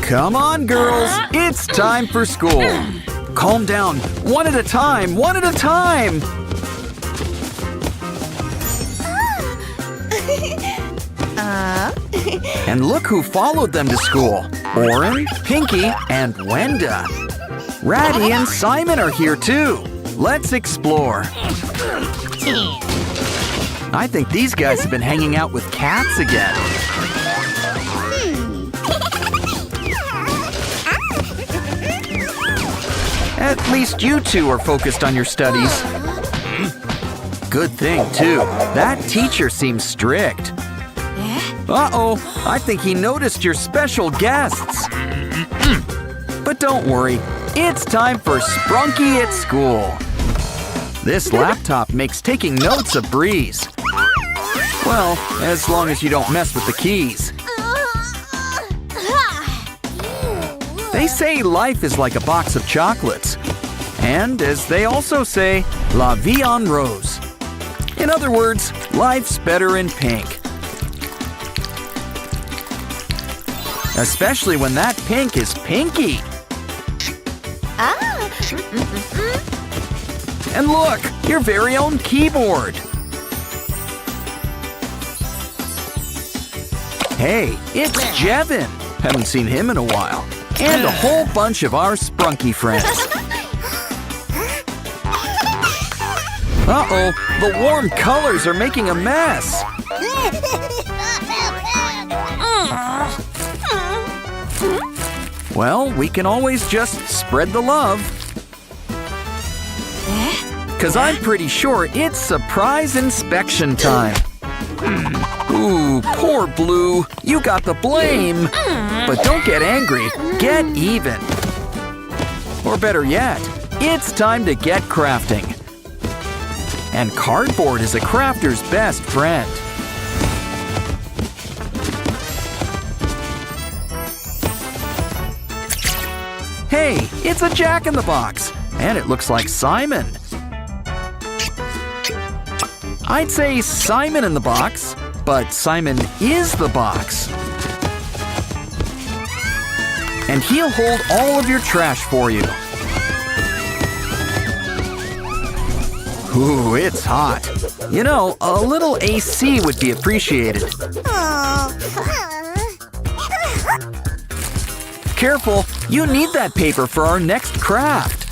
Come on, girls. It's time for school. Calm down. One at a time. One at a time. And look who followed them to school. Oren, Pinky, and Wenda. Ratty and Simon are here too. Let's explore. I think these guys have been hanging out with cats again. At least you two are focused on your studies. Good thing, too. That teacher seems strict. Uh-oh, I think he noticed your special guests. But don't worry, it's time for Sprunki at school. This laptop makes taking notes a breeze. Well, as long as you don't mess with the keys. They say life is like a box of chocolates. And as they also say, la vie en rose. In other words, life's better in pink. Especially when that pink is pinky. And look, your very own keyboard. Hey, it's Jevin. Haven't seen him in a while. And a whole bunch of our Sprunki friends. Uh-oh, the warm colors are making a mess. Well, we can always just spread the love. 'Cause I'm pretty sure it's surprise inspection time. Ooh, poor Blue. You got the blame. But don't get angry. Get even. Or better yet, it's time to get crafting. And cardboard is a crafter's best friend. Hey, it's a Jack-in-the-Box. And it looks like Simon. I'd say Simon in the box, but Simon is the box. And he'll hold all of your trash for you. Ooh, it's hot. You know, a little AC would be appreciated. Careful, you need that paper for our next craft.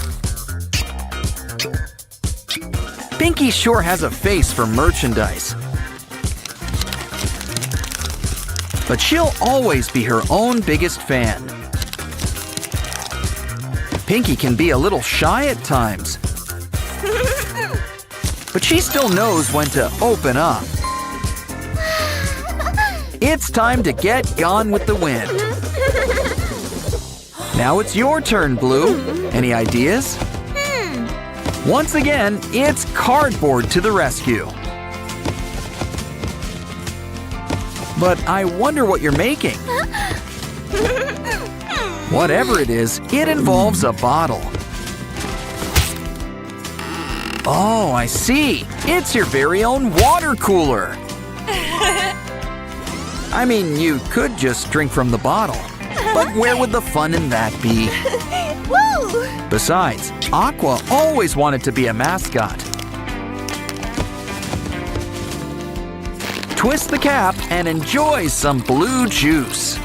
Pinky sure has a face for merchandise. But she'll always be her own biggest fan. Pinky can be a little shy at times. But she still knows when to open up. It's time to get gone with the wind. Now it's your turn, Blue. Any ideas? Once again, it's cardboard to the rescue. But I wonder what you're making. Whatever it is, it involves a bottle. Oh, I see. It's your very own water cooler. I mean, you could just drink from the bottle. But where would the fun in that be? Besides, Aqua always wanted to be a mascot. Twist the cap and enjoy some blue juice.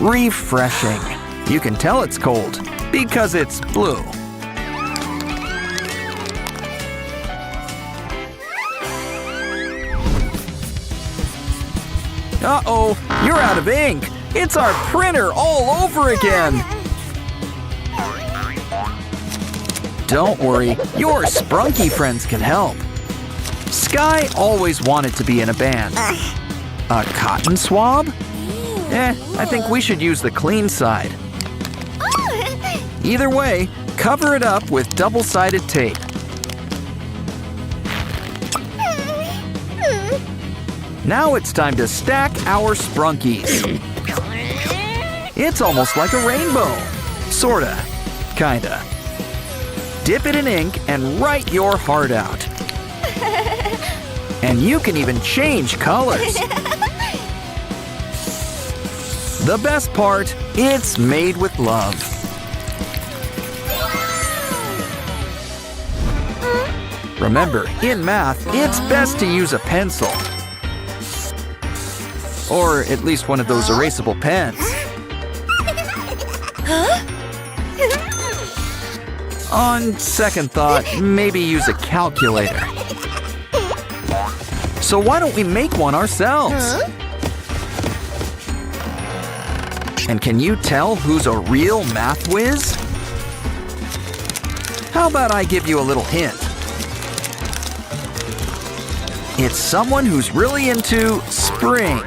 Refreshing. You can tell it's cold because it's blue. Uh-oh, you're out of ink. It's our printer all over again. Don't worry, your Sprunki friends can help. Sky always wanted to be in a band. A cotton swab? I think we should use the clean side. Either way, cover it up with double-sided tape. Now it's time to stack our Sprunkis. It's almost like a rainbow. Sorta. Kinda. Dip it in ink and write your heart out. And you can even change colors. The best part, it's made with love. Remember, in math, it's best to use a pencil. Or at least one of those erasable pens. On second thought, maybe use a calculator. So why don't we make one ourselves? And can you tell who's a real math whiz? How about I give you a little hint? It's someone who's really into spring.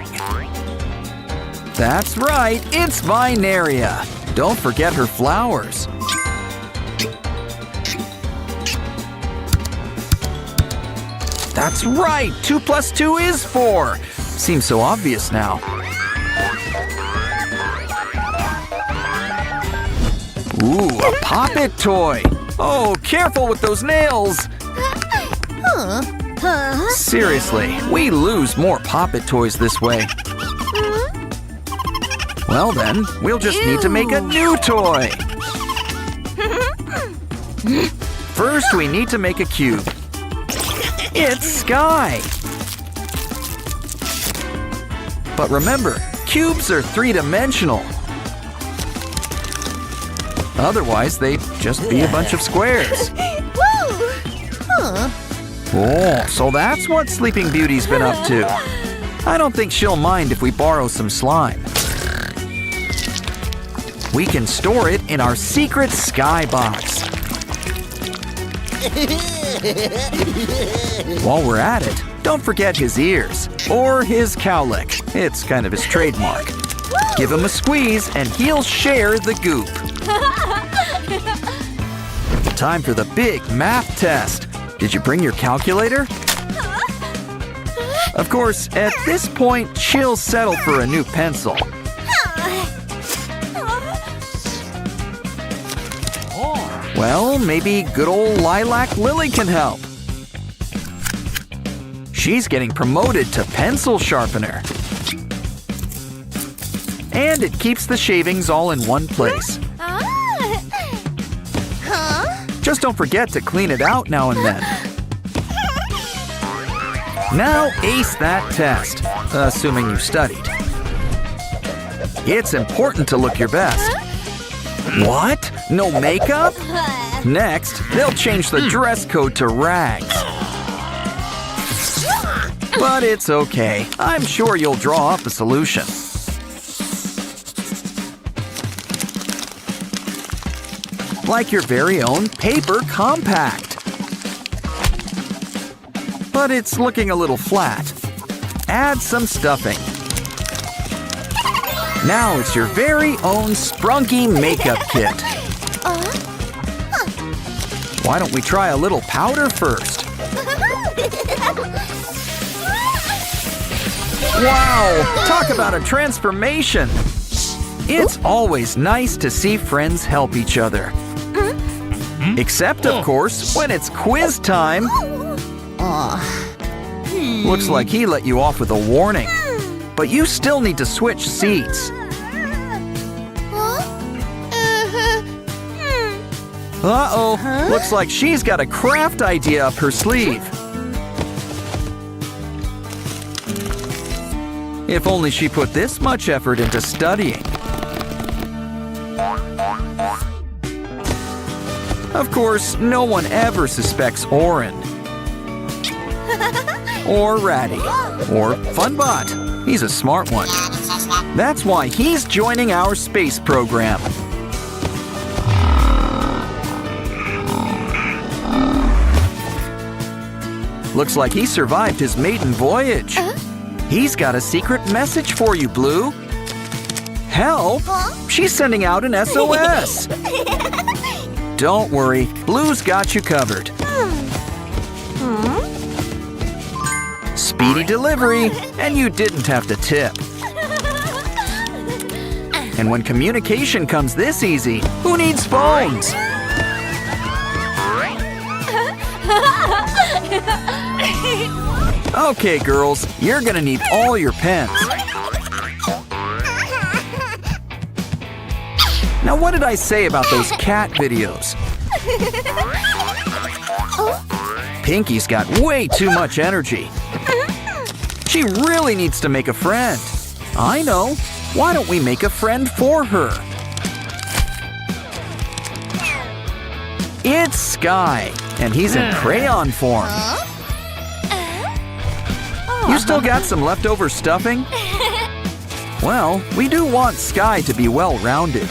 That's right, it's Vinaria. Don't forget her flowers. That's right, 2 plus 2 is 4. Seems so obvious now. Ooh, a Pop-It toy. Oh, careful with those nails. Seriously, we lose more Pop-It toys this way. Well then, we'll just need to make a new toy. First, we need to make a cube. It's Sky. But remember, cubes are three-dimensional. Otherwise, they'd just be a bunch of squares. Oh, so that's what Sleeping Beauty's been up to. I don't think she'll mind if we borrow some slime. We can store it in our secret Sky box. While we're at it, don't forget his ears, or his cowlick. It's kind of his trademark. Give him a squeeze and he'll share the goop. Time for the big math test. Did you bring your calculator? Of course, at this point, she'll settle for a new pencil. Well, maybe good old Lilac Lily can help. She's getting promoted to pencil sharpener. And it keeps the shavings all in one place. Just don't forget to clean it out now and then. Now ace that test, assuming you studied. It's important to look your best. What? No makeup? Next, they'll change the dress code to rags. But it's okay. I'm sure you'll draw up a solution. Like your very own paper compact. But it's looking a little flat. Add some stuffing. Now it's your very own Sprunki makeup kit. Why don't we try a little powder first? Wow! Talk about a transformation! It's always nice to see friends help each other. Except, of course, when it's quiz time. Looks like he let you off with a warning. But you still need to switch seats. Uh-oh, looks like she's got a craft idea up her sleeve. If only she put this much effort into studying. Of course, no one ever suspects Oren. Or Ratty. Or Funbot. He's a smart one. That's why he's joining our space program. Looks like he survived his maiden voyage. He's got a secret message for you, Blue. Help! She's sending out an SOS. Don't worry, Blue's got you covered. Speedy delivery, and you didn't have to tip. And when communication comes this easy, who needs phones? Okay, girls, you're gonna need all your pens. Now what did I say about those cat videos? Pinky's got way too much energy. She really needs to make a friend. I know. Why don't we make a friend for her? It's Sky, and he's in crayon form. You still got some leftover stuffing? Well, we do want Sky to be well-rounded.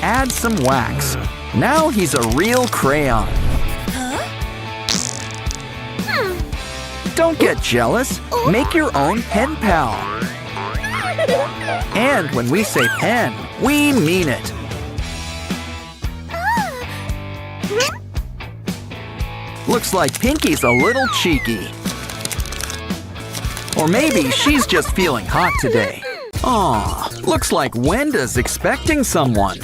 Add some wax. Now he's a real crayon. Don't get jealous. Make your own pen pal. And when we say pen, we mean it. Looks like Pinky's a little cheeky. Or maybe she's just feeling hot today. Aw, looks like Wenda's expecting someone.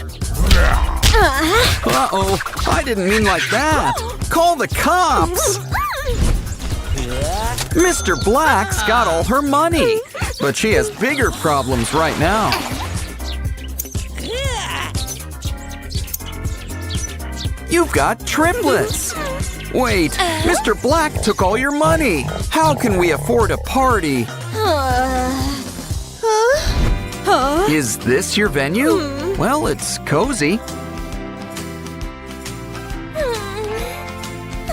Uh-oh, I didn't mean like that. Call the cops! Mr. Black's got all her money, but she has bigger problems right now. You've got triplets. Wait, Mr. Black took all your money. How can we afford a party? Is this your venue? Well, it's cozy.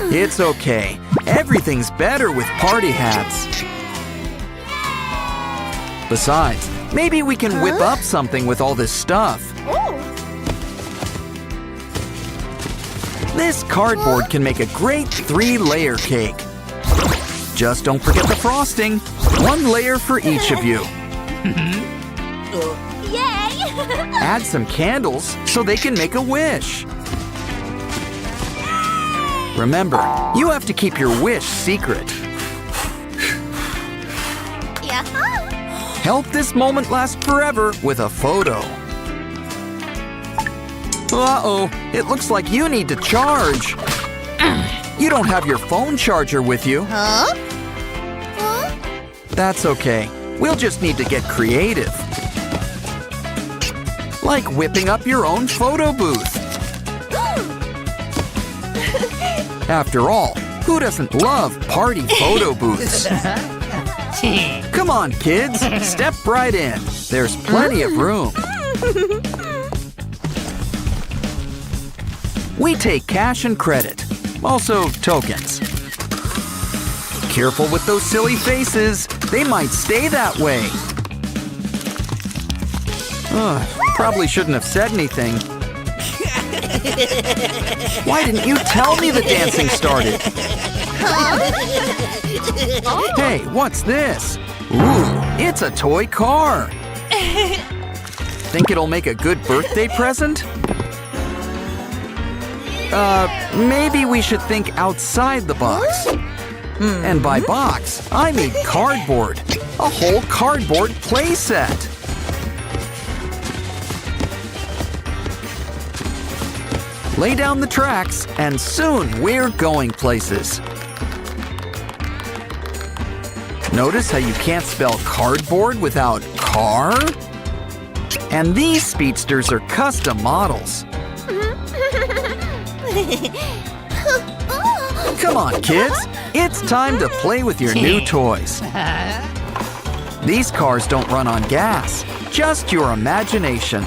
It's okay. Everything's better with party hats. Besides, maybe we can whip up something with all this stuff. This cardboard can make a great 3-layer cake. Just don't forget the frosting. 1 layer for each of you. Yay! Add some candles so they can make a wish. Remember, you have to keep your wish secret. Help this moment last forever with a photo. Uh-oh, it looks like you need to charge. You don't have your phone charger with you. That's okay. We'll just need to get creative. Like whipping up your own photo booth. After all, who doesn't love party photo booths? Come on, kids, step right in. There's plenty of room. We take cash and credit, also tokens. Careful with those silly faces. They might stay that way. Probably shouldn't have said anything. Why didn't you tell me the dancing started? Hey, what's this? Ooh, it's a toy car. Think it'll make a good birthday present? Maybe we should think outside the box. And by box, I mean cardboard. A whole cardboard playset. Lay down the tracks, and soon we're going places. Notice how you can't spell cardboard without car? And these speedsters are custom models. Come on, kids. It's time to play with your new toys. These cars don't run on gas, just your imagination.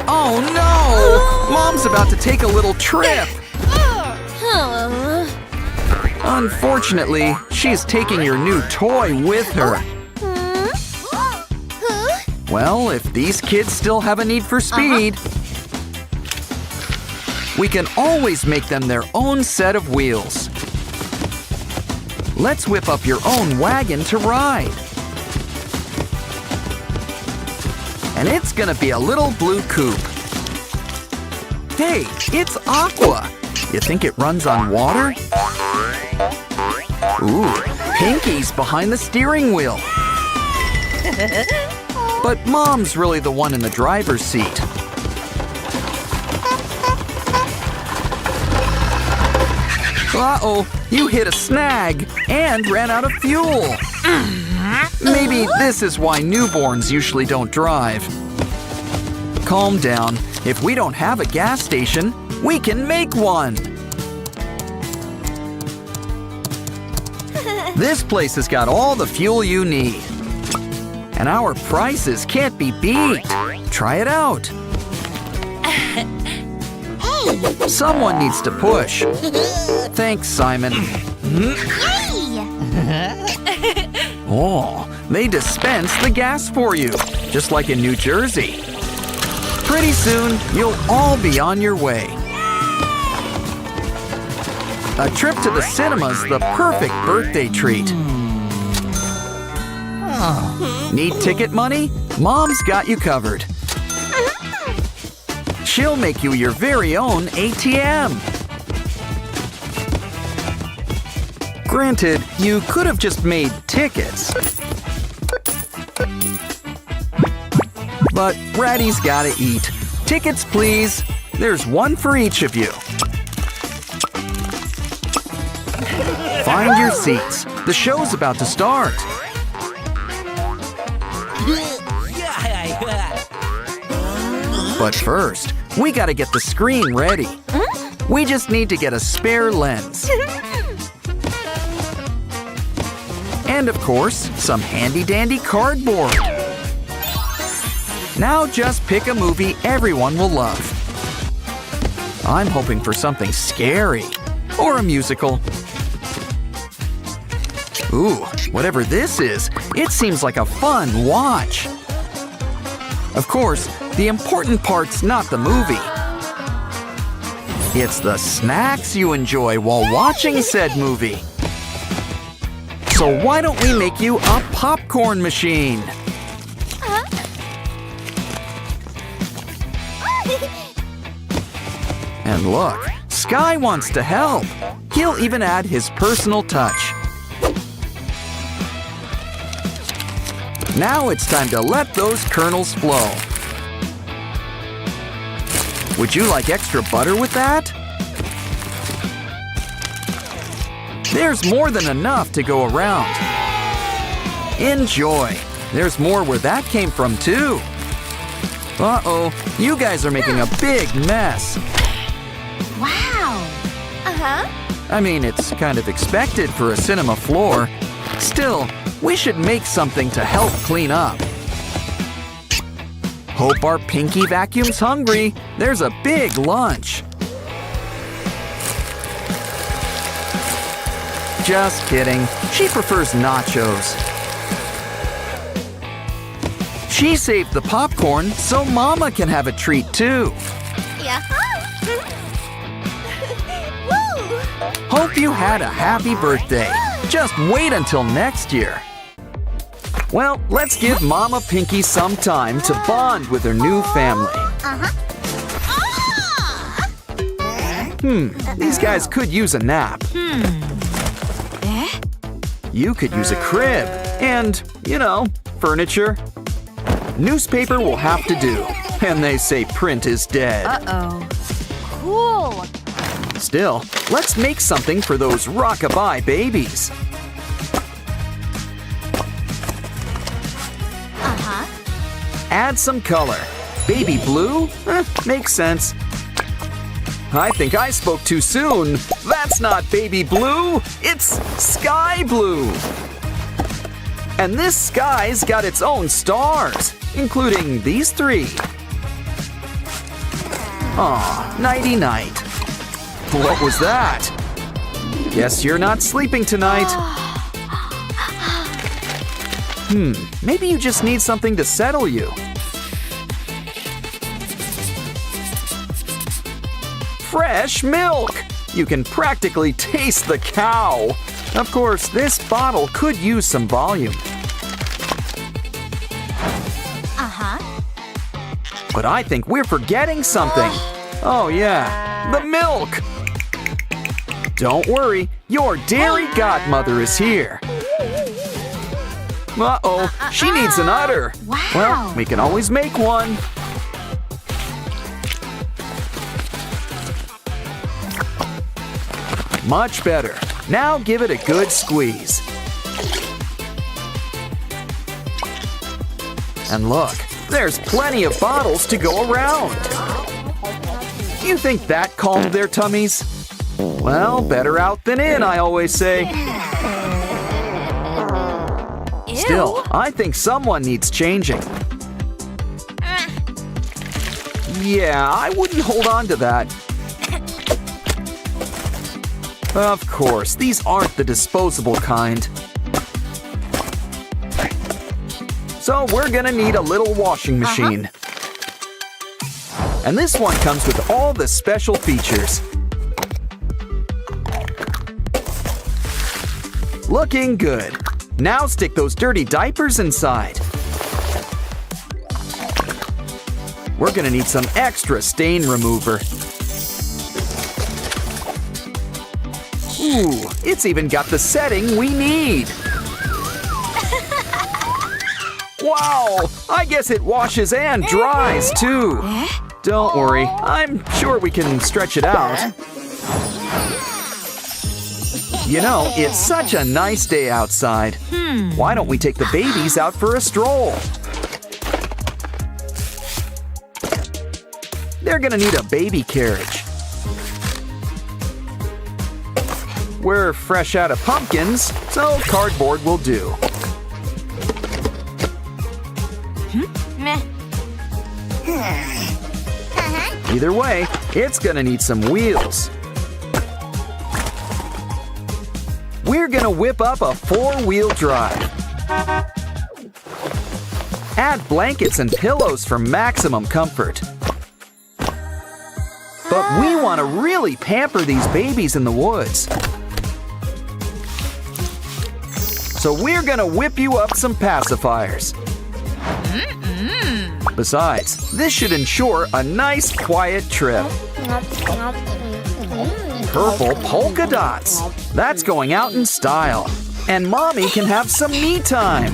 Oh no! Mom's about to take a little trip! Unfortunately, she's taking your new toy with her. Well, if these kids still have a need for speed, we can always make them their own set of wheels. Let's whip up your own wagon to ride. And it's gonna be a little blue coupe. Hey, it's Aqua. You think it runs on water? Ooh, Pinky's behind the steering wheel. But Mom's really the one in the driver's seat. Uh-oh, you hit a snag and ran out of fuel. Maybe this is why newborns usually don't drive. Calm down. If we don't have a gas station, we can make one. This place has got all the fuel you need. And our prices can't be beat. Try it out. Someone needs to push. Thanks, Simon. Oh, they dispense the gas for you, just like in New Jersey. Pretty soon, you'll all be on your way. A trip to the cinema's the perfect birthday treat. Need ticket money? Mom's got you covered. She'll make you your very own ATM. Granted, you could have just made tickets. But Ratty's gotta eat. Tickets, please. There's one for each of you. Find your seats. The show's about to start. But first, we gotta get the screen ready. We just need to get a spare lens. And of course, some handy-dandy cardboard. Now just pick a movie everyone will love. I'm hoping for something scary. Or a musical. Ooh, whatever this is, it seems like a fun watch. Of course, the important part's not the movie. It's the snacks you enjoy while watching said movie. So why don't we make you a popcorn machine? And look, Sky wants to help. He'll even add his personal touch. Now it's time to let those kernels flow. Would you like extra butter with that? There's more than enough to go around. Enjoy. There's more where that came from, too. Uh-oh, you guys are making a big mess. Wow. I mean, it's kind of expected for a cinema floor. Still, we should make something to help clean up. Hope our Pinky vacuum's hungry. There's a big lunch. Just kidding. She prefers nachos. She saved the popcorn so Mama can have a treat too. Yeah. Hope you had a happy birthday. Just wait until next year. Well, let's give Mama Pinky some time to bond with her new family. These guys could use a nap. You could use a crib and, you know, furniture. Newspaper will have to do. And they say print is dead. Uh-oh. Cool. Still, let's make something for those rockabye babies. Add some color. Baby blue? Makes sense. I think I spoke too soon. That's not baby blue. It's sky blue. And this sky's got its own stars, including these three. Aw, nighty-night. What was that? Guess you're not sleeping tonight. Maybe you just need something to settle you. Fresh milk! You can practically taste the cow. Of course, this bottle could use some volume. But I think we're forgetting something. Oh yeah, the milk! Don't worry, your dairy godmother is here. Uh-oh, she needs an udder. Wow. Well, we can always make one. Much better. Now give it a good squeeze. And look, there's plenty of bottles to go around. You think that calmed their tummies? Well, better out than in, I always say. Ew. Still, I think someone needs changing. Yeah, I wouldn't hold on to that. Of course, these aren't the disposable kind. So we're gonna need a little washing machine. And this one comes with all the special features. Looking good. Now stick those dirty diapers inside. We're gonna need some extra stain remover. Ooh, it's even got the setting we need. Wow, I guess it washes and dries too. Don't worry, I'm sure we can stretch it out. You know, it's such a nice day outside. Why don't we take the babies out for a stroll? They're gonna need a baby carriage. We're fresh out of pumpkins, so cardboard will do. Meh. Either way, it's gonna need some wheels. We're gonna whip up a 4-wheel drive. Add blankets and pillows for maximum comfort. But we want to really pamper these babies in the woods. So we're gonna whip you up some pacifiers. Besides, this should ensure a nice, quiet trip. Purple polka dots. That's going out in style. And Mommy can have some me time.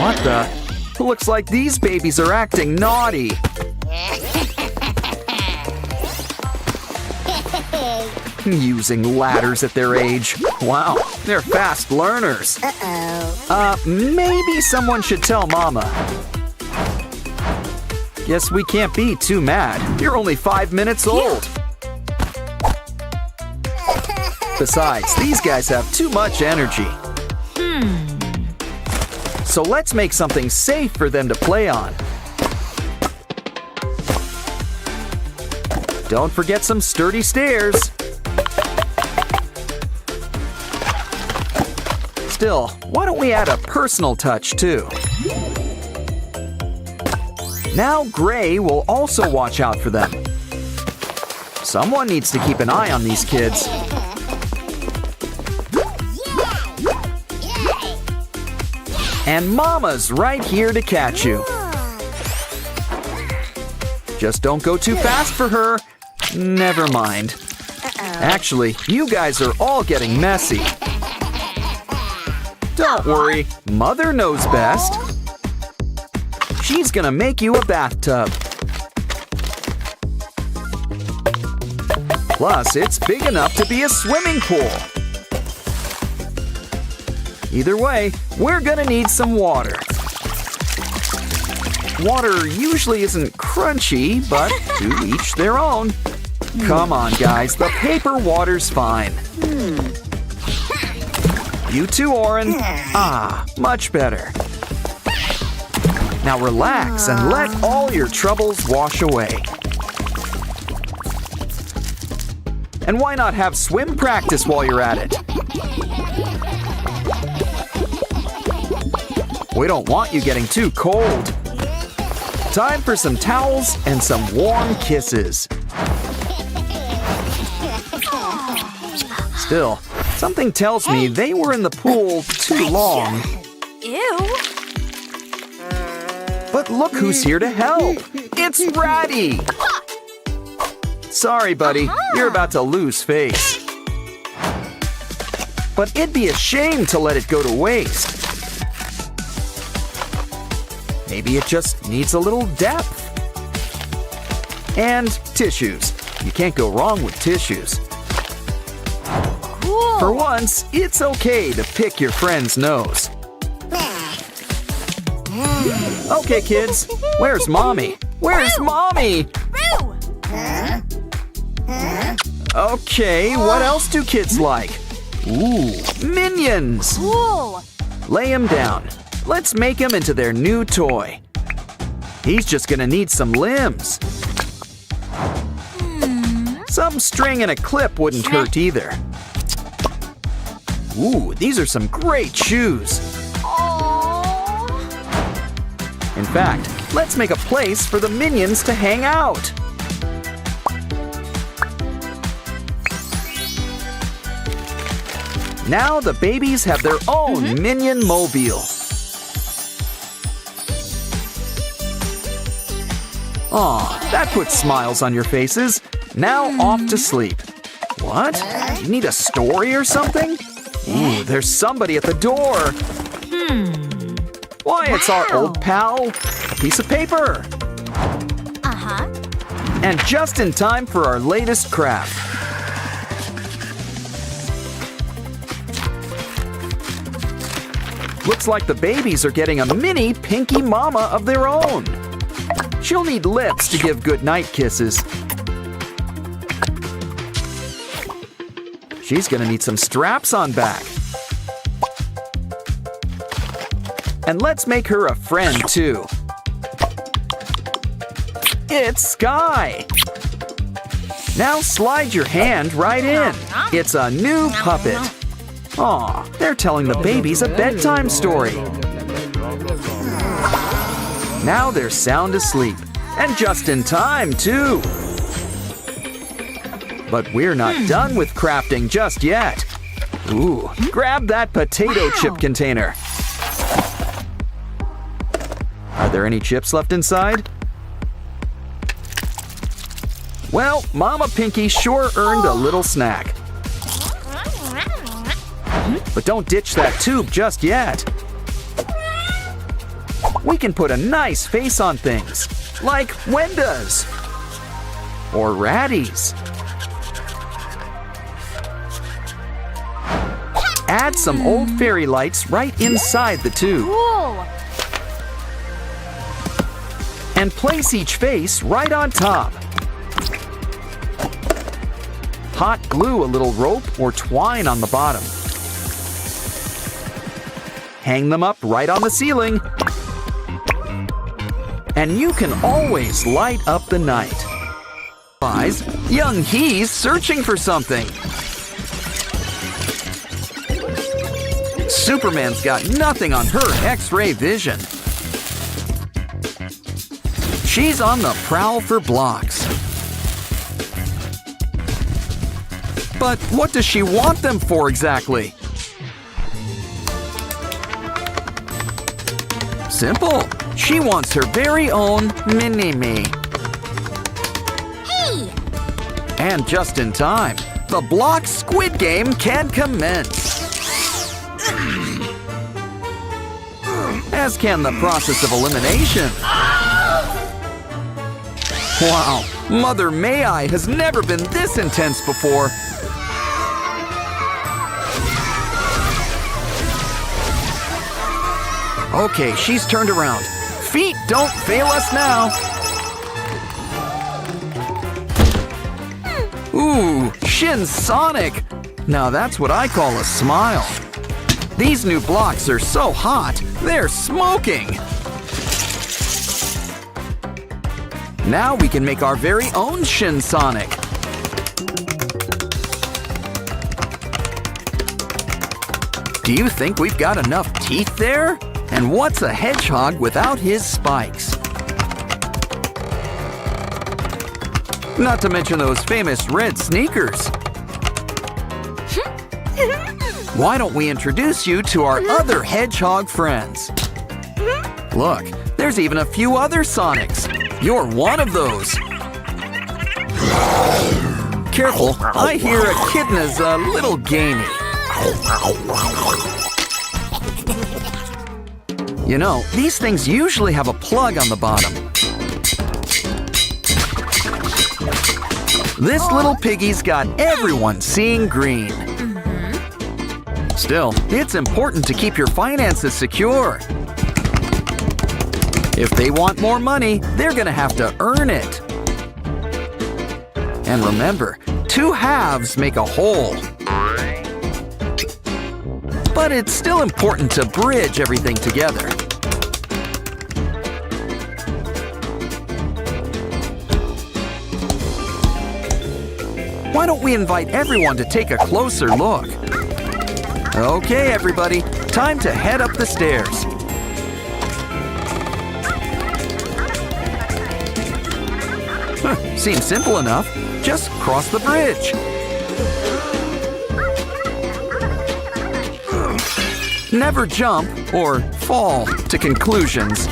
What the? Looks like these babies are acting naughty. Using ladders at their age. Wow, they're fast learners. Maybe someone should tell Mama. Guess we can't be too mad. You're only 5 minutes old. Besides, these guys have too much energy. So let's make something safe for them to play on. Don't forget some sturdy stairs. Still, why don't we add a personal touch too? Now Gray will also watch out for them. Someone needs to keep an eye on these kids. And Mama's right here to catch you. Just don't go too fast for her. Never mind. Actually, you guys are all getting messy. Don't worry, Mother knows best. She's gonna make you a bathtub. Plus, it's big enough to be a swimming pool. Either way, we're gonna need some water. Water usually isn't crunchy, but to each their own. Come on, guys, the paper water's fine. You too, Oren. Ah, much better. Now relax and let all your troubles wash away. And why not have swim practice while you're at it? We don't want you getting too cold. Time for some towels and some warm kisses. Still, something tells me they were in the pool too long. Ew. But look who's here to help. It's Ratty. Sorry, buddy. You're about to lose face. But it'd be a shame to let it go to waste. Maybe it just needs a little depth. And tissues. You can't go wrong with tissues. Cool. For once, it's okay to pick your friend's nose. Okay, kids, where's Mommy? Where's Mommy? Roo! Okay, what else do kids like? Ooh, minions! Cool! Lay him down. Let's make him into their new toy. He's just gonna need some limbs. Some string and a clip wouldn't hurt either. Ooh, these are some great shoes. In fact, let's make a place for the minions to hang out. Now the babies have their own minion mobile. Aw, that puts smiles on your faces. Now off to sleep. What? You need a story or something? Ooh, there's somebody at the door. Why, it's our old pal. A piece of paper. Uh-huh. And just in time for our latest craft. Looks like the babies are getting a mini Pinky Mama of their own. She'll need lips to give goodnight kisses. She's gonna need some straps on back. And let's make her a friend too. It's Sky. Now slide your hand right in. It's a new puppet. Aw, they're telling the babies a bedtime story. Now they're sound asleep. And just in time, too. But we're not done with crafting just yet. Ooh, grab that potato chip container. Are there any chips left inside? Well, Mama Pinky sure earned a little snack. But don't ditch that tube just yet. We can put a nice face on things, like Wenda's or Ratty's. Add some old fairy lights right inside the tube. Cool! And place each face right on top. Hot glue a little rope or twine on the bottom. Hang them up right on the ceiling. And you can always light up the night. Young He's searching for something. Superman's got nothing on her X-ray vision. She's on the prowl for blocks. But what does she want them for exactly? Simple. She wants her very own mini-me. Hey! And just in time, the block squid game can commence. As can the process of elimination. Wow, Mother May I has never been this intense before. Okay, she's turned around. Feet don't fail us now. Ooh, Shin Sonic. Now that's what I call a smile. These new blocks are so hot, they're smoking. Now we can make our very own Shin Sonic. Do you think we've got enough teeth there? And what's a hedgehog without his spikes? Not to mention those famous red sneakers. Why don't we introduce you to our other hedgehog friends? Look, there's even a few other Sonics. You're one of those. Careful, I hear Echidna's a little gamey. You know, these things usually have a plug on the bottom. This little piggy's got everyone seeing green. Still, it's important to keep your finances secure. If they want more money, they're gonna have to earn it. And remember, 2 halves make a whole. But it's still important to bridge everything together. Why don't we invite everyone to take a closer look? Okay, everybody, time to head up the stairs. Seems simple enough. Just cross the bridge. Never jump or fall to conclusions.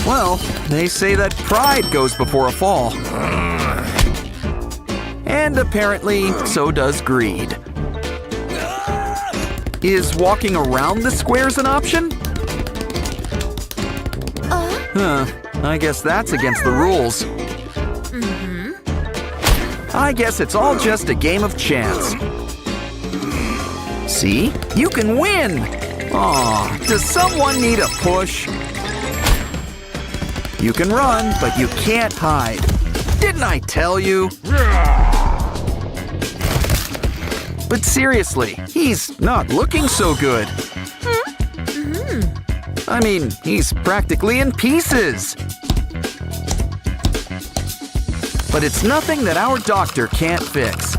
Well, they say that pride goes before a fall. And apparently, so does greed. Is walking around the squares an option? I guess that's against the rules. I guess it's all just a game of chance. See? You can win! Aw, does someone need a push? You can run, but you can't hide. Didn't I tell you? But seriously, he's not looking so good. I mean, he's practically in pieces. But it's nothing that our doctor can't fix.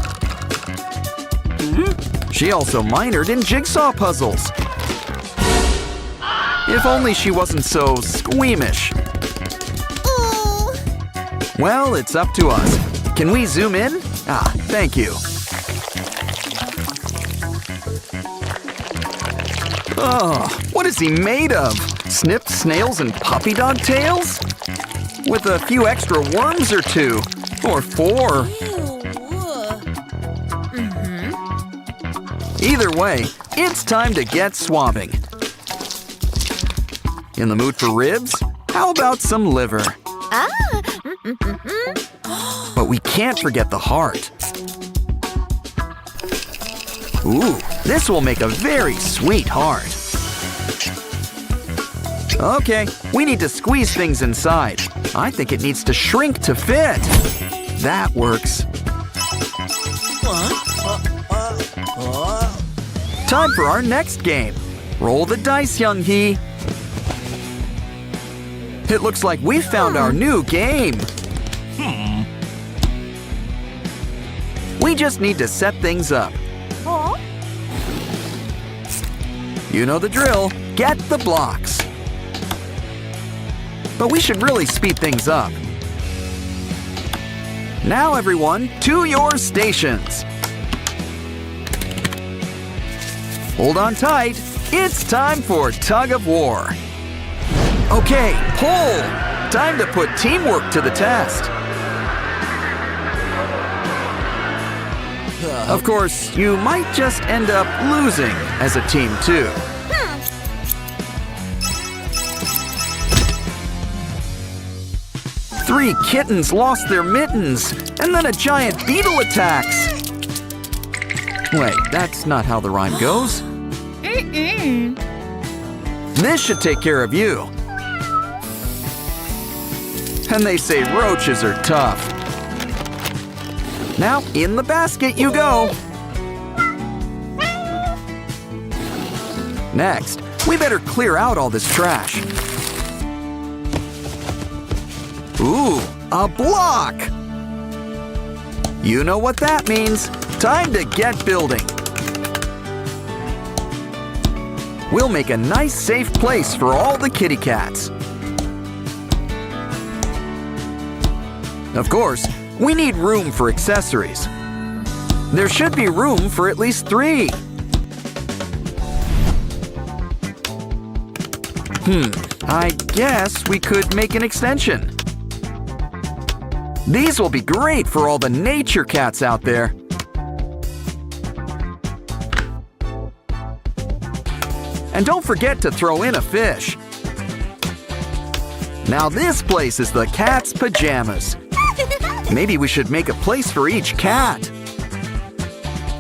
She also minored in jigsaw puzzles. If only she wasn't so squeamish. Well, it's up to us. Can we zoom in? Ah, thank you. Oh, what is he made of? Snipped snails and puppy dog tails? With a few extra worms or 2. Or 4. Either way, it's time to get swabbing. In the mood for ribs? How about some liver? But we can't forget the heart. Ooh, this will make a very sweet heart. Okay, we need to squeeze things inside. I think it needs to shrink to fit. That works. Time for our next game. Roll the dice, Young Hee. It looks like we found our new game. We just need to set things up. You know the drill. Get the blocks. But we should really speed things up. Now, everyone, to your stations. Hold on tight. It's time for tug of war. Okay, pull. Time to put teamwork to the test. Of course, you might just end up losing as a team, too. 3 kittens lost their mittens, and then a giant beetle attacks. Wait, that's not how the rhyme goes. This should take care of you. And they say roaches are tough. Now, in the basket you go. Next, we better clear out all this trash. Ooh, a block! You know what that means. Time to get building. We'll make a nice, safe place for all the kitty cats. Of course, we need room for accessories. There should be room for at least 3. I guess we could make an extension. These will be great for all the nature cats out there. And don't forget to throw in a fish. Now this place is the cat's pajamas. Maybe we should make a place for each cat.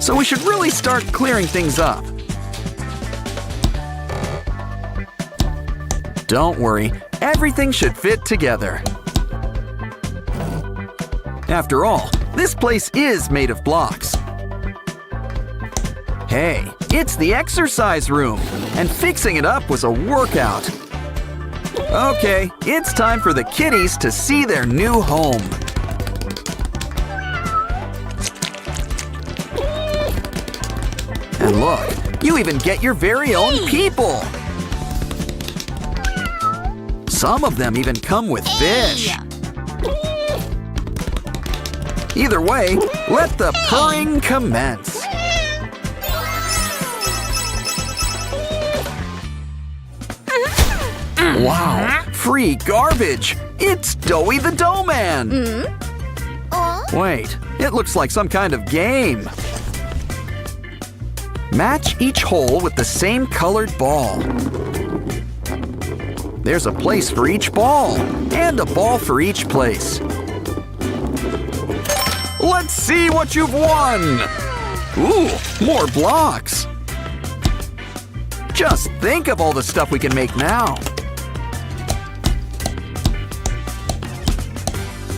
so we should really start clearing things up. Don't worry, everything should fit together. After all, this place is made of blocks. Hey, it's the exercise room, and fixing it up was a workout. Okay, it's time for the kitties to see their new home. And look, you even get your very own people. Some of them even come with fish. Either way, let the purring commence. Wow, free garbage! It's Doughy the Dough Man! Wait, it looks like some kind of game. Match each hole with the same colored ball. There's a place for each ball, and a ball for each place. Let's see what you've won! Ooh, more blocks! Just think of all the stuff we can make now.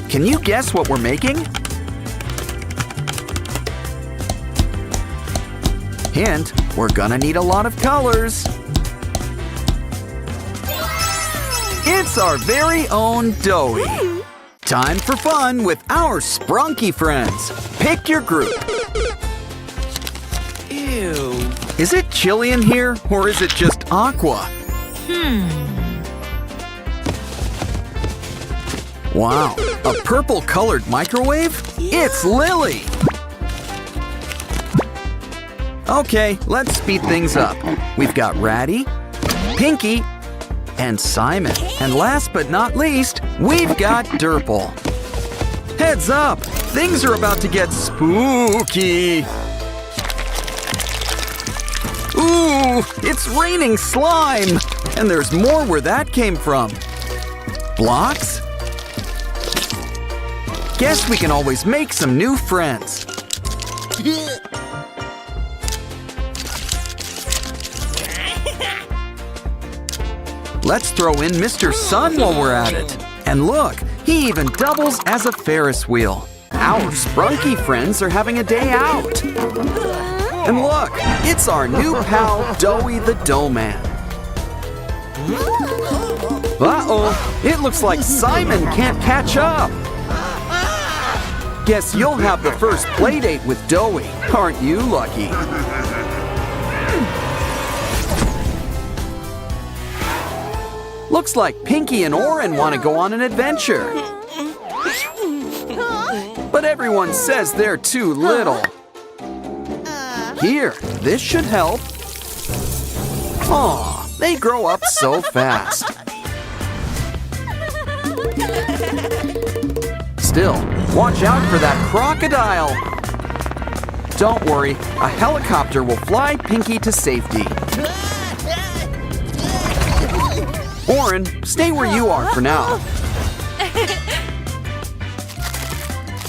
Can you guess what we're making? Hint, we're gonna need a lot of colors. It's our very own Doughy. Time for fun with our Sprunki friends. Pick your group. Ew. Is it chilly in here, or is it just aqua? Wow, a purple-colored microwave? It's Lily! Okay, let's speed things up. We've got Ratty, Pinky, and Simon. And last but not least, we've got Durple. Heads up! Things are about to get spooky! Ooh, it's raining slime! And there's more where that came from. Blocks? Guess we can always make some new friends. Let's throw in Mr. Sun while we're at it. And look, he even doubles as a Ferris wheel. Our Sprunki friends are having a day out. And look, it's our new pal, Doughy the Dough Man. Uh-oh, it looks like Simon can't catch up. Guess you'll have the first playdate with Doughy. Aren't you lucky? Looks like Pinky and Oren want to go on an adventure. But everyone says they're too little. Here, this should help. Aw, they grow up so fast. Still, watch out for that crocodile. Don't worry, a helicopter will fly Pinky to safety. Oren, stay where you are for now.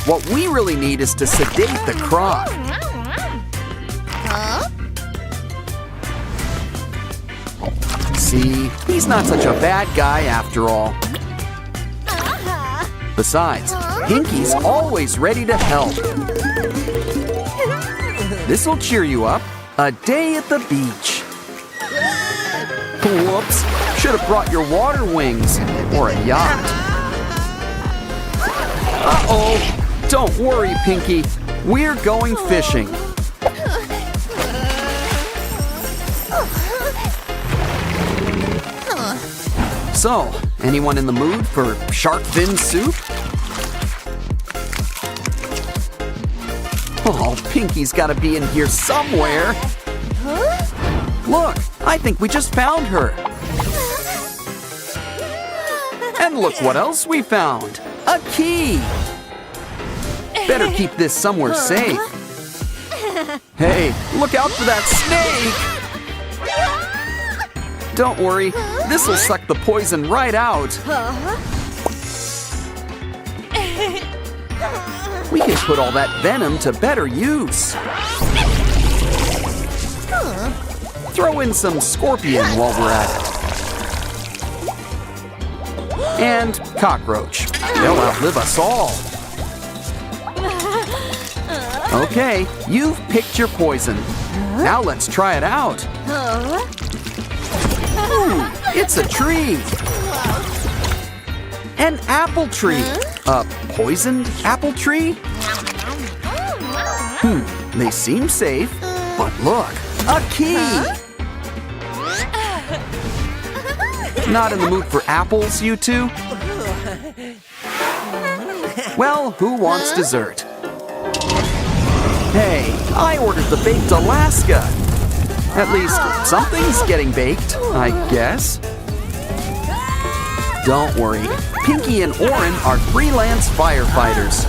What we really need is to sedate the croc. See, he's not such a bad guy after all. Besides, Pinky's always ready to help. This'll cheer you up. A day at the beach. Whoops, should have brought your water wings or a yacht. Uh-oh, don't worry, Pinky. We're going fishing. So, anyone in the mood for shark fin soup? Oh, Pinky's gotta be in here somewhere. Look, I think we just found her. And look what else we found. A key. Better keep this somewhere safe. Hey, look out for that snake. Don't worry, this'll suck the poison right out. We can put all that venom to better use. Throw in some scorpion while we're at it. And cockroach. They'll outlive us all. Okay, you've picked your poison. Now let's try it out. Ooh, it's a tree. An apple tree. A poisoned apple tree? They seem safe, but look, a key. Not in the mood for apples, you two? Well, who wants dessert? Hey, I ordered the baked Alaska. At least something's getting baked, I guess. Don't worry, Pinky and Oren are freelance firefighters.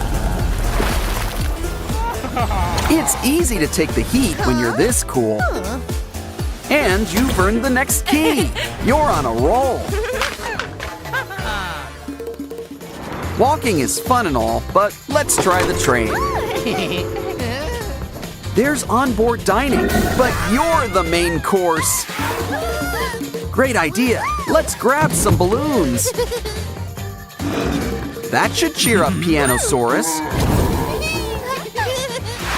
It's easy to take the heat when you're this cool. And you've earned the next key. You're on a roll. Walking is fun and all, but let's try the train. There's onboard dining, but you're the main course. Great idea. Let's grab some balloons. That should cheer up Pianosaurus.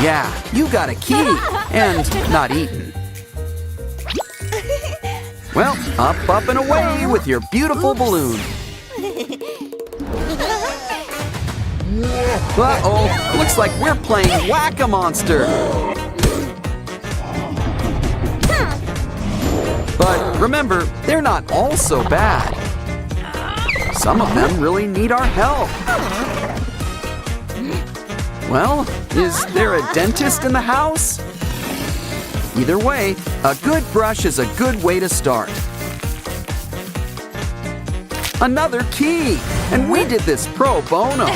Yeah, you got a key, and not eaten. Well, up and away with your beautiful balloon. Uh-oh, looks like we're playing Whack-A-Monster. But remember, they're not all so bad. Some of them really need our help. Well, is there a dentist in the house? Either way, a good brush is a good way to start. Another key! And we did this pro bono.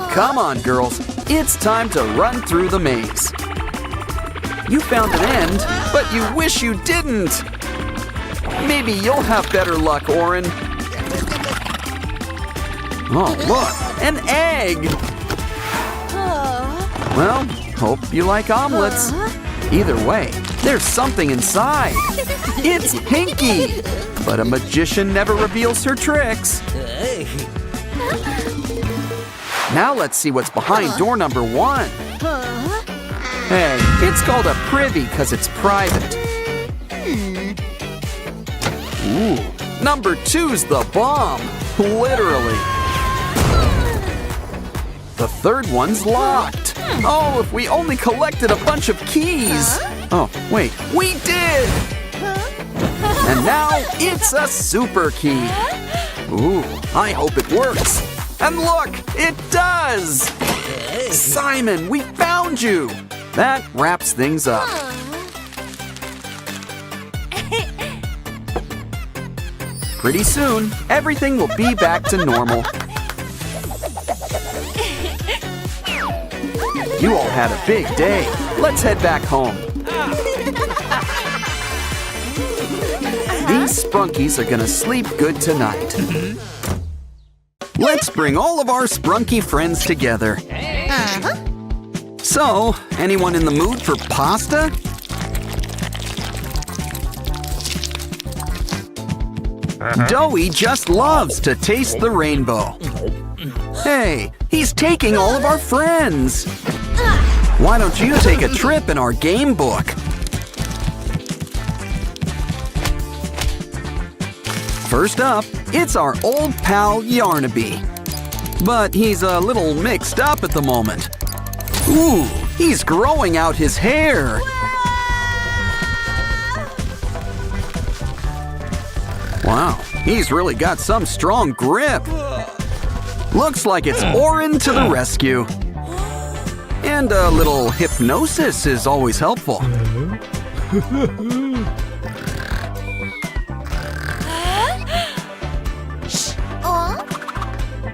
Come on, girls. It's time to run through the maze. You found an end, but you wish you didn't. Maybe you'll have better luck, Oren. Oh, look, an egg. Well, hope you like omelets. Either way, there's something inside. It's Pinky, but a magician never reveals her tricks. Now let's see what's behind door number 1. Hey, it's called a privy because it's private. Ooh, number 2's the bomb, literally. The third one's locked. Oh, if we only collected a bunch of keys. Oh, wait, we did! And now it's a super key. Ooh, I hope it works. And look, it does! Simon, we found you! That wraps things up. Pretty soon, everything will be back to normal. You all had a big day. Let's head back home. These Sprunkies are gonna sleep good tonight. Let's bring all of our Sprunky friends together. So, anyone in the mood for pasta? Doughy just loves to taste the rainbow. Hey, he's taking all of our friends. Why don't you take a trip in our game book? First up, it's our old pal Yarnaby. But he's a little mixed up at the moment. Ooh, he's growing out his hair. Wow, he's really got some strong grip. Looks like it's Oren to the rescue. And a little hypnosis is always helpful.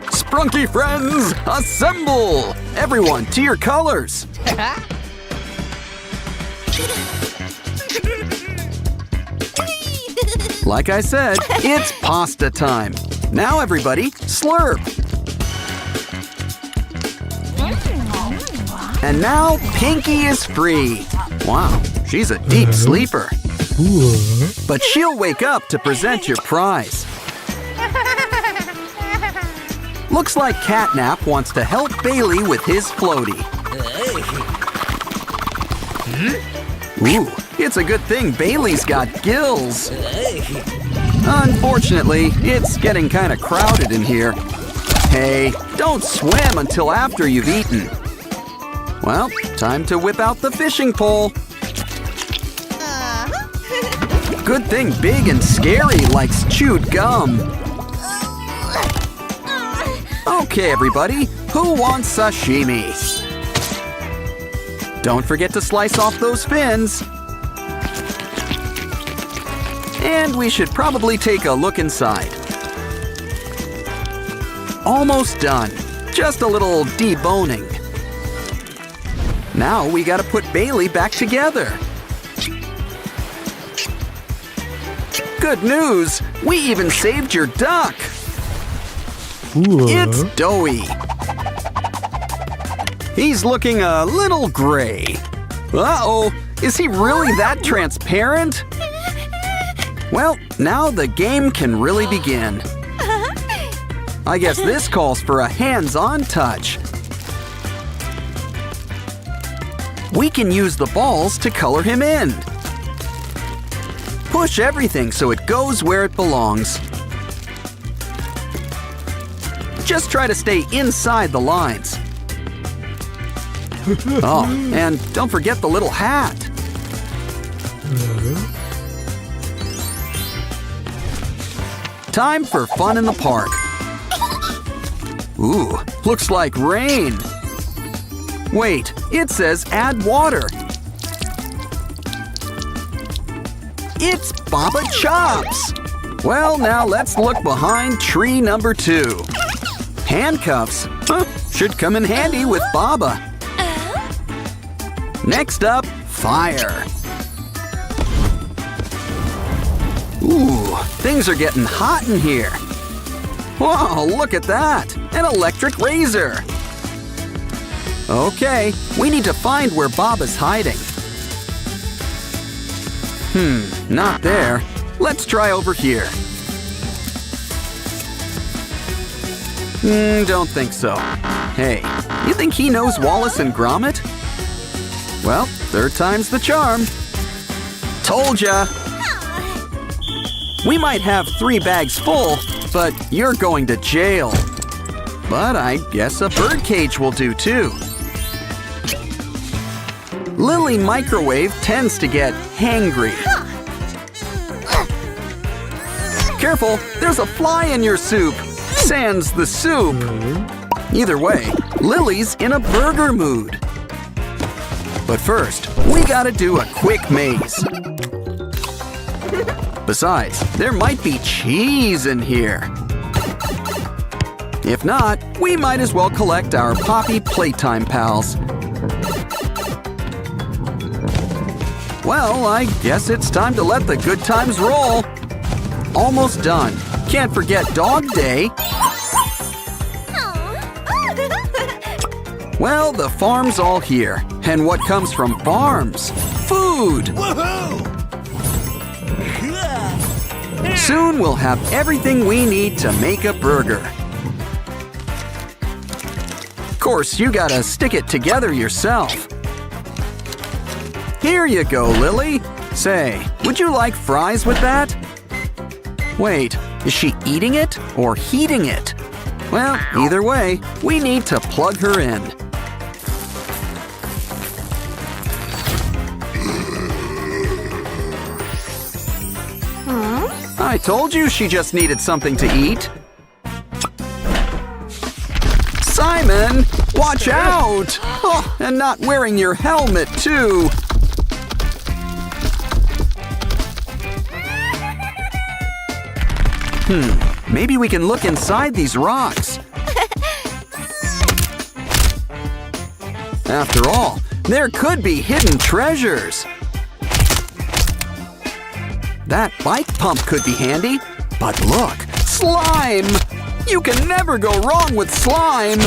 Sprunky friends, assemble! Everyone to your colors. Like I said, it's pasta time. Now everybody, slurp. And now Pinky is free. Wow, she's a deep sleeper. But she'll wake up to present your prize. Looks like Catnap wants to help Bailey with his floaty. Ooh, it's a good thing Bailey's got gills. Unfortunately, it's getting kind of crowded in here. Hey, don't swim until after you've eaten. Well, time to whip out the fishing pole. Good thing Big and Scary likes chewed gum. Okay, everybody, who wants sashimi? Don't forget to slice off those fins. And we should probably take a look inside. Almost done. Just a little deboning. Now we gotta put Bailey back together. Good news! We even saved your duck! It's doughy. He's looking a little gray. Uh-oh, is he really that transparent? Well, now the game can really begin. I guess this calls for a hands-on touch. We can use the balls to color him in. Push everything so it goes where it belongs. Just try to stay inside the lines. Oh, and don't forget the little hat. Time for fun in the park. Ooh, looks like rain. Wait, it says add water. It's Baba Chops. Well, now let's look behind tree number 2. Handcuffs? Huh, should come in handy with Baba. Next up, fire. Ooh, things are getting hot in here. Whoa, look at that! An electric razor! Okay, we need to find where Baba's hiding. Not there. Let's try over here. Don't think so. Hey, you think he knows Wallace and Gromit? Well, third time's the charm. Told ya! We might have 3 bags full, but you're going to jail. But I guess a birdcage will do too. Lily Microwave tends to get hangry. Careful, there's a fly in your soup. Sans the soup. Either way, Lily's in a burger mood. But first, we gotta do a quick maze. Besides, there might be cheese in here. If not, we might as well collect our Poppy Playtime pals. Well, I guess it's time to let the good times roll. Almost done. Can't forget Dog Day. Well, the farm's all here. And what comes from farms? Food! Soon we'll have everything we need to make a burger. Of course, you gotta stick it together yourself. Here you go, Lily. Say, would you like fries with that? Wait, is she eating it or heating it? Well, either way, we need to plug her in. I told you she just needed something to eat. Simon, watch out! Oh, and not wearing your helmet, too. Maybe we can look inside these rocks. After all, there could be hidden treasures. That bike pump could be handy. But look, slime! You can never go wrong with slime!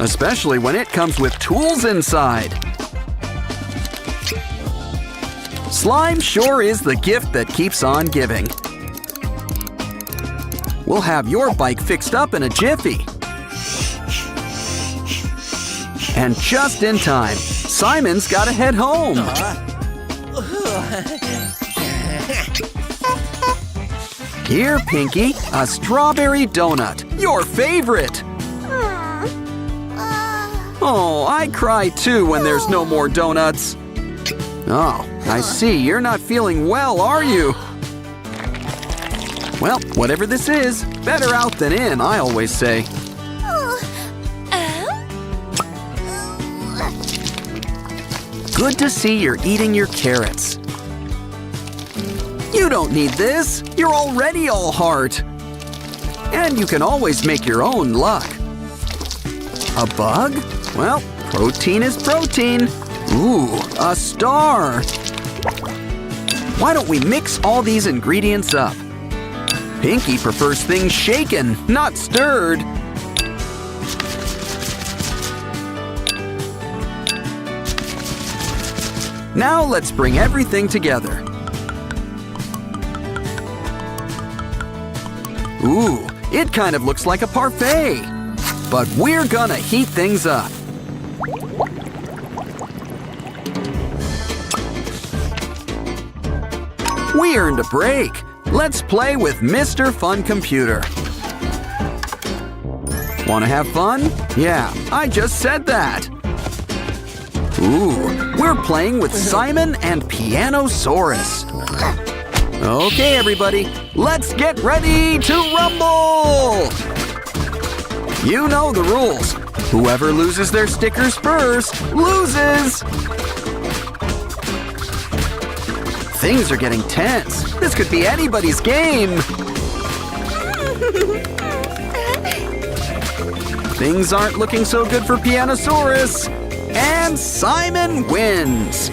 especially when it comes with tools inside. Slime sure is the gift that keeps on giving. We'll have your bike fixed up in a jiffy. And just in time, Simon's gotta head home. Here, Pinky, a strawberry donut, your favorite. Oh, I cry too when there's no more donuts. Oh, I see, you're not feeling well, are you? Well, whatever this is, better out than in, I always say. Good to see you're eating your carrots. You don't need this. You're already all heart. And you can always make your own luck. A bug? Well, protein is protein. Ooh, a star. Why don't we mix all these ingredients up? Pinky prefers things shaken, not stirred. Now let's bring everything together. Ooh, it kind of looks like a parfait. But we're gonna heat things up. We earned a break. Let's play with Mr. Fun Computer. Wanna have fun? Yeah, I just said that. Ooh, we're playing with Simon and Pianosaurus. Okay, everybody, let's get ready to rumble! You know the rules. Whoever loses their stickers first loses! Things are getting tense. This could be anybody's game. Things aren't looking so good for Pianosaurus. And Simon wins.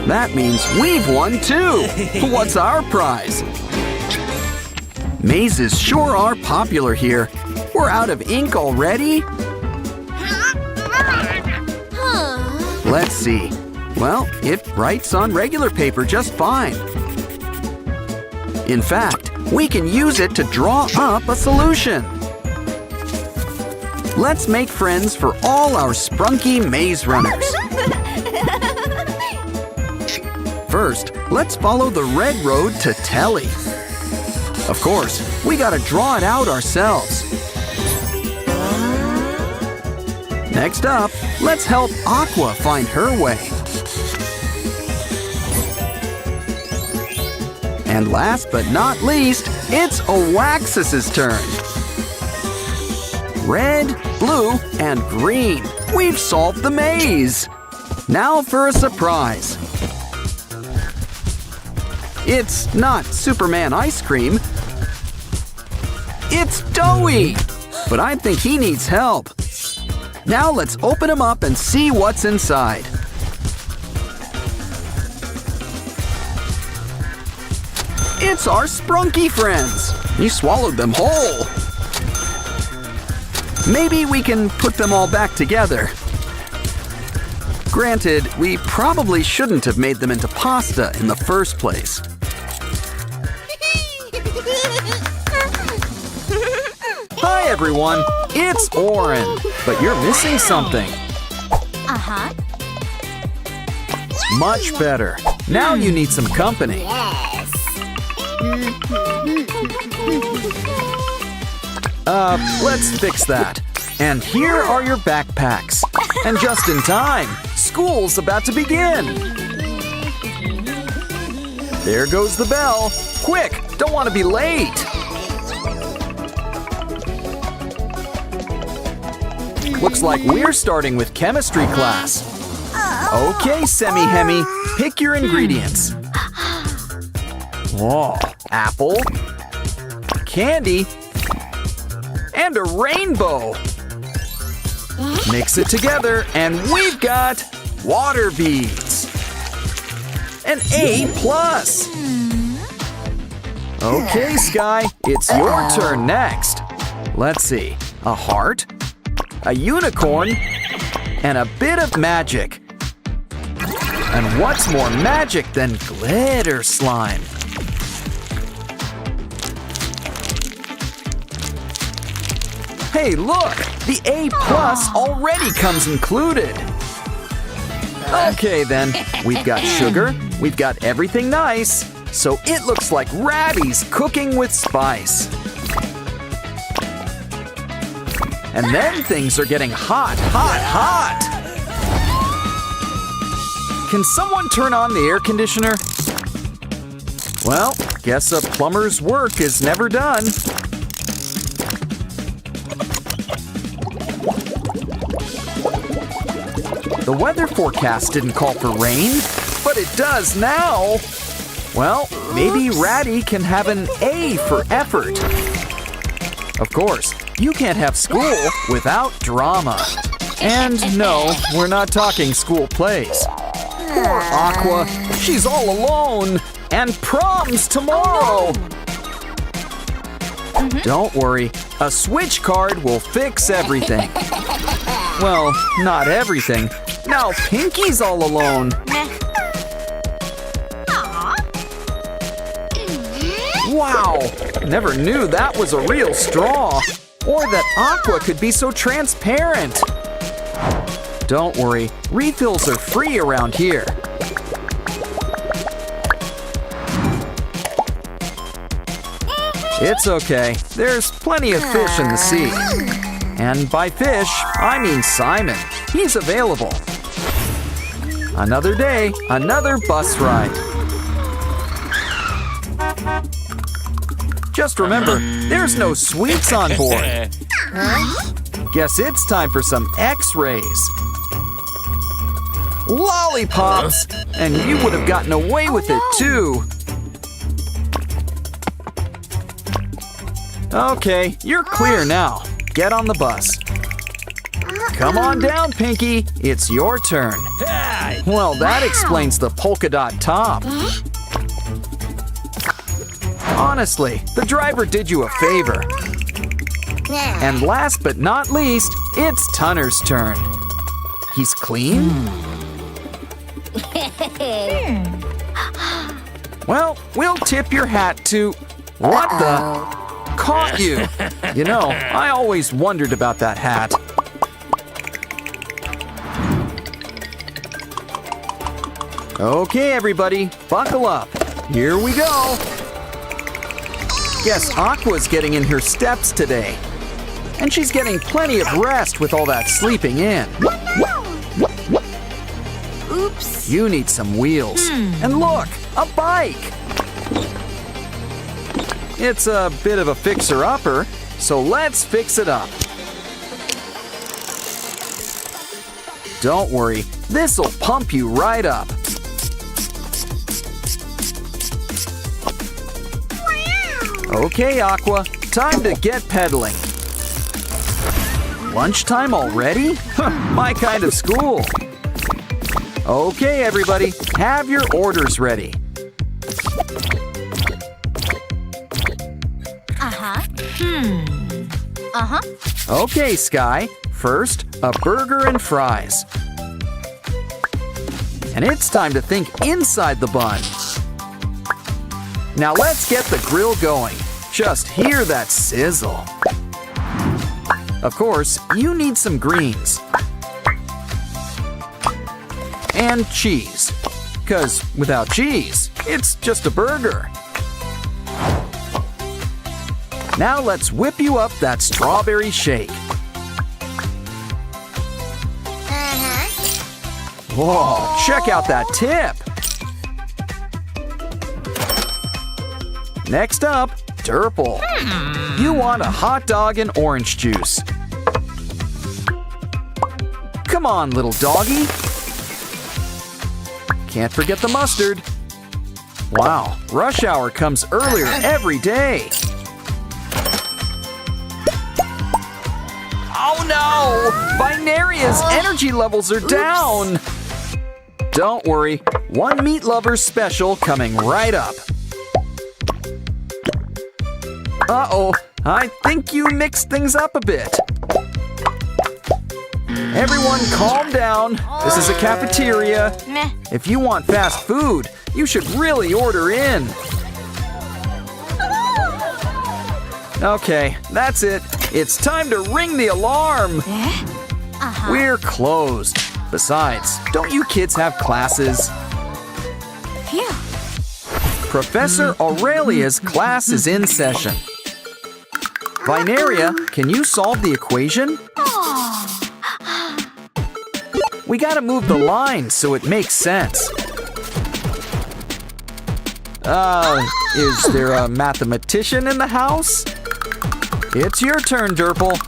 That means we've won too. What's our prize? Mazes sure are popular here. We're out of ink already? Let's see. Well, it writes on regular paper just fine. In fact, we can use it to draw up a solution. Let's make friends for all our Sprunki maze runners. First, let's follow the red road to Telly. Of course, we gotta draw it out ourselves. Next up, let's help Aqua find her way. And last but not least, it's Oaxis's turn. Red, blue, and green. We've solved the maze. Now for a surprise. It's not Superman ice cream. It's Doughy. But I think he needs help. Now let's open him up and see what's inside. It's our Sprunki friends. He swallowed them whole. Maybe we can put them all back together. Granted, we probably shouldn't have made them into pasta in the first place. Hi everyone, it's Oren, but you're missing something. Uh-huh. Much better. Now you need some company. Yes. Let's fix that. And here are your backpacks. And just in time, school's about to begin. There goes the bell. Quick, don't want to be late. Looks like we're starting with chemistry class. Okay, Semi-Hemi, pick your ingredients. Whoa, apple, candy, and a rainbow. Mix it together and we've got water beads. An A+. Okay, Sky, it's your turn next. Let's see. A heart, a unicorn, and a bit of magic. And what's more magic than glitter slime? Hey, look! The A+ already comes included. Okay then, we've got sugar, we've got everything nice, so it looks like Ratty's cooking with spice. And then things are getting hot, hot, hot! Can someone turn on the air conditioner? Well, guess a plumber's work is never done. The weather forecast didn't call for rain, but it does now. Well, maybe Ratty can have an A for effort. Of course, you can't have school without drama. And no, we're not talking school plays. Poor Aqua, she's all alone. And prom's tomorrow. Don't worry, a switch card will fix everything. Well, not everything. Now Pinky's all alone. Wow, never knew that was a real straw. Or that Aqua could be so transparent. Don't worry, refills are free around here. It's okay, there's plenty of fish in the sea. And by fish, I mean Simon. He's available. Another day, another bus ride. Just remember, there's no sweets on board. Guess it's time for some X-rays. Lollipops! And you would have gotten away with it too. Okay, you're clear now. Get on the bus. Come on down, Pinky. It's your turn. Well, that explains the polka dot top. Honestly, the driver did you a favor. And last but not least, it's Tunner's turn. He's clean? Well, we'll tip your hat to... What the... Caught you! You know, I always wondered about that hat. Okay, everybody, buckle up. Here we go. Guess Aqua's getting in her steps today. And she's getting plenty of rest with all that sleeping in. Oops. You need some wheels. And look, a bike! It's a bit of a fixer-upper, so let's fix it up. Don't worry, this'll pump you right up. Okay, Aqua, time to get pedaling. Lunchtime already? My kind of school. Okay, everybody, have your orders ready. Okay, Sky. First, a burger and fries. And it's time to think inside the bun. Now let's get the grill going. Just hear that sizzle. Of course, you need some greens. And cheese. 'Cause without cheese, it's just a burger. Now let's whip you up that strawberry shake. Whoa, check out that tip. Next up, Durple. You want a hot dog and orange juice. Come on, little doggy. Can't forget the mustard. Wow, rush hour comes earlier every day. Oh no! Binaria's energy levels are down! Don't worry, one meat lover special coming right up. Uh-oh, I think you mixed things up a bit. Everyone calm down. This is a cafeteria. Meh. If you want fast food, you should really order in. Okay, that's it. It's time to ring the alarm. We're closed. Besides, don't you kids have classes? Phew. Professor Aurelia's class is in session. Vineria, can you solve the equation? We gotta move the line so it makes sense. Is there a mathematician in the house? It's your turn, Derple.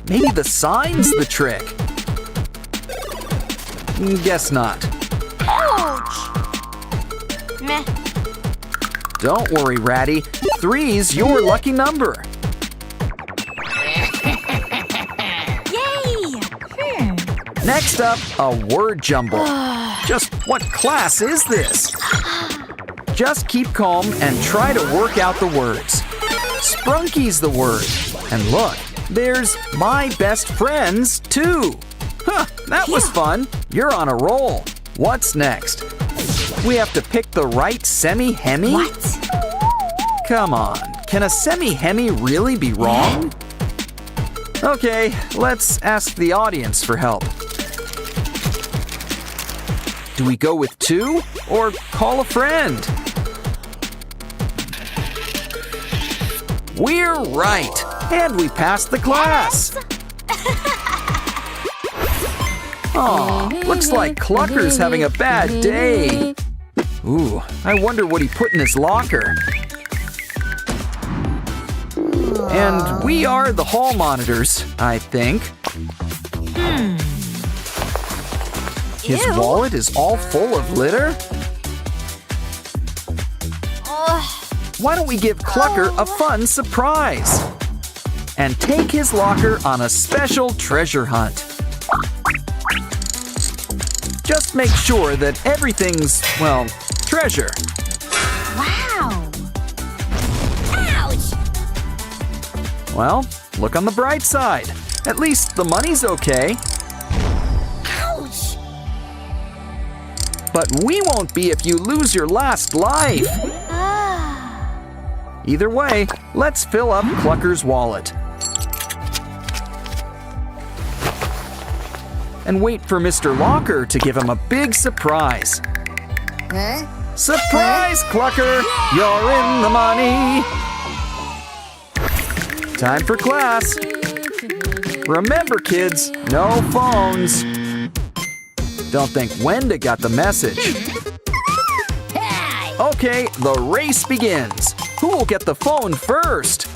Maybe the sign's the trick. Guess not. Ouch. Meh. Don't worry, Ratty. 3's your lucky number. Yay! Next up, a word jumble. Just what class is this? Just keep calm and try to work out the words. Sprunki's the word. And look, there's my best friends, too. Huh, that was fun. You're on a roll. What's next? We have to pick the right semi-hemi? What? Come on, can a semi-hemi really be wrong? Okay, let's ask the audience for help. Do we go with 2 or call a friend? We're right, and we passed the class. Aw, looks like Clucker's having a bad day. Ooh, I wonder what he put in his locker. And we are the hall monitors, I think. His wallet is all full of litter? Why don't we give Clucker a fun surprise? And take his locker on a special treasure hunt. Just make sure that everything's, well, treasure. Wow. Ouch. Well, look on the bright side. At least the money's okay. Ouch. But we won't be if you lose your last life. Either way, let's fill up Clucker's wallet. And wait for Mr. Locker to give him a big surprise. Surprise, Clucker! You're in the money! Time for class. Remember, kids, no phones. Don't think Wenda got the message. Okay, the race begins. Who will get the phone first?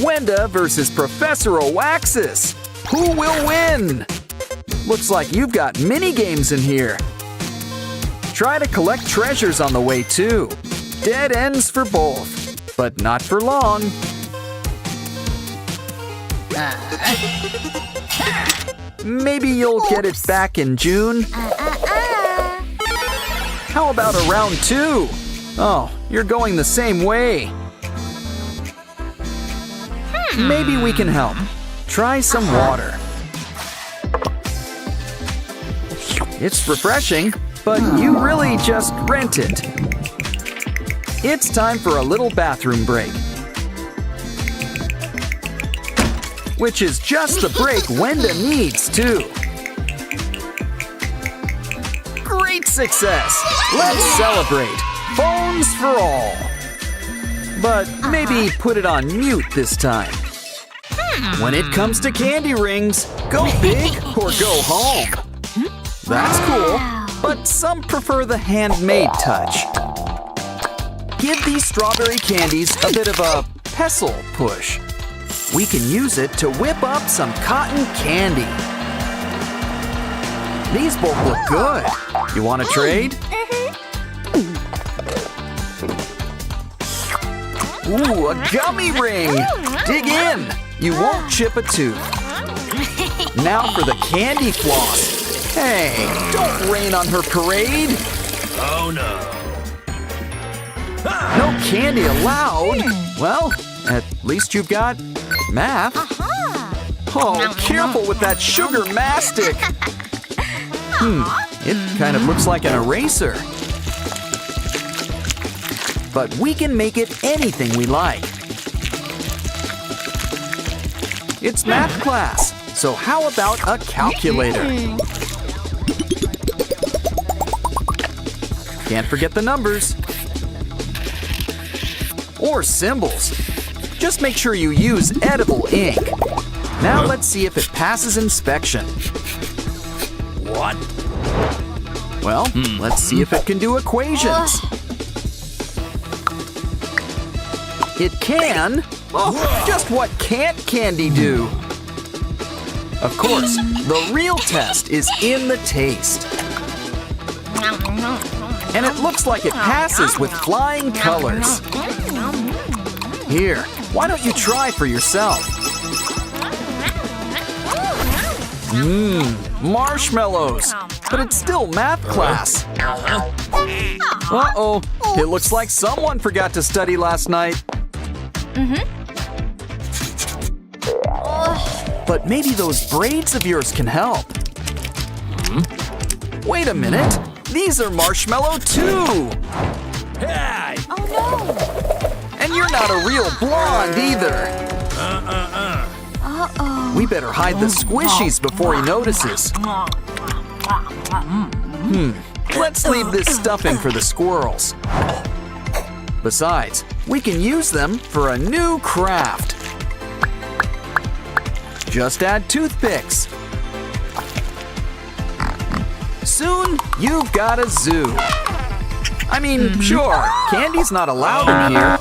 Wenda versus Professor Oaxis. Who will win? Looks like you've got mini games in here. Try to collect treasures on the way too. Dead ends for both, but not for long. Maybe you'll get it back in June. How about a round 2? Oh, you're going the same way. Maybe we can help. Try some water. It's refreshing, but you really just rent it. It's time for a little bathroom break. Which is just the break Wenda needs, too. Great success! Let's celebrate! Phones for all! But maybe put it on mute this time. When it comes to candy rings, go big or go home. That's cool, but some prefer the handmade touch. Give these strawberry candies a bit of a pestle push. We can use it to whip up some cotton candy. These both look good. You want to trade? Ooh, a gummy ring! Dig in! You won't chip a tooth. Now for the candy floss. Hey, don't rain on her parade! Oh no. No candy allowed? Well, at least you've got math. Oh, careful with that sugar mastic. It kind of looks like an eraser. But we can make it anything we like. It's math class, so how about a calculator? Can't forget the numbers. Or symbols. Just make sure you use edible ink. Now let's see if it passes inspection. What? Well, let's see if it can do equations. It can. Oh, just what can't candy do? Of course, the real test is in the taste. And it looks like it passes with flying colors. Here, why don't you try for yourself? Marshmallows. But it's still math class. Uh-oh, it looks like someone forgot to study last night. But maybe those braids of yours can help. Wait a minute. These are marshmallow too. Hey! Oh no! And you're not a real blonde either. Uh-oh. We better hide the squishies before he notices. Let's leave this stuffing for the squirrels. Besides, we can use them for a new craft. Just add toothpicks. Soon, you've got a zoo. I mean, sure, candy's not allowed in here,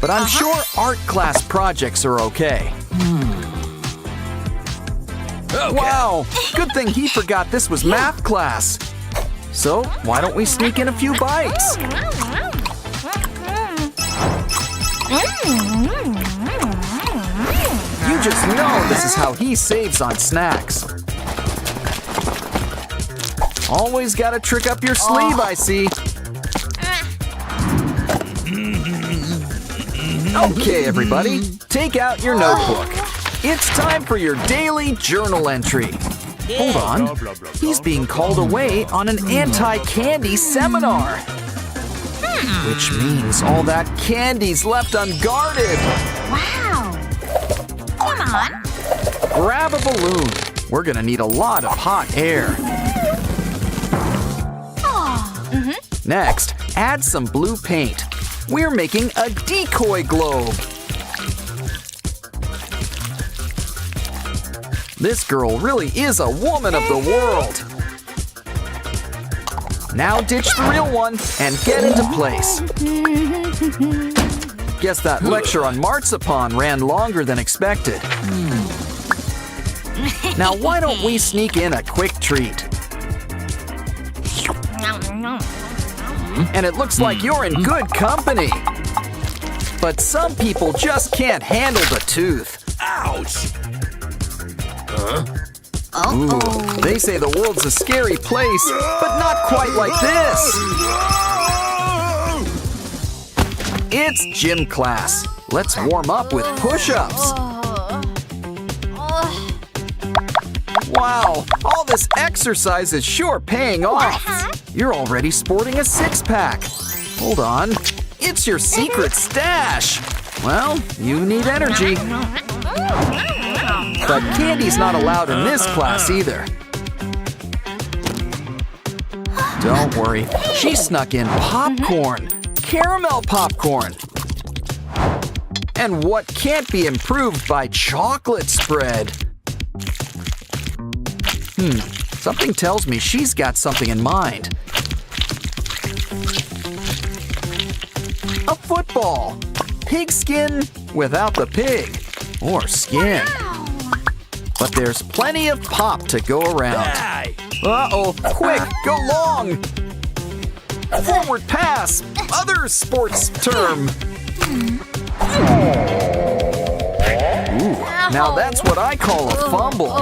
but I'm sure art class projects are okay. Wow, good thing he forgot this was math class. So, why don't we sneak in a few bites? You just know this is how he saves on snacks. Always got a trick up your sleeve, I see. Okay, everybody, take out your notebook. It's time for your daily journal entry. Hold on, he's being called away on an anti-candy seminar. Which means all that candy's left unguarded. Wow! Come on. Grab a balloon. We're gonna need a lot of hot air. Next, add some blue paint. We're making a decoy globe. This girl really is a woman of the world. Now ditch the real one and get into place. Guess that lecture on marzipan ran longer than expected. Now why don't we sneak in a quick treat? And it looks like you're in good company. But some people just can't handle the tooth. Ouch! Ooh, they say the world's a scary place, but not quite like this. It's gym class. Let's warm up with push-ups. Wow, all this exercise is sure paying off. You're already sporting a six-pack. Hold on, it's your secret stash. Well, you need energy. But candy's not allowed in this class either. Don't worry, she snuck in popcorn, caramel popcorn. And what can't be improved by chocolate spread? Something tells me she's got something in mind. A football. Pigskin without the pig. Or skin. But there's plenty of pop to go around. Hey! Uh-oh, quick, go long! Forward pass, other sports term. Ooh, now that's what I call a fumble.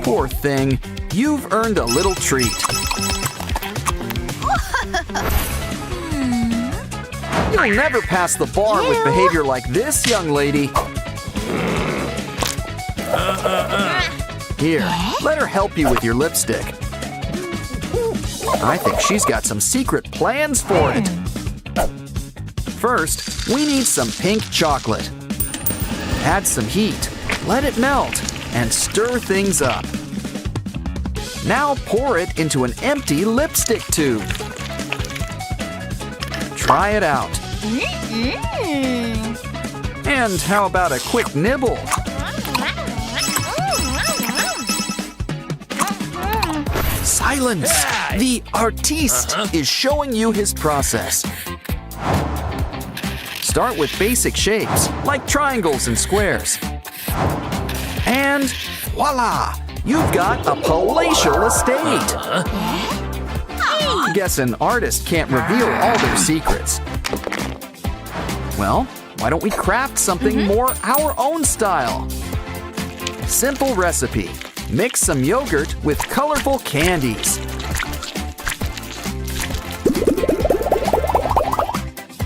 Poor thing, you've earned a little treat. You'll never pass the bar with behavior like this, young lady. Here, let her help you with your lipstick. I think she's got some secret plans for it. First, we need some pink chocolate. Add some heat, let it melt, and stir things up. Now pour it into an empty lipstick tube. Try it out. And how about a quick nibble? Silence! The artiste is showing you his process. Start with basic shapes, like triangles and squares. And voila! You've got a palatial estate! Guess an artist can't reveal all their secrets. Well, why don't we craft something more our own style? Simple recipe. Mix some yogurt with colorful candies.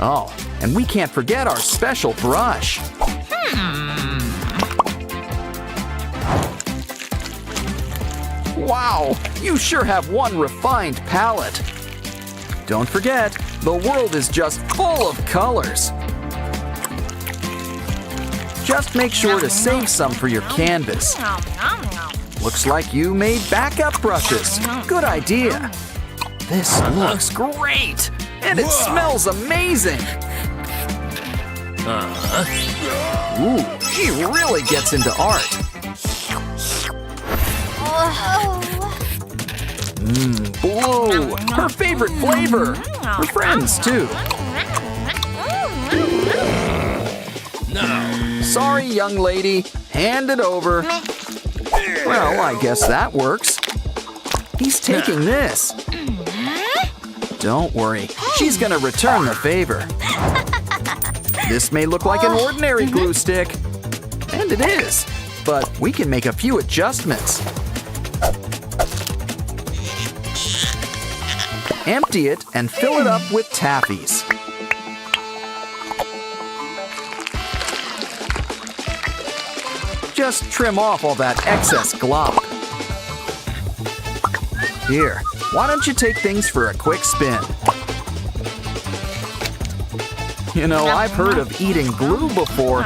Oh, and we can't forget our special brush. Wow, you sure have one refined palette. Don't forget, the world is just full of colors. Just make sure to save some for your canvas. Looks like you made backup brushes. Good idea. This looks great, and it smells amazing. Ooh, she really gets into art. Blue, her favorite flavor. Her friends, too. No. Sorry, young lady. Hand it over. Well, I guess that works. He's taking this. Don't worry, she's gonna return the favor. This may look like an ordinary glue stick, and it is, but we can make a few adjustments. Empty it and fill it up with taffies. Just trim off all that excess glop. Here, why don't you take things for a quick spin? You know, I've heard of eating glue before,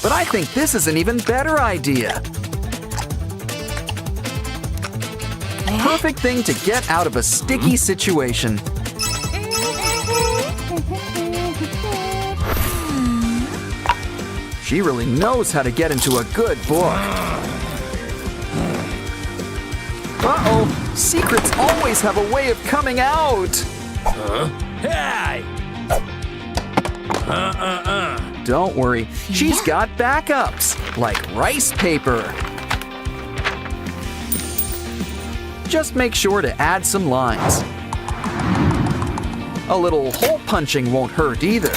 but I think this is an even better idea. Perfect thing to get out of a sticky situation. She really knows how to get into a good book. Uh-oh, secrets always have a way of coming out. Hey! Don't worry, she's got backups, like rice paper. Just make sure to add some lines. A little hole punching won't hurt either.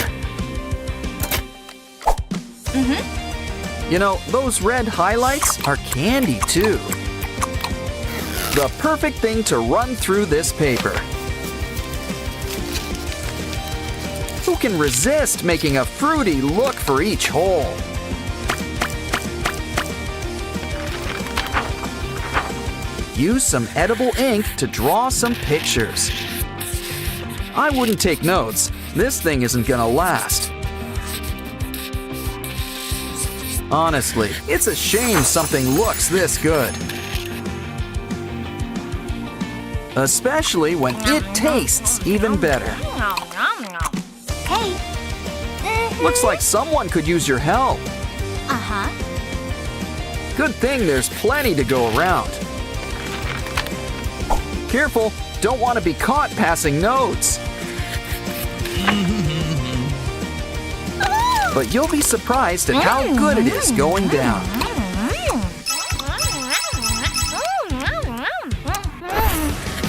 You know, those red highlights are candy too. The perfect thing to run through this paper. Who can resist making a fruity look for each hole? Use some edible ink to draw some pictures. I wouldn't take notes. This thing isn't gonna last. Honestly, it's a shame something looks this good. Especially when it tastes even better. Hey. Looks like someone could use your help. Good thing there's plenty to go around. Careful, don't want to be caught passing notes. But you'll be surprised at how good it is going down.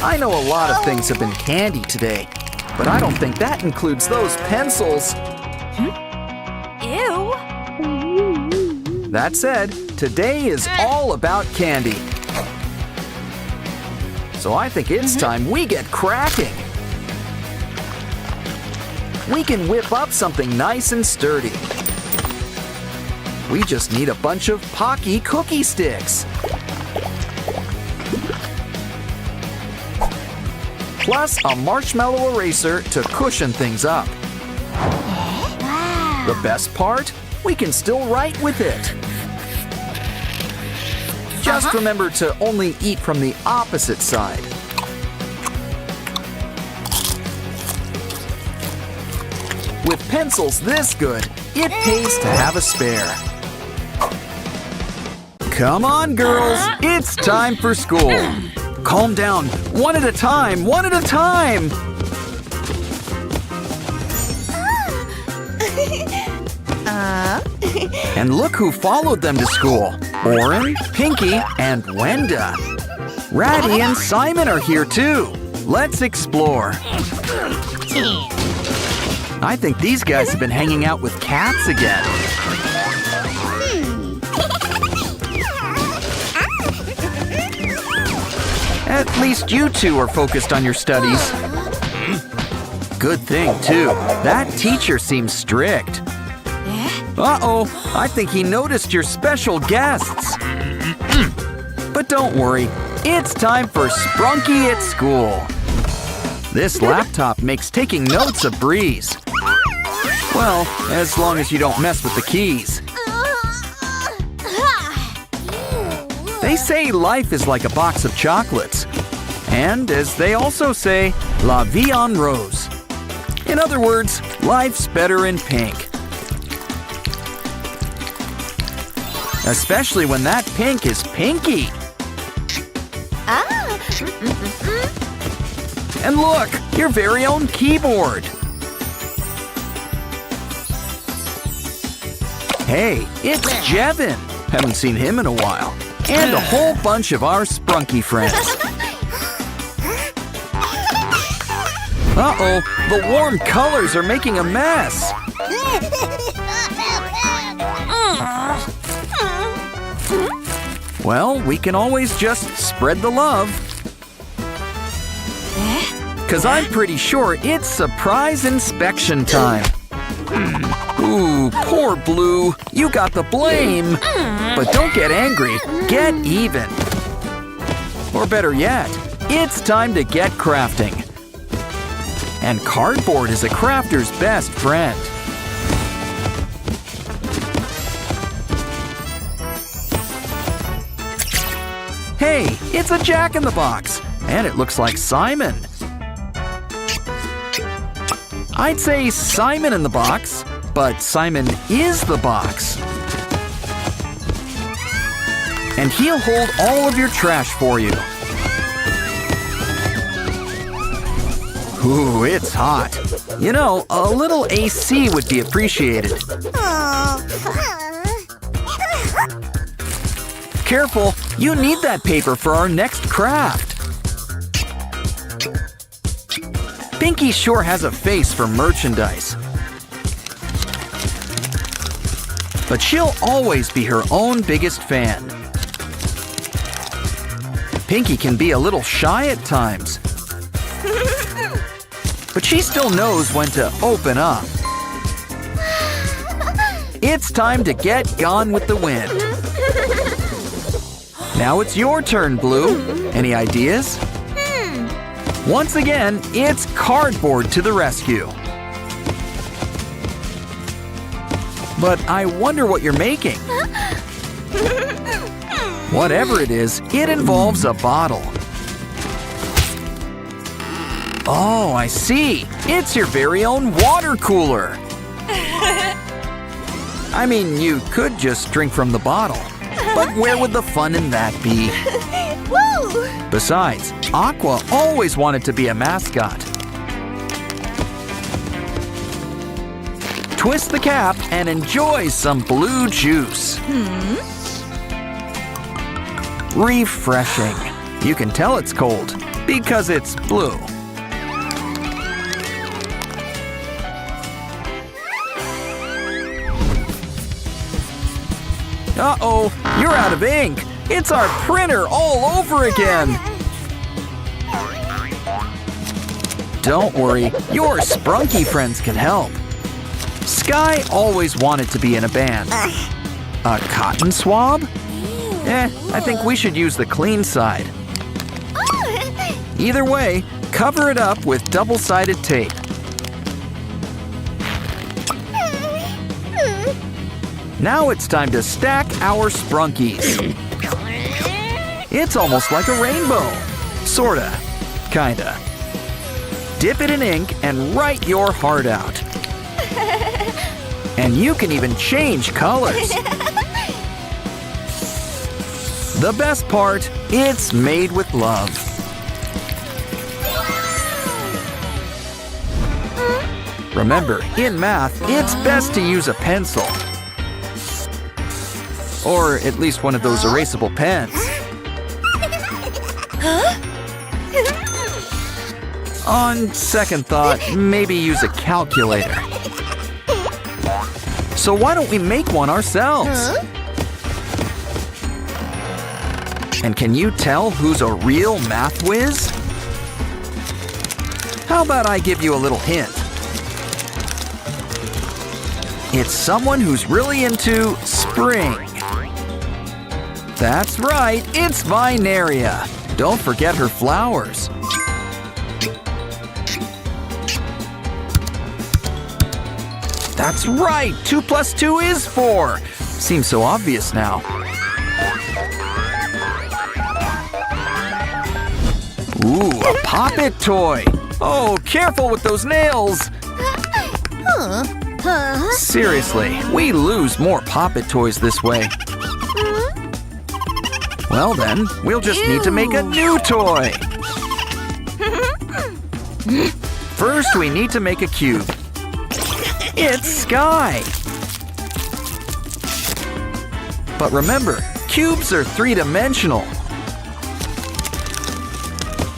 I know a lot of things have been candy today, but I don't think that includes those pencils. Ew. That said, today is all about candy. So I think it's time we get cracking. we can whip up something nice and sturdy. We just need a bunch of Pocky cookie sticks. Plus a marshmallow eraser to cushion things up. Wow. The best part? We can still write with it. Just remember to only eat from the opposite side. With pencils this good, it pays to have a spare. Come on, girls, it's time for school. Calm down, one at a time, one at a time. And look who followed them to school. Oren, Pinky, and Wenda. Ratty and Simon are here too. Let's explore. I think these guys have been hanging out with cats again. At least you two are focused on your studies. Good thing too. That teacher seems strict. Uh-oh, I think he noticed your special guests. But don't worry, it's time for Sprunki at school. This laptop makes taking notes a breeze. Well, as long as you don't mess with the keys. They say life is like a box of chocolates. And as they also say, la vie en rose. In other words, life's better in pink. Especially when that pink is pinky. And look, your very own keyboard. Hey, it's Jevin. Haven't seen him in a while. And a whole bunch of our Sprunki friends. Uh-oh, the warm colors are making a mess. Well, we can always just spread the love. 'Cause I'm pretty sure it's surprise inspection time. Ooh, poor Blue. You got the blame. But don't get angry. Get even. Or better yet, it's time to get crafting. And cardboard is a crafter's best friend. Hey, it's a Jack-in-the-Box. And it looks like Simon. I'd say Simon in the box, but Simon is the box. And he'll hold all of your trash for you. Ooh, it's hot. You know, a little AC would be appreciated. Careful, you need that paper for our next craft. Pinky sure has a face for merchandise. But she'll always be her own biggest fan. Pinky can be a little shy at times. But she still knows when to open up. It's time to get gone with the wind. Now it's your turn, Blue. Any ideas? Once again, it's cardboard to the rescue. But I wonder what you're making. Whatever it is, it involves a bottle. Oh, I see. It's your very own water cooler. I mean, you could just drink from the bottle. But where would the fun in that be? Woo! Besides, Aqua always wanted to be a mascot. Twist the cap and enjoy some blue juice. Refreshing. You can tell it's cold because it's blue. Uh-oh, you're out of ink. It's our printer all over again. Don't worry, your Sprunki friends can help. Sky always wanted to be in a band. A cotton swab? I think we should use the clean side. Either way, cover it up with double-sided tape. Now it's time to stack our Sprunkies. It's almost like a rainbow. Sorta. Kinda. Dip it in ink and write your heart out. And you can even change colors. The best part, it's made with love. Remember, in math, it's best to use a pencil. Or at least one of those erasable pens. On second thought, maybe use a calculator. So why don't we make one ourselves? And can you tell who's a real math whiz? How about I give you a little hint? It's someone who's really into spring. That's right, it's Vinaria. Don't forget her flowers. That's right, 2 plus 2 is 4. Seems so obvious now. Ooh, a Pop-It toy. Oh, careful with those nails. Seriously, we lose more Pop-It toys this way. Well then, we'll just need to make a new toy. First, we need to make a cube. It's Sky. But remember, cubes are three-dimensional.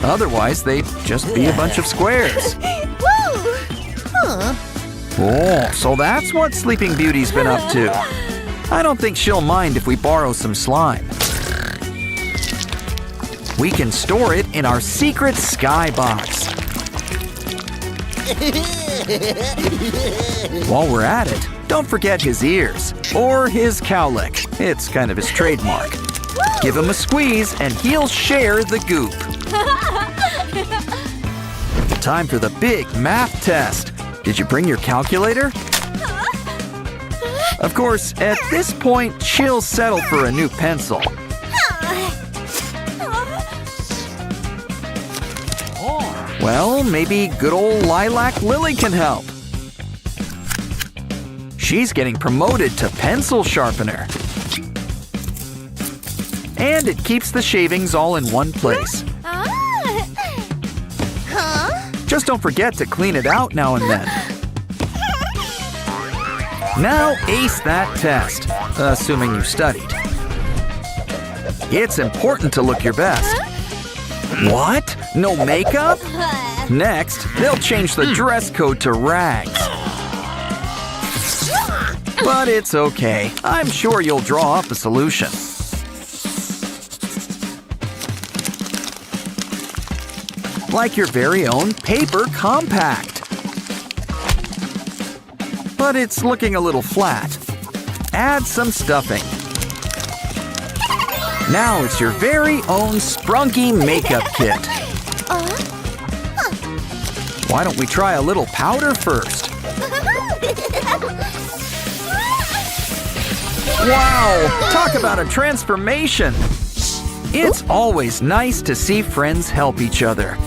Otherwise, they'd just be a bunch of squares. Oh, so that's what Sleeping Beauty's been up to. I don't think she'll mind if we borrow some slime. We can store it in our secret Sky box. While we're at it, don't forget his ears, or his cowlick. It's kind of his trademark. Give him a squeeze and he'll share the goop. Time for the big math test. Did you bring your calculator? Of course, at this point, she'll settle for a new pencil. Well, maybe good old Lilac Lily can help. She's getting promoted to pencil sharpener. And it keeps the shavings all in one place. Just don't forget to clean it out now and then. Now ace that test, assuming you studied. It's important to look your best. What? No makeup? Next, they'll change the dress code to rags. But it's okay. I'm sure you'll draw up a solution. Like your very own paper compact. But it's looking a little flat. Add some stuffing. Now it's your very own Sprunki makeup kit. Why don't we try a little powder first? Wow! Talk about a transformation! It's always nice to see friends help each other.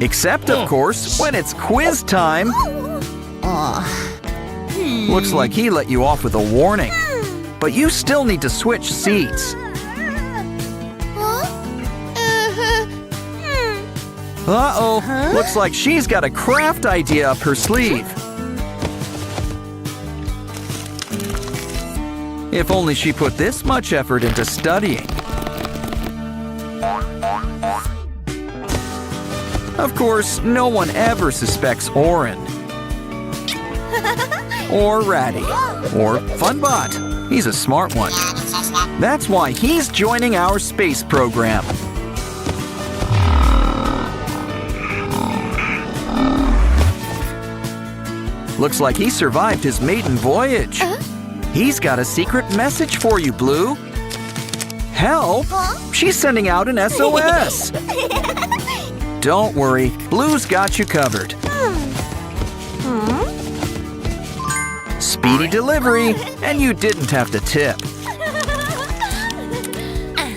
Except, of course, when it's quiz time. Looks like he let you off with a warning. But you still need to switch seats. Uh-oh, looks like she's got a craft idea up her sleeve. If only she put this much effort into studying. Of course, no one ever suspects Orin. Or Ratty. Or Funbot. He's a smart one. That's why he's joining our space program. Looks like he survived his maiden voyage. He's got a secret message for you, Blue. Help! She's sending out an SOS. Don't worry, Blue's got you covered. Speedy delivery, and you didn't have to tip.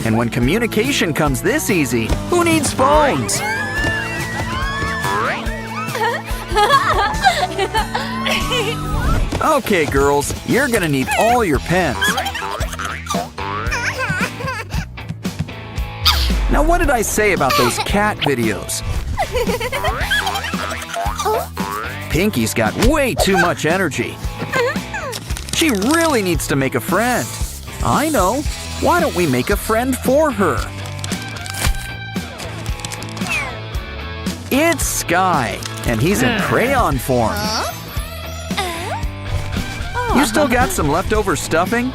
And when communication comes this easy, who needs phones? Okay, girls, you're gonna need all your pens. Now, what did I say about those cat videos? Pinky's got way too much energy. She really needs to make a friend. I know. Why don't we make a friend for her? It's Sky, and he's in crayon form. You still got some leftover stuffing?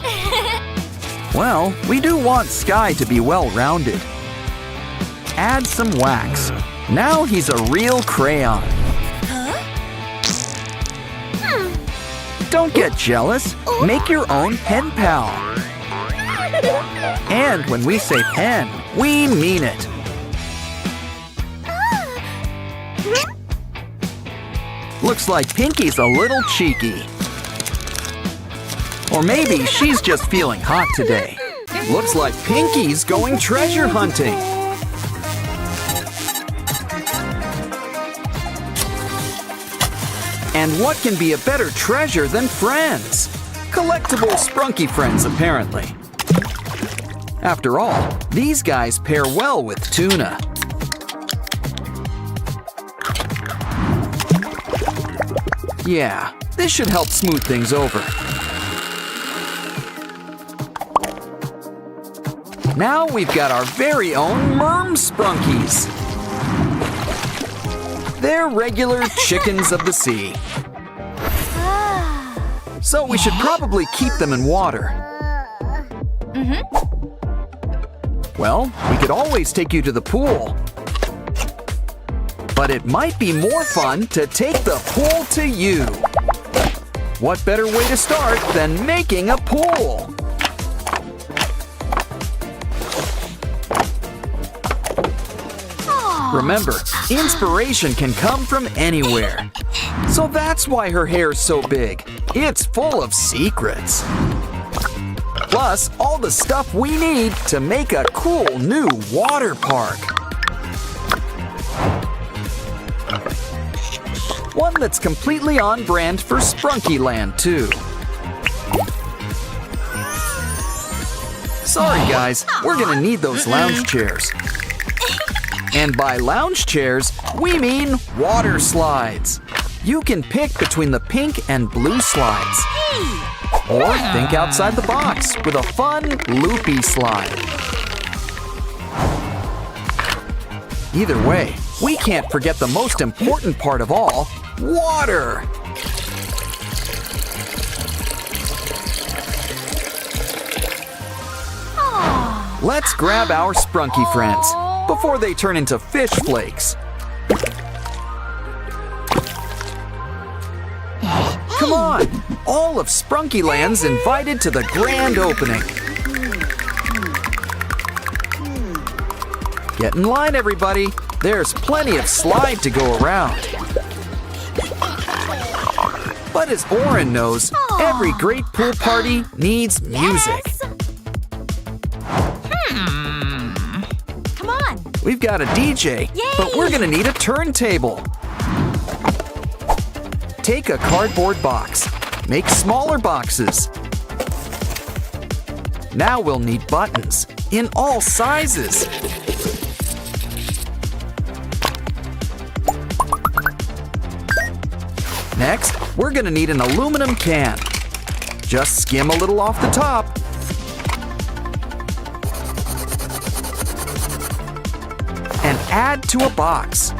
Well, we do want Sky to be well-rounded. Add some wax. Now he's a real crayon. Don't get jealous. Make your own pen pal. And when we say pen, we mean it. Looks like Pinky's a little cheeky. Or maybe she's just feeling hot today. Looks like Pinky's going treasure hunting. And what can be a better treasure than friends? Collectible Sprunki friends, apparently. After all, these guys pair well with tuna. Yeah, this should help smooth things over. Now we've got our very own Merm Sprunkies. They're regular chickens of the sea. So we should probably keep them in water. Well, we could always take you to the pool. But it might be more fun to take the pool to you. What better way to start than making a pool? Remember, inspiration can come from anywhere. So that's why her hair's so big. It's full of secrets. Plus, all the stuff we need to make a cool new water park. One that's completely on brand for Sprunky Land, too. Sorry, guys, we're gonna need those lounge chairs. And by lounge chairs, we mean water slides. You can pick between the pink and blue slides. Or think outside the box with a fun, loopy slide. Either way, we can't forget the most important part of all, water. Let's grab our Sprunky friends before they turn into fish flakes. Come on! All of Sprunky Land's invited to the grand opening. Get in line, everybody. There's plenty of slide to go around. But as Oren knows, every great pool party needs music. Come on. We've got a DJ, but we're gonna need a turntable. Take a cardboard box. Make smaller boxes. Now we'll need buttons in all sizes. Next, we're gonna need an aluminum can. Just skim a little off the top. And add to a box.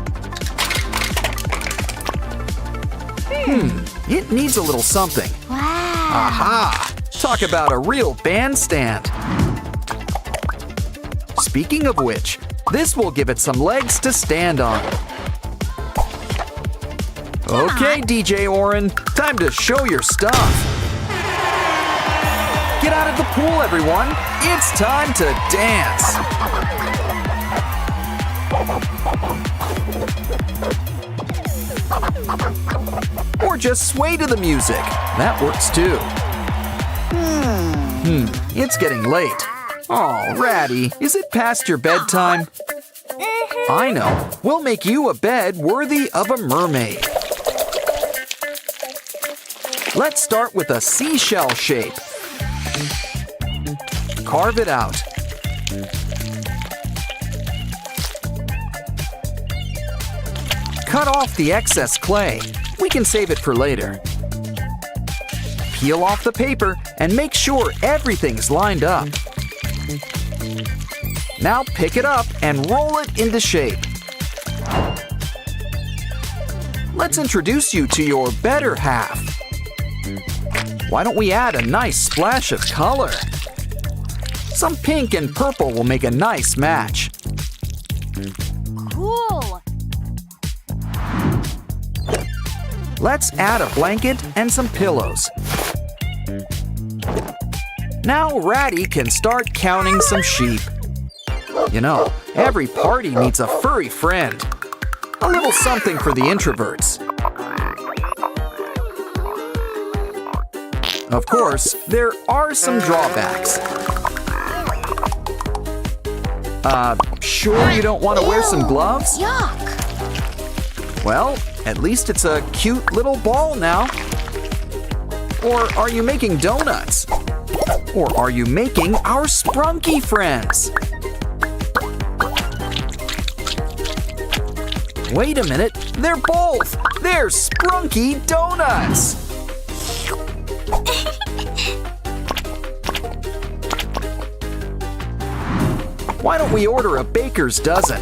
It needs a little something. Wow. Aha! Talk about a real bandstand. Speaking of which, this will give it some legs to stand on. Okay, DJ Oren, time to show your stuff. Get out of the pool, everyone. It's time to dance. Or just sway to the music. That works too. It's getting late. Oh, Ratty, is it past your bedtime? I know. We'll make you a bed worthy of a mermaid. Let's start with a seashell shape. Carve it out. Cut off the excess clay. We can save it for later. Peel off the paper and make sure everything's lined up. Now pick it up and roll it into shape. Let's introduce you to your better half. Why don't we add a nice splash of color? Some pink and purple will make a nice match. Cool. Let's add a blanket and some pillows. Now Ratty can start counting some sheep. You know, every party needs a furry friend. A little something for the introverts. Of course, there are some drawbacks. Sure you don't want to wear some gloves? Yuck. Well, at least it's a cute little ball now. Or are you making donuts? Or are you making our Sprunki friends? Wait a minute, they're both! They're Sprunki donuts! Why don't we order a baker's dozen?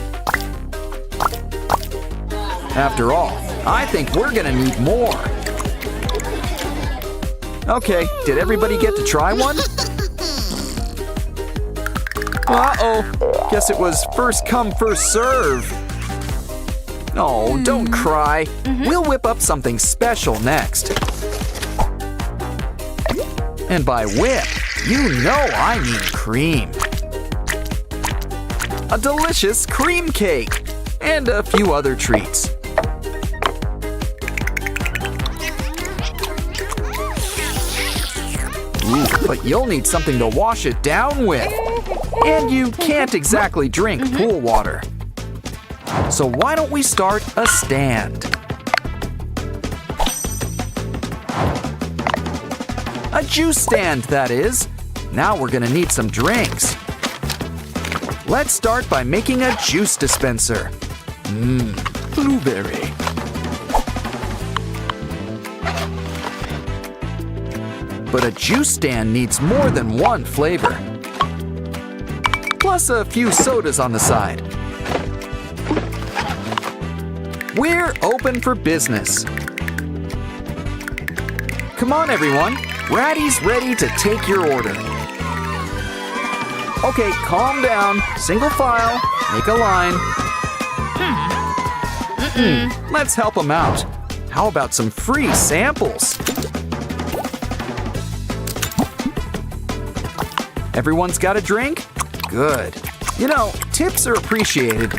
After all, I think we're gonna need more. Okay, did everybody get to try one? Uh-oh, guess it was first come, first serve. Oh, don't cry. We'll whip up something special next. And by whip, you know I mean cream. A delicious cream cake and a few other treats. Ooh, but you'll need something to wash it down with. And you can't exactly drink pool water. So why don't we start a stand? A juice stand, that is. Now we're gonna need some drinks. Let's start by making a juice dispenser. Blueberry. But a juice stand needs more than one flavor. Plus a few sodas on the side. We're open for business. Come on, everyone. Ratty's ready to take your order. Okay, calm down. Single file. Make a line. Let's help him out. How about some free samples? Everyone's got a drink? Good. You know, tips are appreciated.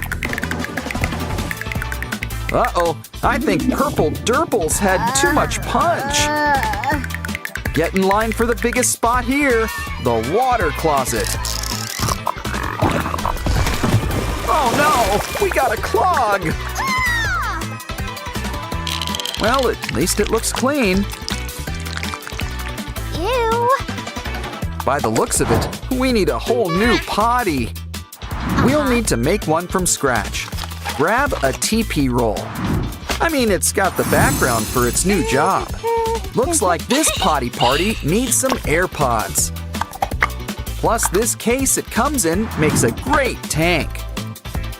Uh-oh, I think Purple Durples had too much punch. Get in line for the biggest spot here, the water closet. Oh no, we got a clog. Well, at least it looks clean. Ew. By the looks of it, we need a whole new potty. We'll need to make one from scratch. Grab a TP roll. I mean, it's got the background for its new job. Looks like this potty party needs some AirPods. Plus, this case it comes in makes a great tank.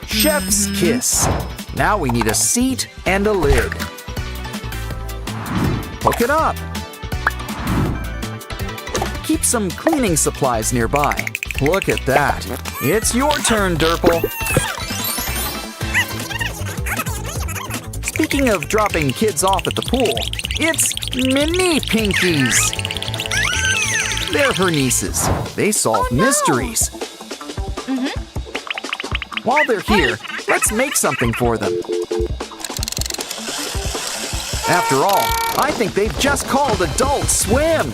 Chef's kiss. Now we need a seat and a lid. Hook it up. Keep some cleaning supplies nearby. Look at that. It's your turn, Durple. Speaking of dropping kids off at the pool, it's Mini Pinkies. They're her nieces. They solve mysteries. While they're here, let's make something for them. After all, I think they've just called Adult Swim.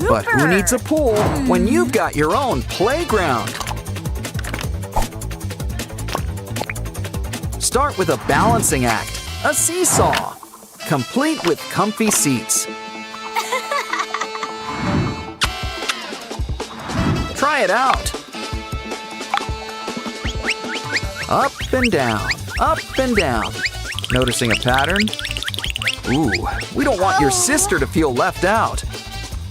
But who needs a pool when you've got your own playground? Start with a balancing act, a seesaw, complete with comfy seats. Try it out. Up and down, up and down. Noticing a pattern? Ooh, we don't want your sister to feel left out.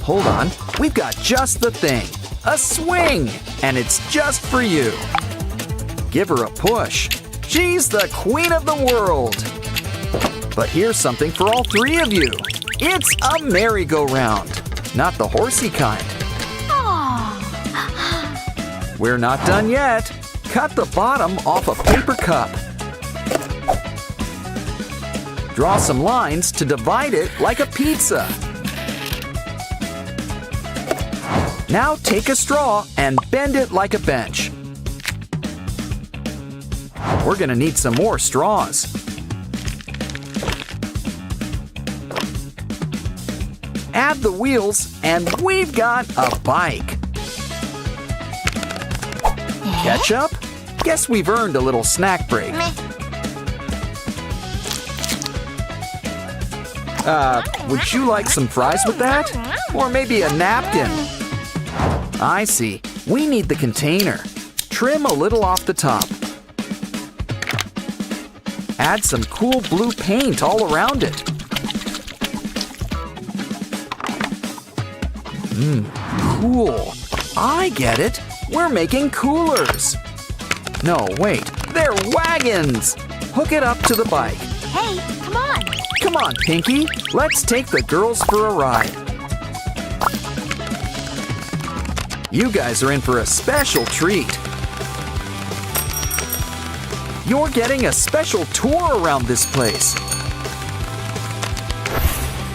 Hold on, we've got just the thing. A swing, and it's just for you. Give her a push. She's the queen of the world. But here's something for all three of you. It's a merry-go-round, not the horsey kind. We're not done yet. Cut the bottom off a paper cup. Draw some lines to divide it like a pizza. Now take a straw and bend it like a bench. We're gonna need some more straws. Add the wheels and we've got a bike. Ketchup? Guess we've earned a little snack break. Would you like some fries with that? Or maybe a napkin? I see. We need the container. Trim a little off the top. Add some cool blue paint all around it. Cool. I get it. We're making coolers. No, wait. They're wagons. Hook it up to the bike. Hey, come on. Come on, Pinky. Let's take the girls for a ride. You guys are in for a special treat. You're getting a special tour around this place.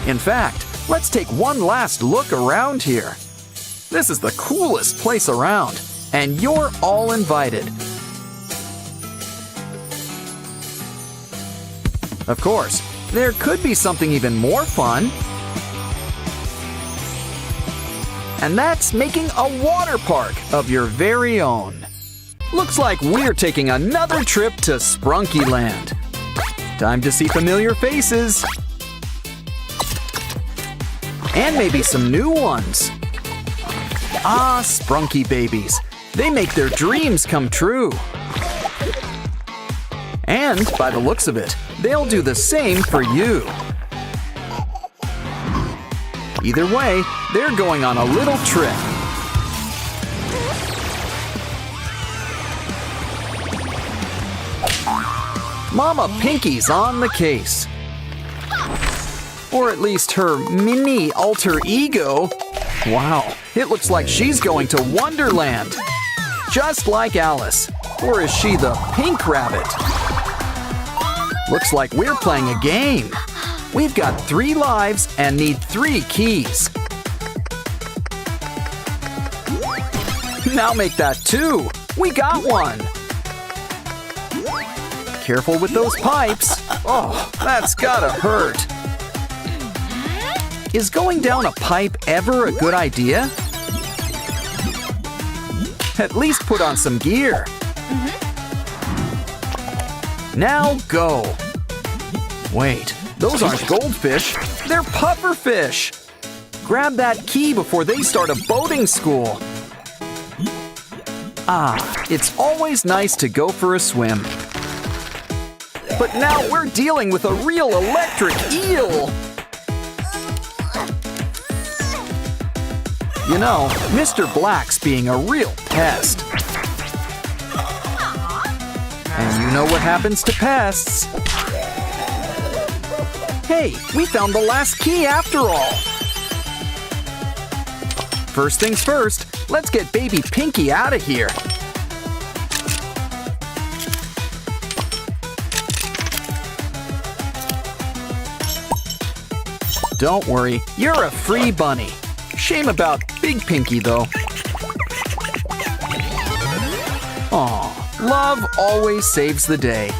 In fact, let's take one last look around here. This is the coolest place around, and you're all invited. Of course, there could be something even more fun. And that's making a water park of your very own. Looks like we're taking another trip to Sprunki Land. Time to see familiar faces. And maybe some new ones. Ah, Sprunki babies. They make their dreams come true. And by the looks of it, they'll do the same for you. Either way, they're going on a little trip. Mama Pinky's on the case. Or at least her mini alter ego. Wow, it looks like she's going to Wonderland. Just like Alice. Or is she the pink rabbit? Looks like we're playing a game. We've got 3 lives and need 3 keys. Now make that 2. We got one. Careful with those pipes. Oh, that's gotta hurt. Is going down a pipe ever a good idea? At least put on some gear. Now go. Wait, those aren't goldfish. They're pufferfish. Grab that key before they start a boating school. Ah, it's always nice to go for a swim. But now we're dealing with a real electric eel. You know, Mr. Black's being a real pest. And you know what happens to pests. Hey, we found the last key after all. First things first, let's get baby Pinky out of here. Don't worry, you're a free bunny. Shame about Big Pinky, though. Aw, love always saves the day.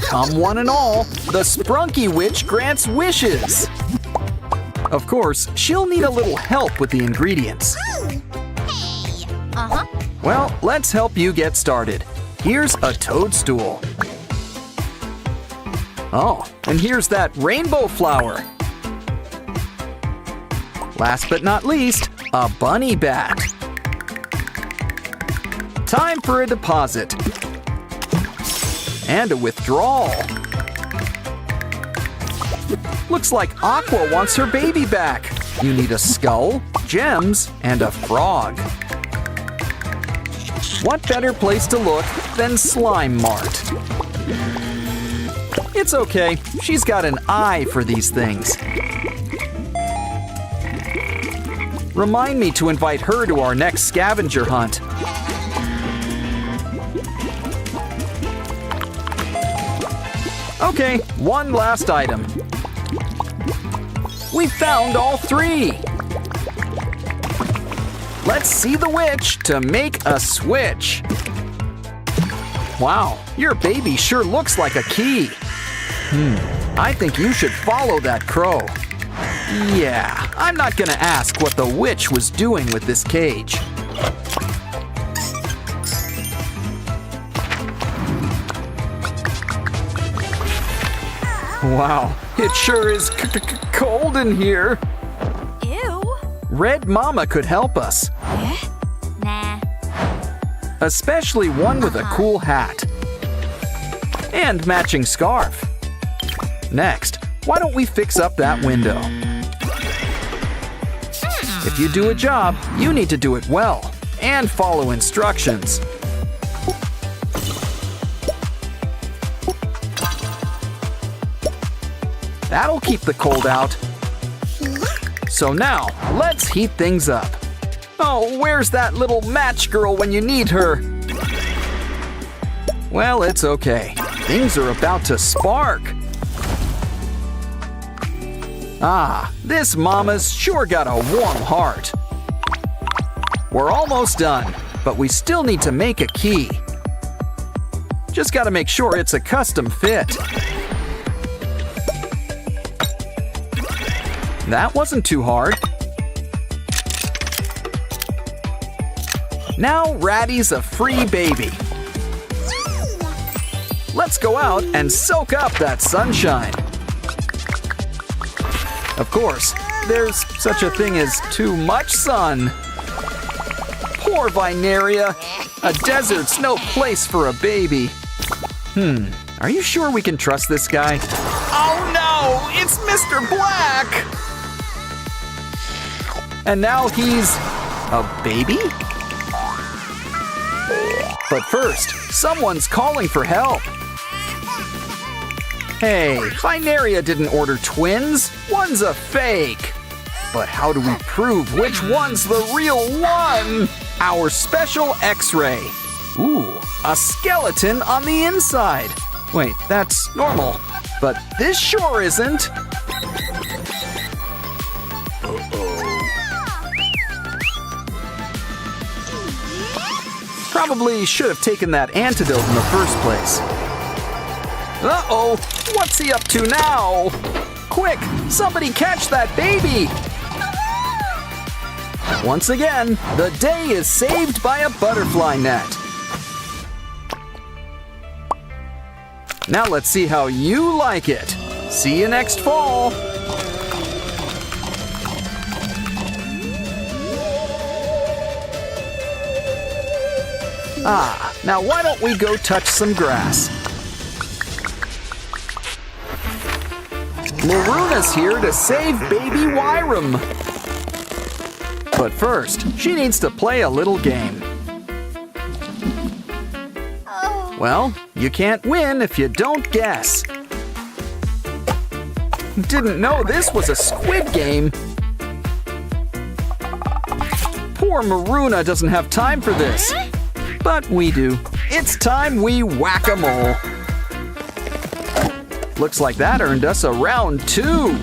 Come one and all, the Sprunki Witch grants wishes. Of course, she'll need a little help with the ingredients. Well, let's help you get started. Here's a toadstool. Oh, and here's that rainbow flower. Last but not least, a bunny bat. Time for a deposit. And a withdrawal. Looks like Aqua wants her baby back. You need a skull, gems, and a frog. What better place to look than Slime Mart? It's okay, she's got an eye for these things. Remind me to invite her to our next scavenger hunt. Okay, one last item. We found all three! Let's see the witch to make a switch. Wow, your baby sure looks like a key. I think you should follow that crow. Yeah, I'm not gonna ask what the witch was doing with this cage. Wow, it sure is cold in here. Ew. Red Mama could help us. Nah. Especially one with a cool hat. And matching scarf. Next, why don't we fix up that window? If you do a job, you need to do it well and follow instructions. That'll keep the cold out. So now, let's heat things up. Oh, where's that little match girl when you need her? Well, it's okay. Things are about to spark. Ah, this mama's sure got a warm heart. We're almost done, but we still need to make a key. Just gotta make sure it's a custom fit. That wasn't too hard. Now Ratty's a free baby. Let's go out and soak up that sunshine. Of course, there's such a thing as too much sun. Poor Vinaria. A desert's no place for a baby. Are you sure we can trust this guy? Oh no, it's Mr. Black! And now he's a baby? But first, someone's calling for help. Hey, Vinaria didn't order twins. One's a fake. But how do we prove which one's the real one? Our special X-ray. Ooh, a skeleton on the inside. Wait, that's normal. But this sure isn't. Probably should have taken that antidote in the first place. Uh-oh, what's he up to now? Quick, somebody catch that baby! Once again, the day is saved by a butterfly net. Now let's see how you like it. See you next fall. Ah, now why don't we go touch some grass? Maruna's here to save baby Wyram. But first, she needs to play a little game. Well, you can't win if you don't guess. Didn't know this was a squid game. Poor Maruna doesn't have time for this. But we do. It's time we whack-a-mole. Looks like that earned us a round 2.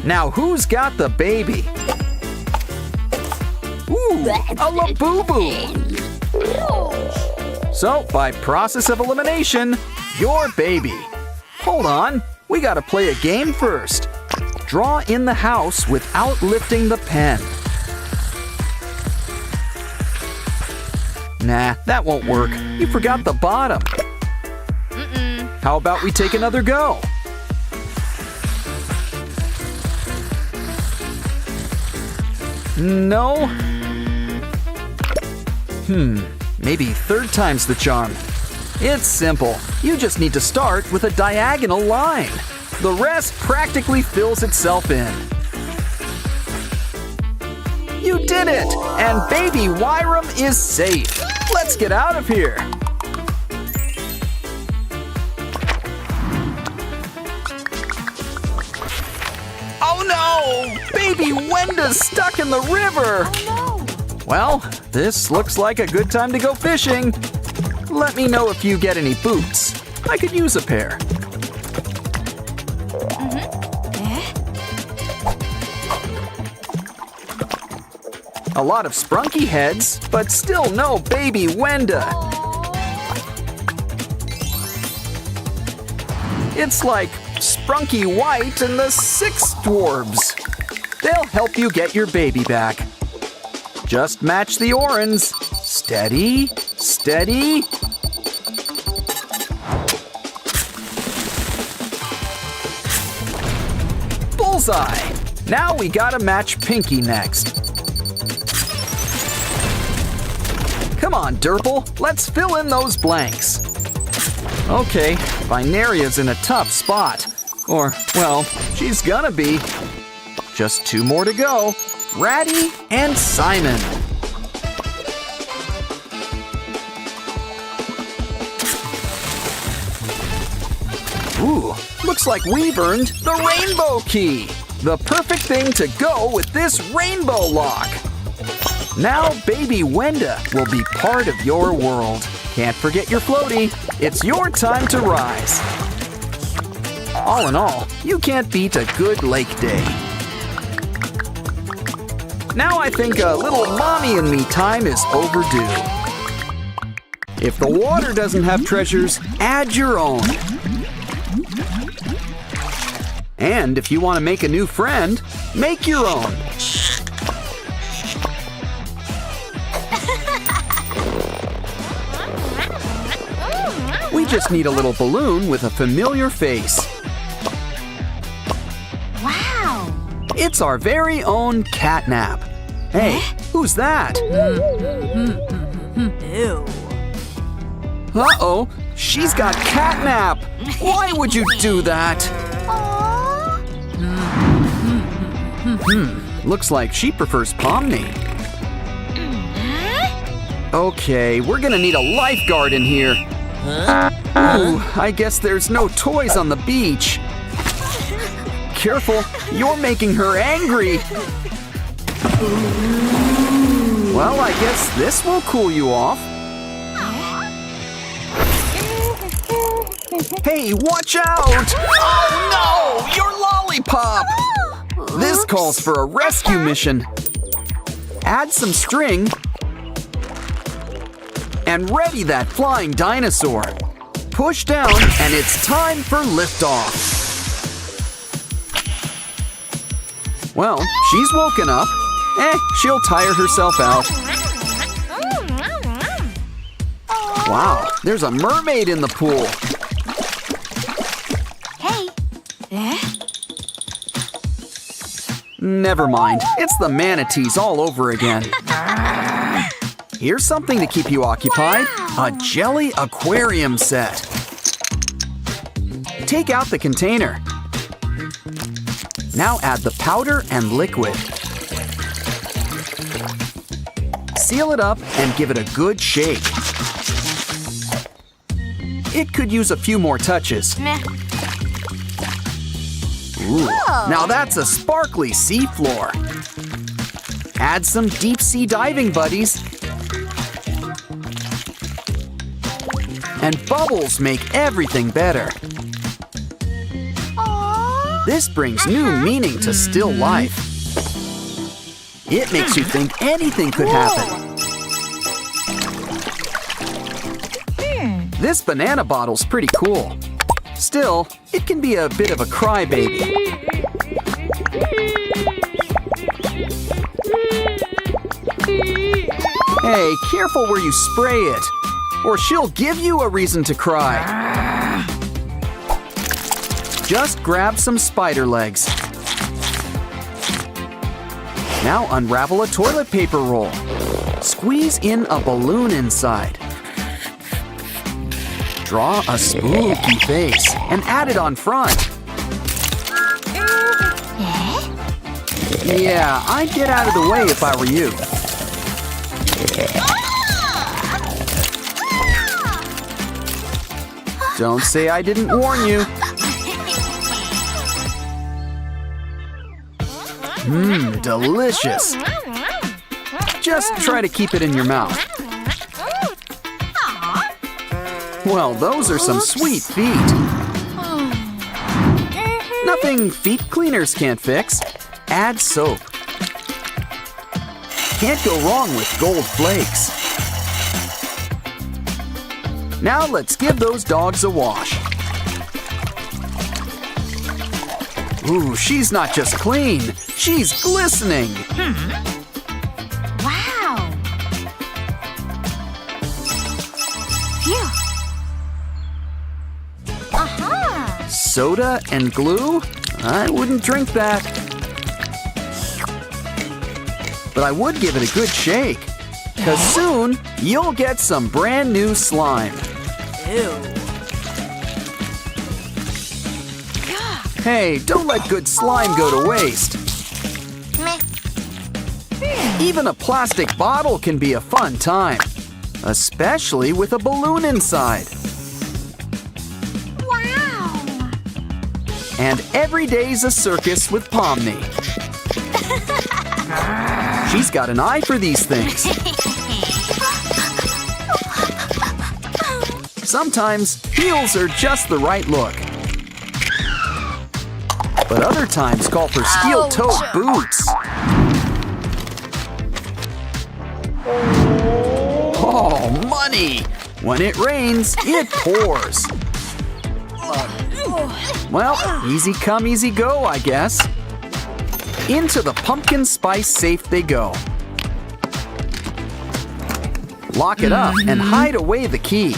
Now who's got the baby? Ooh, a Labubu! So, by process of elimination, your baby. Hold on, we gotta play a game first. Draw in the house without lifting the pen. Nah, that won't work. You forgot the bottom. How about we take another go? No? Maybe third time's the charm. It's simple. You just need to start with a diagonal line. The rest practically fills itself in. You did it! And baby Wyram is safe. Let's get out of here. Oh no! Baby Wenda's stuck in the river! Oh Well, this looks like a good time to go fishing. Let me know if you get any boots. I could use a pair. A lot of Sprunki heads, but still no baby Wenda. It's like Sprunki White and the 6 dwarves. They'll help you get your baby back. Just match the orange. Steady, steady. Bullseye! Now we gotta match Pinky next. Come on, Derple, let's fill in those blanks. Okay, Binaria's in a tough spot. Or, well, she's gonna be. Just 2 more to go. Ratty and Simon. Ooh, looks like we've earned the rainbow key. The perfect thing to go with this rainbow lock. Now baby Wenda will be part of your world. Can't forget your floaty. It's your time to rise. All in all, you can't beat a good lake day. Now I think a little mommy and me time is overdue. If the water doesn't have treasures, add your own. And if you want to make a new friend, make your own. We just need a little balloon with a familiar face. Wow! It's our very own catnap. Hey, who's that? Ew. Uh-oh, she's got catnap. Why would you do that? Looks like she prefers Pomni. Okay, we're gonna need a lifeguard in here. Ooh, I guess there's no toys on the beach. Careful, you're making her angry. Well, I guess this will cool you off. Hey, watch out! Oh no, your lollipop! This calls for a rescue mission. Add some string and ready that flying dinosaur. Push down and it's time for liftoff. Well, she's woken up. She'll tire herself out. Wow, there's a mermaid in the pool. Hey. Never mind, it's the manatees all over again. Here's something to keep you occupied, a jelly aquarium set. Take out the container. Now add the powder and liquid. Seal it up and give it a good shake. It could use a few more touches. Ooh, now that's a sparkly seafloor. Add some deep sea diving buddies. And bubbles make everything better. This brings new meaning to still life. It makes you think anything could happen. This banana bottle's pretty cool. Still, it can be a bit of a crybaby. Hey, careful where you spray it, or she'll give you a reason to cry. Just grab some spider legs. Now unravel a toilet paper roll. Squeeze in a balloon inside. Draw a spooky face and add it on front. Yeah, I'd get out of the way if I were you. Don't say I didn't warn you. Delicious. Just try to keep it in your mouth. Well, those are some sweet feet. Nothing feet cleaners can't fix. Add soap. Can't go wrong with gold flakes. Now let's give those dogs a wash. Ooh, she's not just clean, she's glistening. Wow. Phew. Aha. Soda and glue? I wouldn't drink that. But I would give it a good shake, because soon you'll get some brand new slime. Ew. Hey, don't let good slime go to waste. Meh. Even a plastic bottle can be a fun time, especially with a balloon inside. Wow. And every day's a circus with Pomni. She's got an eye for these things. Sometimes heels are just the right look. But other times call for steel-toed boots. Oh, money! When it rains, it pours. Well, easy come, easy go, I guess. Into the pumpkin spice safe they go. Lock it up and hide away the key.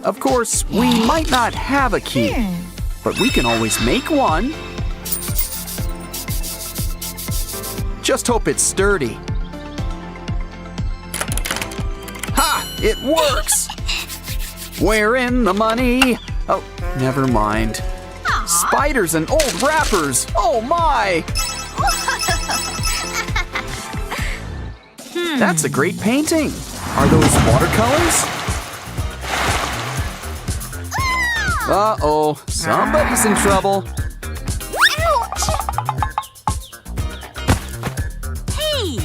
Of course, we might not have a key, but we can always make one. Just hope it's sturdy. Ha! It works! Where in the money? Oh, never mind. Spiders and old wrappers! Oh my! That's a great painting. Are those watercolors? Uh-oh, somebody's in trouble. Ouch! Hey!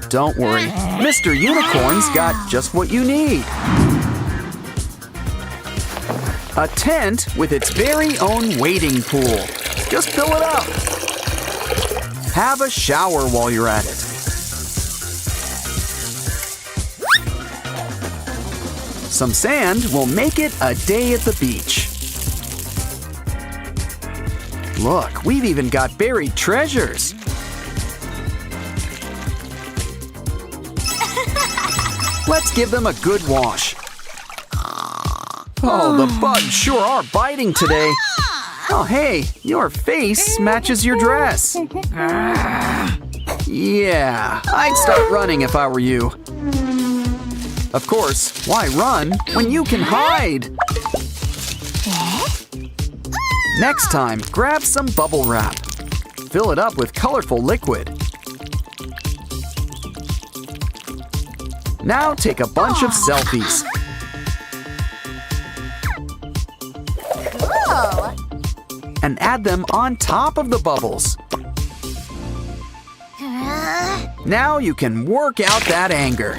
Don't worry, Mr. Unicorn's got just what you need. A tent with its very own wading pool. Just fill it up. Have a shower while you're at it. Some sand will make it a day at the beach. Look, we've even got buried treasures. Let's give them a good wash. Oh, the bugs sure are biting today. Oh, hey, your face matches your dress. Yeah, I'd start running if I were you. Of course, why run when you can hide? Next time, grab some bubble wrap. Fill it up with colorful liquid. Now take a bunch of selfies. And add them on top of the bubbles. Now you can work out that anger.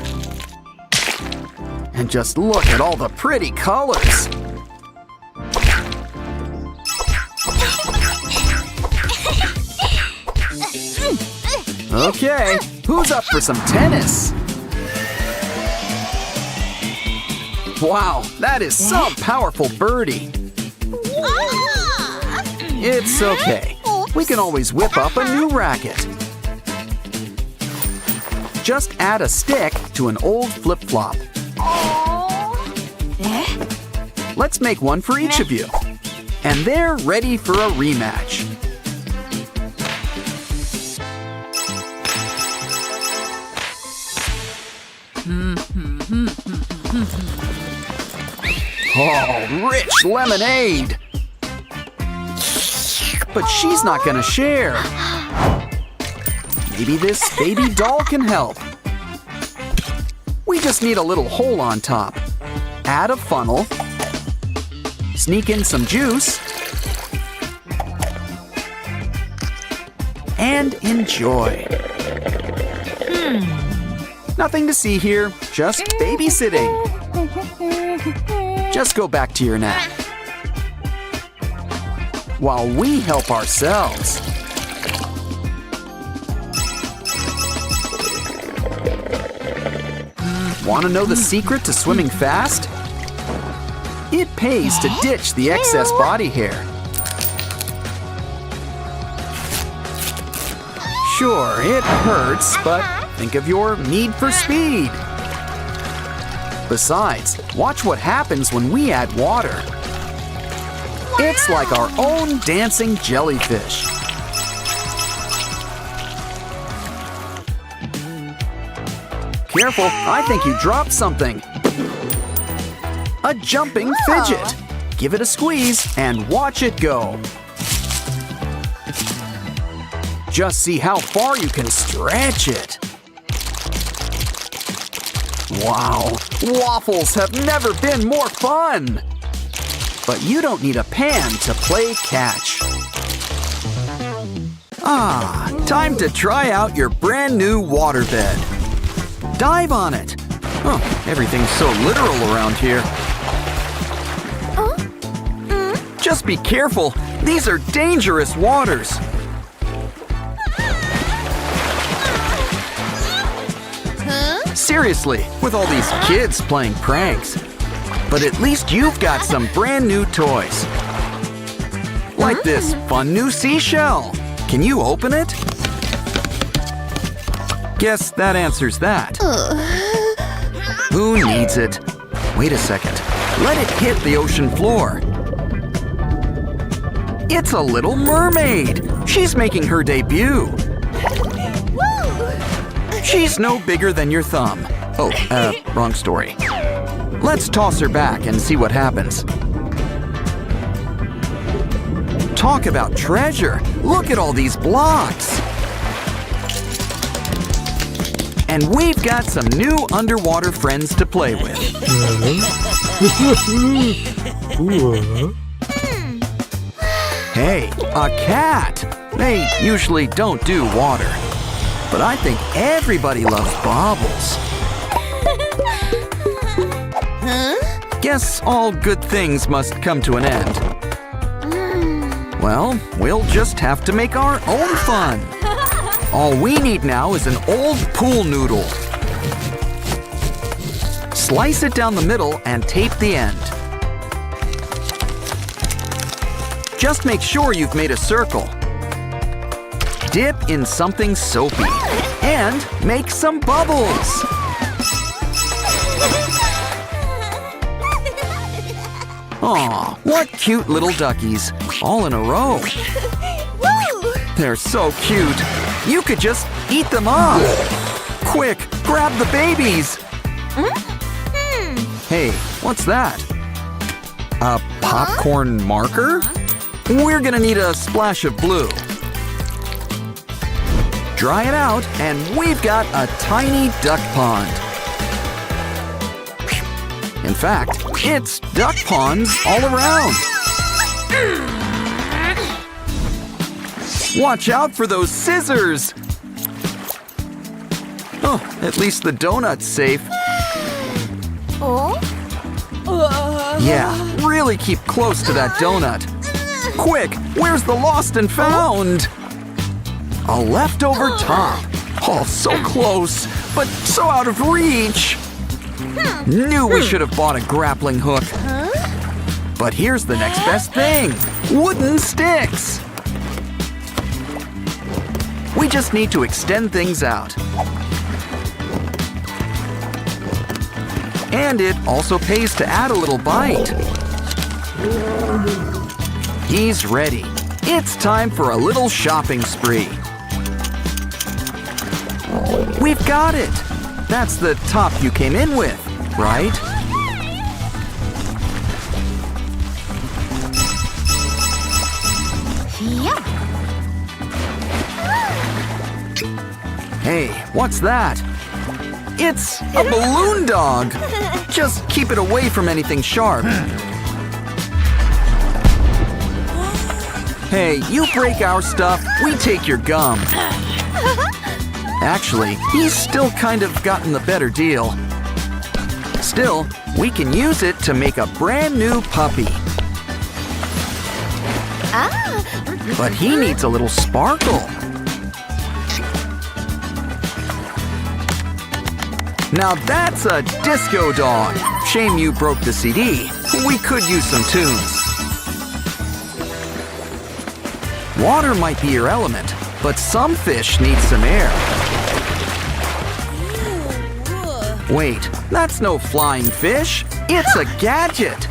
And just look at all the pretty colors. Okay, who's up for some tennis? Wow, that is some powerful birdie. It's okay. We can always whip up a new racket. Just add a stick to an old flip-flop. Let's make one for each of you. And they're ready for a rematch. Oh, rich lemonade! But she's not gonna share. Maybe this baby doll can help. We just need a little hole on top. Add a funnel. Sneak in some juice. And enjoy. Nothing to see here, just babysitting. Just go back to your nap. While we help ourselves. Want to know the secret to swimming fast? It pays to ditch the excess body hair. Sure, it hurts, but think of your need for speed. Besides, watch what happens when we add water. It's like our own dancing jellyfish. Careful, I think you dropped something. A jumping fidget. Give it a squeeze and watch it go. Just see how far you can stretch it. Wow, waffles have never been more fun. But you don't need a pan to play catch. Ah, time to try out your brand new waterbed. Dive on it. Oh, everything's so literal around here. Just be careful. These are dangerous waters. Seriously, with all these kids playing pranks. But at least you've got some brand new toys. Like this fun new seashell. Can you open it? Guess that answers that. Who needs it? Wait a second. Let it hit the ocean floor. It's a little mermaid. She's making her debut. She's no bigger than your thumb. Oh, wrong story. Let's toss her back and see what happens. Talk about treasure. Look at all these blocks. And we've got some new underwater friends to play with. Hey, a cat! They usually don't do water. But I think everybody loves baubles. Guess all good things must come to an end. Well, we'll just have to make our own fun. All we need now is an old pool noodle. Slice it down the middle and tape the end. Just make sure you've made a circle. Dip in something soapy and make some bubbles. Aw, what cute little duckies, all in a row. They're so cute. You could just eat them up. Quick, grab the babies. Hey, what's that? A popcorn marker? We're gonna need a splash of blue. Dry it out, and we've got a tiny duck pond. In fact, it's duck ponds all around. Watch out for those scissors! Oh, at least the donut's safe. Oh? Yeah, really keep close to that donut. Quick, where's the lost and found? A leftover top. Oh, so close, but so out of reach. Knew we should have bought a grappling hook. But here's the next best thing. Wooden sticks. We just need to extend things out. And it also pays to add a little bite. He's ready. It's time for a little shopping spree. We've got it. That's the top you came in with, right? Yeah. Hey, what's that? It's a balloon dog. Just keep it away from anything sharp. Hey, you break our stuff, we take your gum. Actually, he's still kind of gotten the better deal. Still, we can use it to make a brand new puppy. But he needs a little sparkle. Now that's a disco dog. Shame you broke the CD. We could use some tunes. Water might be your element, but some fish need some air. Wait, that's no flying fish. It's a gadget.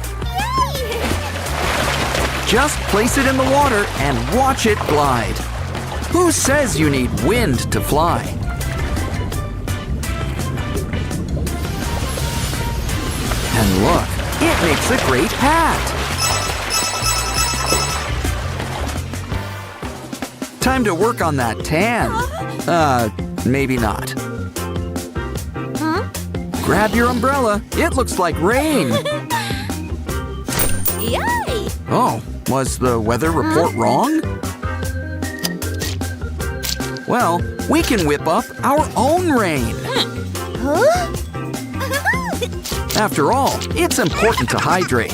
Just place it in the water and watch it glide. Who says you need wind to fly? And look, it makes a great hat. Time to work on that tan. Maybe not. Grab your umbrella. It looks like rain. Yay! Oh, was the weather report wrong? Well, we can whip up our own rain. After all, it's important to hydrate.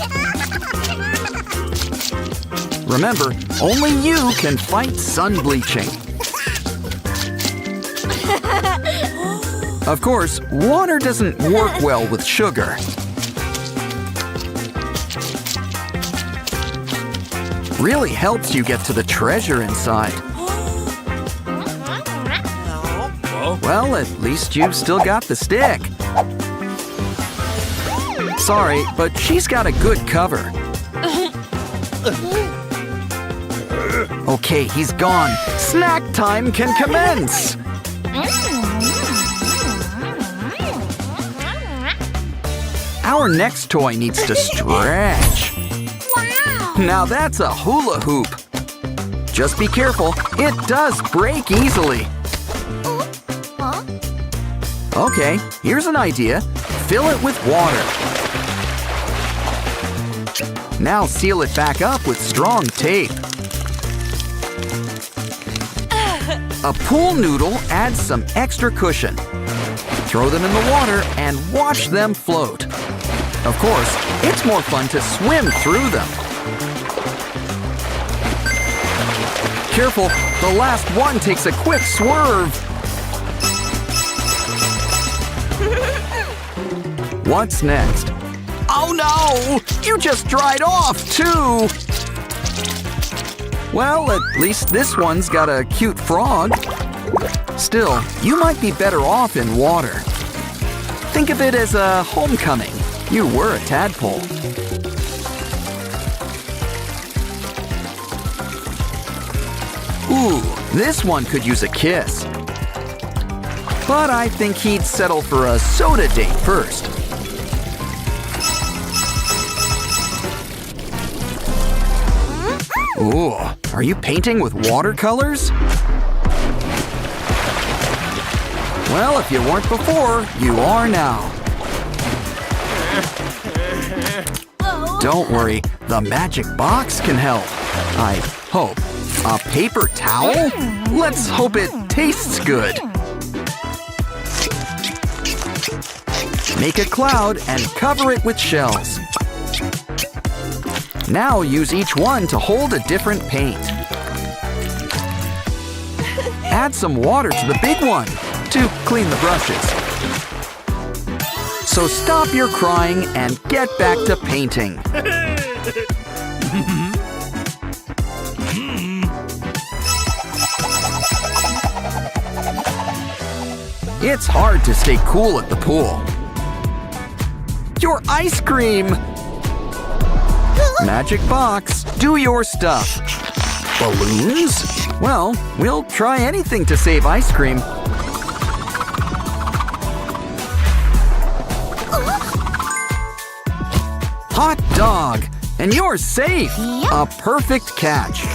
Remember, only you can fight sun bleaching. Of course, water doesn't work well with sugar. Really helps you get to the treasure inside. Well, at least you've still got the stick. Sorry, but she's got a good cover. Okay, he's gone. Snack time can commence. Our next toy needs to stretch. Wow! Now that's a hula hoop. Just be careful, it does break easily. Huh? Okay, here's an idea. Fill it with water. Now seal it back up with strong tape. A pool noodle adds some extra cushion. Throw them in the water and watch them float. Of course, it's more fun to swim through them. Careful, the last one takes a quick swerve. What's next? Oh no! You just dried off, too! Well, at least this one's got a cute frog. Still, you might be better off in water. Think of it as a homecoming. You were a tadpole. Ooh, this one could use a kiss. But I think he'd settle for a soda date first. Ooh, are you painting with watercolors? Well, if you weren't before, you are now. Don't worry, the magic box can help. I hope. A paper towel? Let's hope it tastes good. Make a cloud and cover it with shells. Now use each one to hold a different paint. Add some water to the big one to clean the brushes. So stop your crying and get back to painting. It's hard to stay cool at the pool. Your ice cream! Magic box, do your stuff. Balloons? Well, we'll try anything to save ice cream. Hot dog! And you're safe! A perfect catch.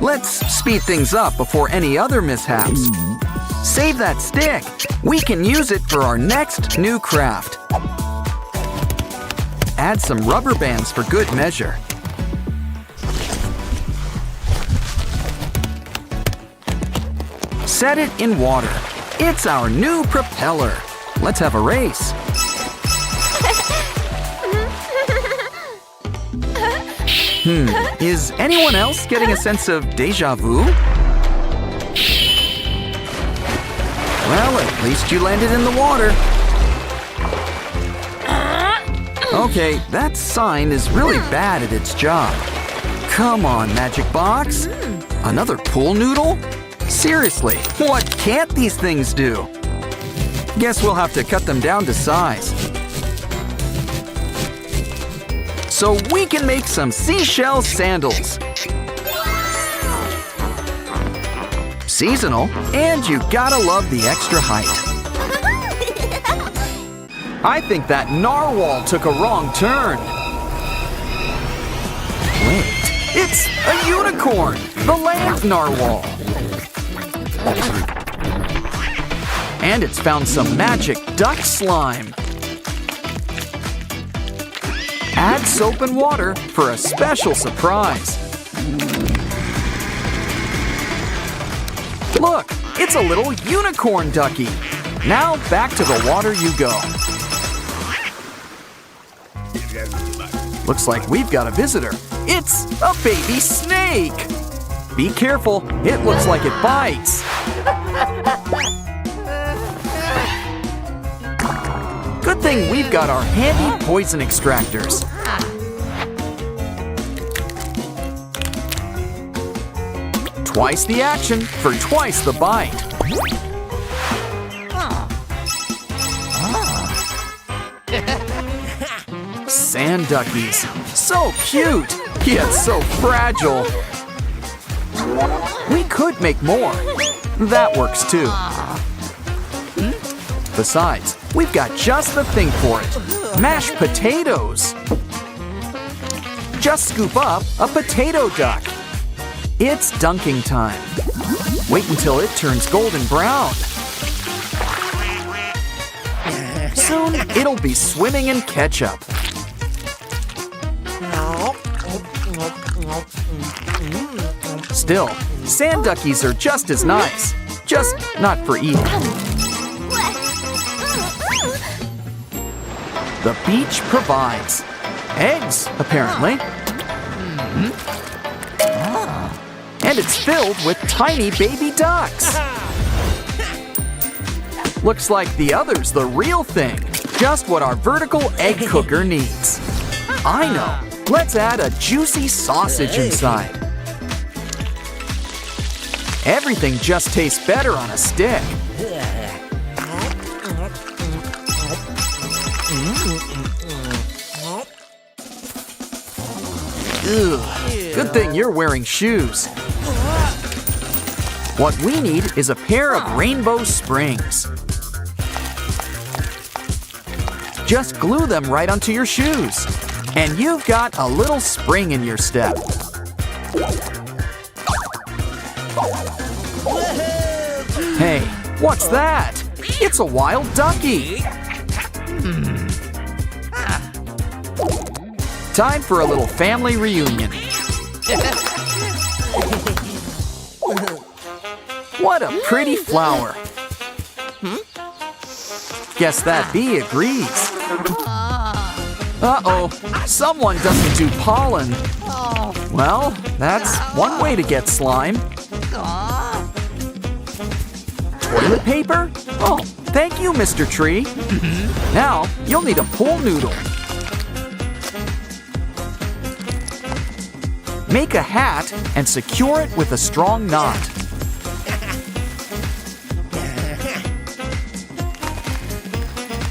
Let's speed things up before any other mishaps. Save that stick. We can use it for our next new craft. Add some rubber bands for good measure. Set it in water. It's our new propeller. Let's have a race. Is anyone else getting a sense of déjà vu? Well, at least you landed in the water. Okay, that sign is really bad at its job. Come on, Magic Box. Another pool noodle? Seriously, what can't these things do? Guess we'll have to cut them down to size. So we can make some seashell sandals. Seasonal, and you gotta love the extra height. I think that narwhal took a wrong turn. Wait, it's a unicorn, the land narwhal. And it's found some magic duck slime. Add soap and water for a special surprise. Look, it's a little unicorn ducky. Now back to the water you go. Looks like we've got a visitor. It's a baby snake. Be careful, it looks like it bites. Good thing we've got our handy poison extractors. Twice the action for twice the bite. Sand duckies. So cute, yet so fragile. We could make more. That works too. Besides, we've got just the thing for it. Mashed potatoes. Just scoop up a potato duck. It's dunking time. Wait until it turns golden brown. Soon, it'll be swimming in ketchup. Still, sand duckies are just as nice, just not for eating. The beach provides eggs, apparently. And it's filled with tiny baby ducks. Looks like the other's the real thing. Just what our vertical egg cooker needs. I know. Let's add a juicy sausage inside. Everything just tastes better on a stick. Ugh, good thing you're wearing shoes. What we need is a pair of rainbow springs. Just glue them right onto your shoes, and you've got a little spring in your step. Hey, what's that? It's a wild ducky. Time for a little family reunion. What a pretty flower. Guess that bee agrees. Uh-oh, someone doesn't do pollen. Well, that's one way to get slime. Toilet paper? Oh, thank you, Mr. Tree. Now, you'll need a pool noodle. Make a hat and secure it with a strong knot.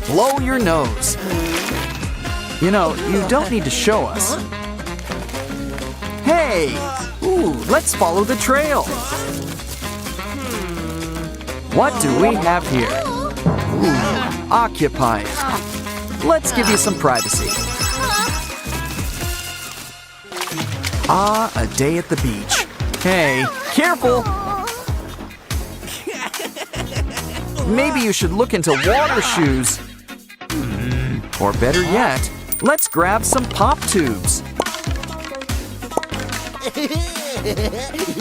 Blow your nose. You know, you don't need to show us. Hey! Ooh, let's follow the trail. What do we have here? Ooh, occupied. Let's give you some privacy. Ah, a day at the beach. Hey, careful! Maybe you should look into water shoes. Or better yet, let's grab some pop tubes.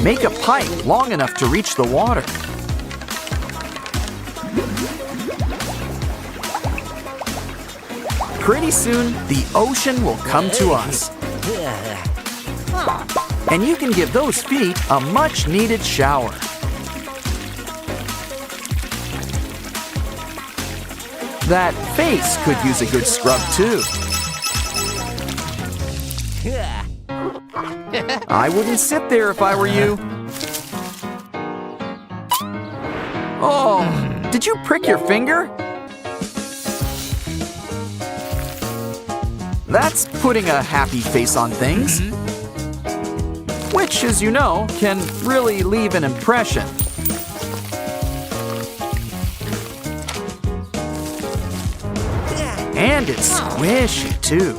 Make a pipe long enough to reach the water. Pretty soon, the ocean will come to us. And you can give those feet a much-needed shower. That face could use a good scrub, too. I wouldn't sit there if I were you. Oh, did you prick your finger? That's putting a happy face on things. Which, as you know, can really leave an impression. And it's squishy, too.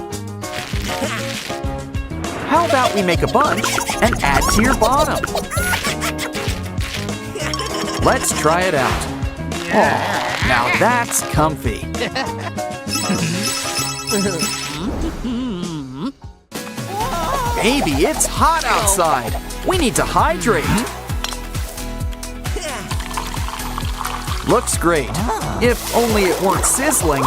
How about we make a bunch and add to your bottom? Let's try it out. Oh, now that's comfy. Baby, it's hot outside. We need to hydrate. Looks great, if only it weren't sizzling.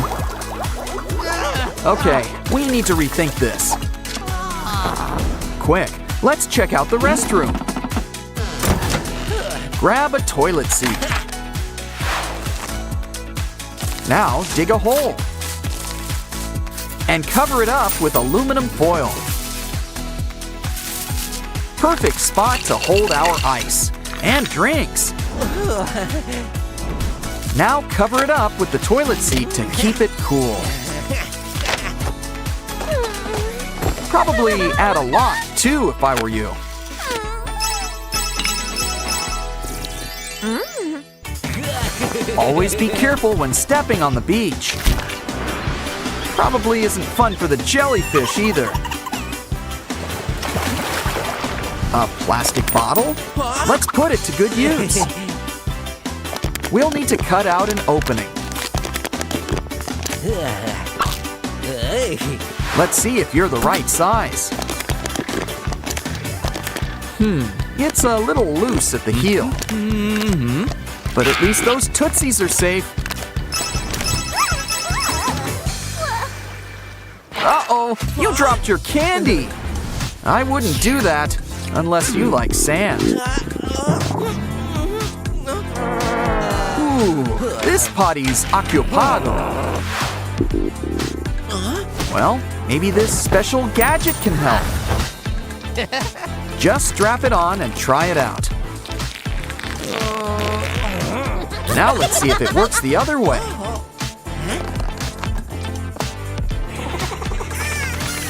Okay, we need to rethink this. Quick, let's check out the restroom. Grab a toilet seat. Now dig a hole. And cover it up with aluminum foil. Perfect spot to hold our ice and drinks. Now cover it up with the toilet seat to keep it cool. Probably add a lot, too, if I were you. Always be careful when stepping on the beach. Probably isn't fun for the jellyfish either. A plastic bottle? Let's put it to good use. We'll need to cut out an opening. Let's see if you're the right size. It's a little loose at the heel. But at least those Tootsies are safe. Uh-oh, you dropped your candy. I wouldn't do that unless you like sand. Ooh, this potty's occupado. Well, maybe this special gadget can help. Just strap it on and try it out. Now let's see if it works the other way.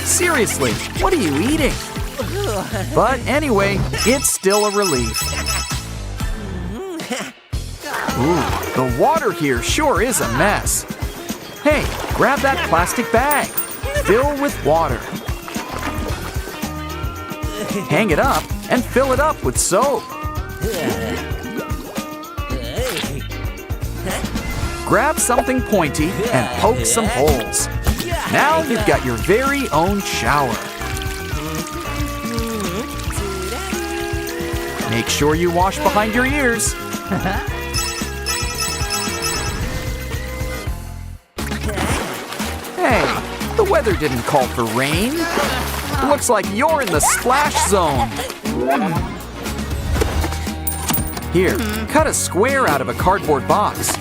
Seriously, what are you eating? But anyway, it's still a relief. Ooh, the water here sure is a mess. Hey, grab that plastic bag. Fill with water. Hang it up and fill it up with soap. Grab something pointy and poke some holes. Now you've got your very own shower. Make sure you wash behind your ears. weather didn't call for rain. Looks like you're in the splash zone. Here, cut a square out of a cardboard box.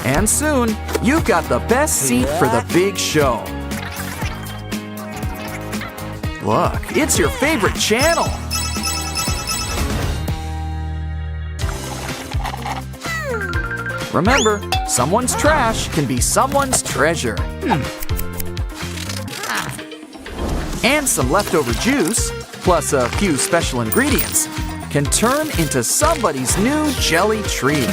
And soon, you've got the best seat for the big show. Look, it's your favorite channel. Remember, someone's trash can be someone's treasure. And some leftover juice, plus a few special ingredients, can turn into somebody's new jelly treat.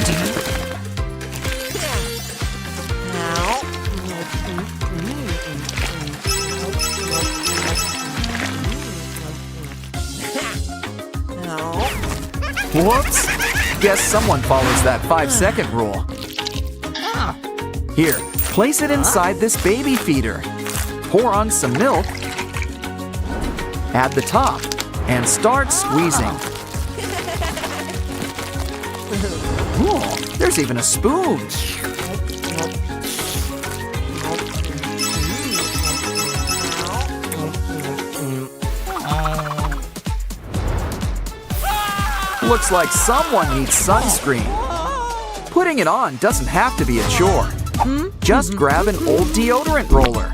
Whoops! Guess someone follows that 5-second rule. Here, place it inside this baby feeder. Pour on some milk. Add the top and start squeezing. Ooh, there's even a spoon. Looks like someone needs sunscreen. Putting it on doesn't have to be a chore. Just grab an old deodorant roller.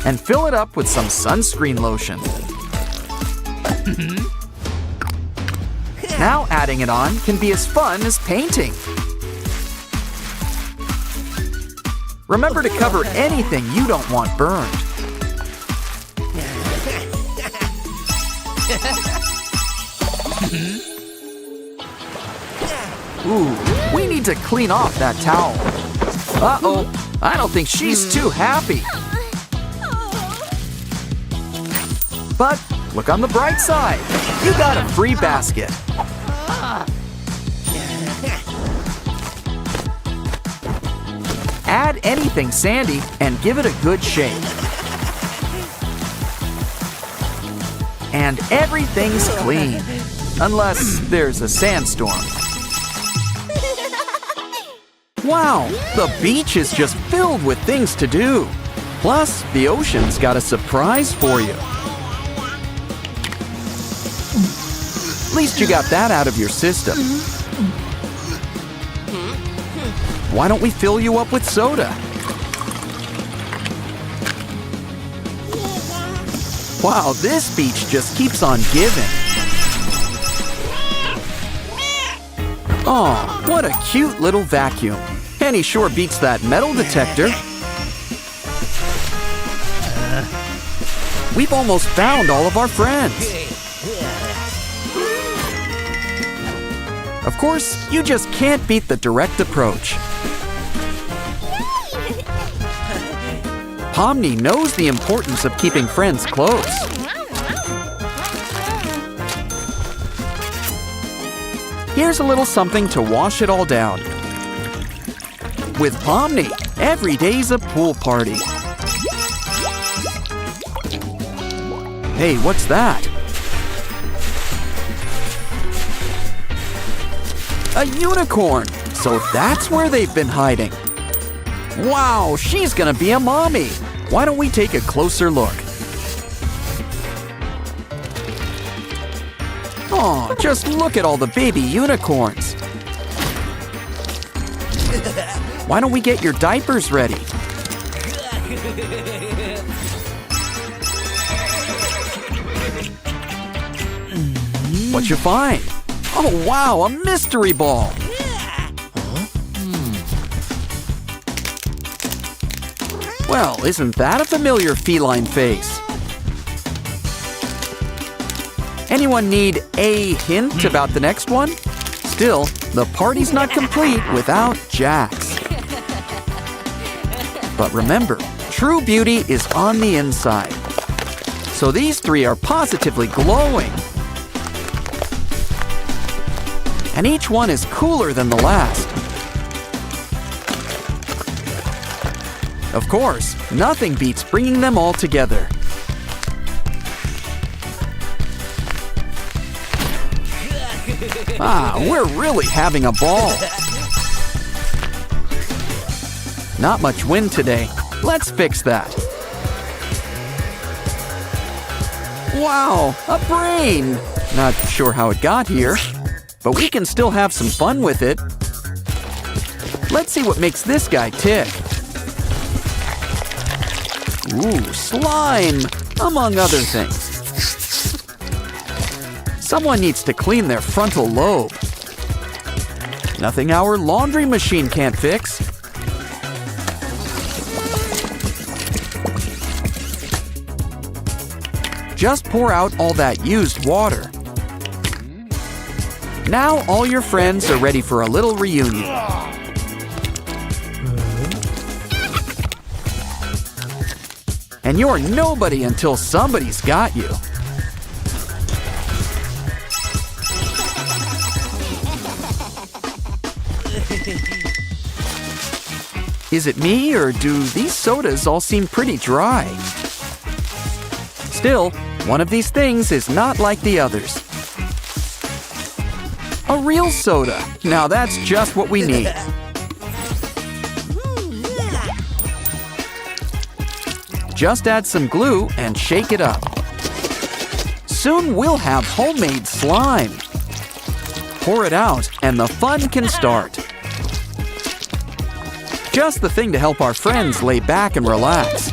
And fill it up with some sunscreen lotion. Now adding it on can be as fun as painting. Remember to cover anything you don't want burned. Ooh, we need to clean off that towel. Uh-oh, I don't think she's too happy. But look on the bright side. You got a free basket. Add anything sandy and give it a good shake. And everything's clean. Unless there's a sandstorm. Wow, the beach is just filled with things to do. Plus, the ocean's got a surprise for you. At least you got that out of your system. Why don't we fill you up with soda? Wow, this beach just keeps on giving. Aw, what a cute little vacuum. And he sure beats that metal detector. We've almost found all of our friends. Of course, you just can't beat the direct approach. Pomni knows the importance of keeping friends close. Here's a little something to wash it all down. With Pomni, every day's a pool party. Hey, what's that? A unicorn! So that's where they've been hiding. Wow, she's gonna be a mommy. Why don't we take a closer look? Aw, just look at all the baby unicorns. Why don't we get your diapers ready? What'd you find? Oh wow, a mystery ball. Well, isn't that a familiar feline face? Anyone need a hint about the next one? Still, the party's not complete without Jax. But remember, true beauty is on the inside. So these three are positively glowing. And each one is cooler than the last. Of course, nothing beats bringing them all together. Ah, we're really having a ball. Not much wind today. Let's fix that. Wow, a brain! Not sure how it got here, but we can still have some fun with it. Let's see what makes this guy tick. Ooh, slime, among other things. Someone needs to clean their frontal lobe. Nothing our laundry machine can't fix. Just pour out all that used water. Now all your friends are ready for a little reunion. And you're nobody until somebody's got you. Is it me, or do these sodas all seem pretty dry? Still, one of these things is not like the others. A real soda. Now that's just what we need. Just add some glue and shake it up. Soon we'll have homemade slime. Pour it out and the fun can start. Just the thing to help our friends lay back and relax.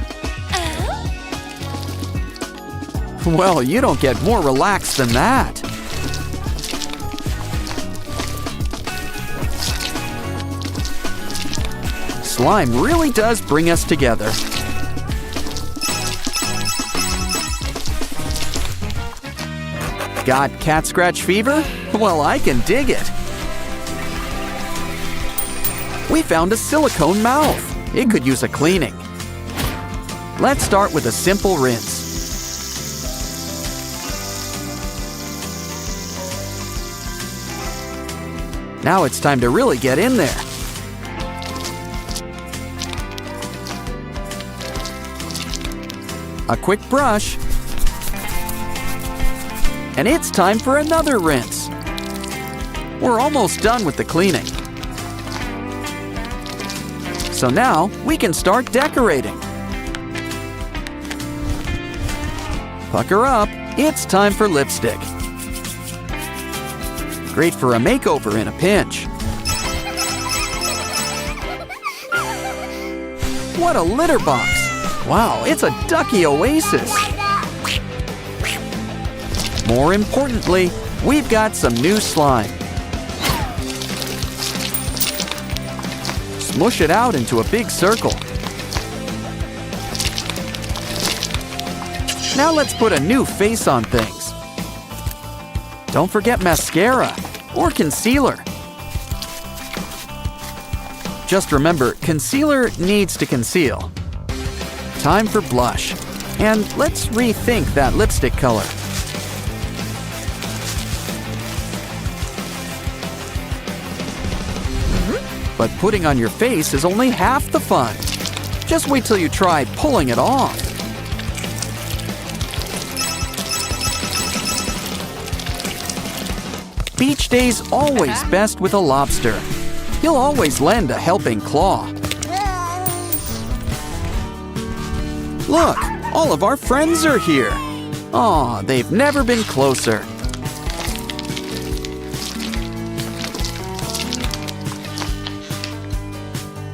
Well, you don't get more relaxed than that. Slime really does bring us together. Got cat scratch fever? Well, I can dig it. We found a silicone mouth. It could use a cleaning. Let's start with a simple rinse. Now it's time to really get in there. A quick brush. And it's time for another rinse. We're almost done with the cleaning. So now we can start decorating. Pucker up, it's time for lipstick. Great for a makeover in a pinch. What a litter box! Wow, it's a ducky oasis. More importantly, we've got some new slime. Smush it out into a big circle. Now let's put a new face on things. Don't forget mascara or concealer. Just remember, concealer needs to conceal. Time for blush. And let's rethink that lipstick color. But putting on your face is only half the fun. Just wait till you try pulling it off. Beach day's always best with a lobster. He'll always lend a helping claw. Look, all of our friends are here. Aw, they've never been closer.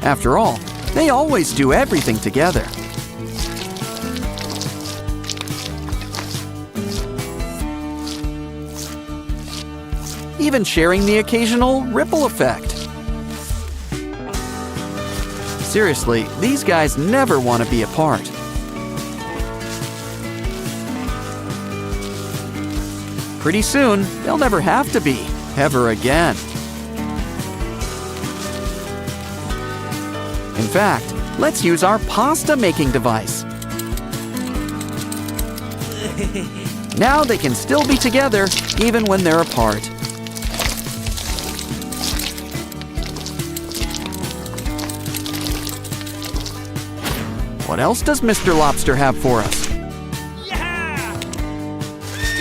After all, they always do everything together. Even sharing the occasional ripple effect. Seriously, these guys never want to be apart. Pretty soon, they'll never have to be, ever again. In fact, let's use our pasta making device. Now they can still be together, even when they're apart. What else does Mr. Lobster have for us? Yeah!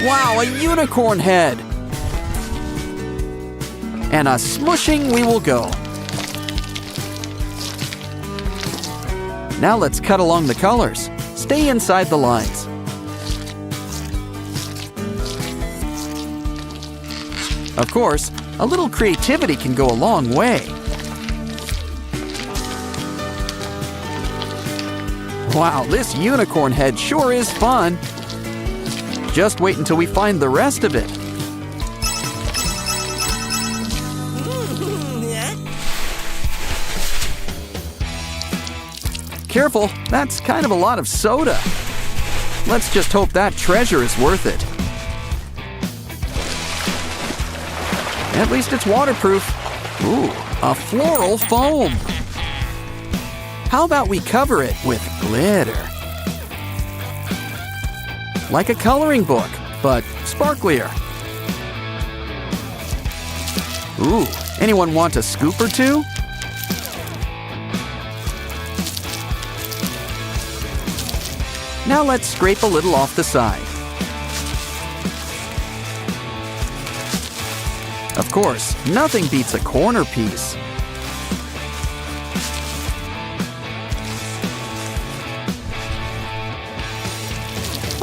Wow, a unicorn head! and a smushing we will go. Now let's cut along the colors. Stay inside the lines. Of course, a little creativity can go a long way. Wow, this unicorn head sure is fun. Just wait until we find the rest of it. Careful, that's kind of a lot of soda. Let's just hope that treasure is worth it. At least it's waterproof. Ooh, a floral foam. How about we cover it with glitter? Like a coloring book, but sparklier. Ooh, anyone want a scoop or two? Now let's scrape a little off the side. Of course, nothing beats a corner piece.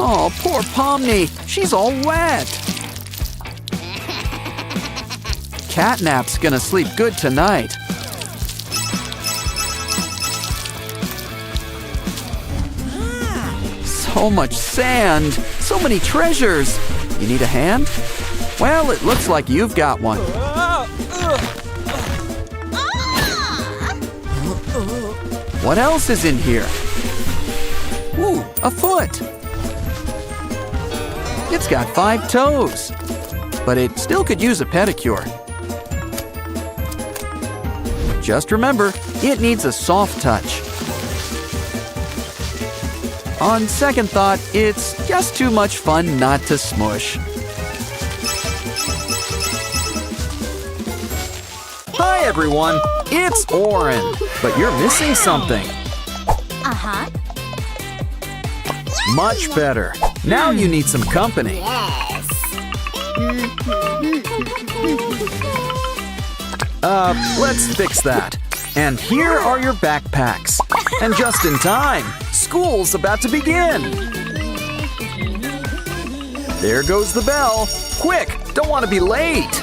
Oh, poor Pomni. She's all wet. Catnap's gonna sleep good tonight. So much sand. So many treasures. You need a hand? Well, it looks like you've got one. What else is in here? Ooh, a foot. It's got 5 toes, but it still could use a pedicure. Just remember, it needs a soft touch. On second thought, it's just too much fun not to smush. Hi everyone, it's Oren, but you're missing something. Uh-huh. Much better. Now you need some company. Yes. Let's fix that. And here are your backpacks. And just in time, school's about to begin. There goes the bell. Quick, don't want to be late.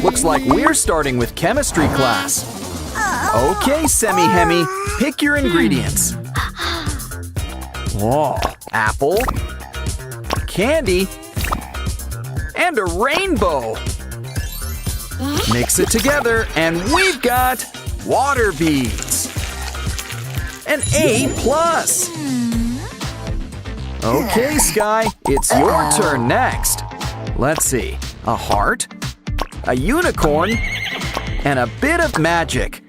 Looks like we're starting with chemistry class. Okay, Semi-Hemi, pick your ingredients. Whoa, apple, candy, and a rainbow. Mix it together and we've got water beads. An A+. Okay, Sky, it's your turn next. Let's see, a heart, a unicorn, and a bit of magic.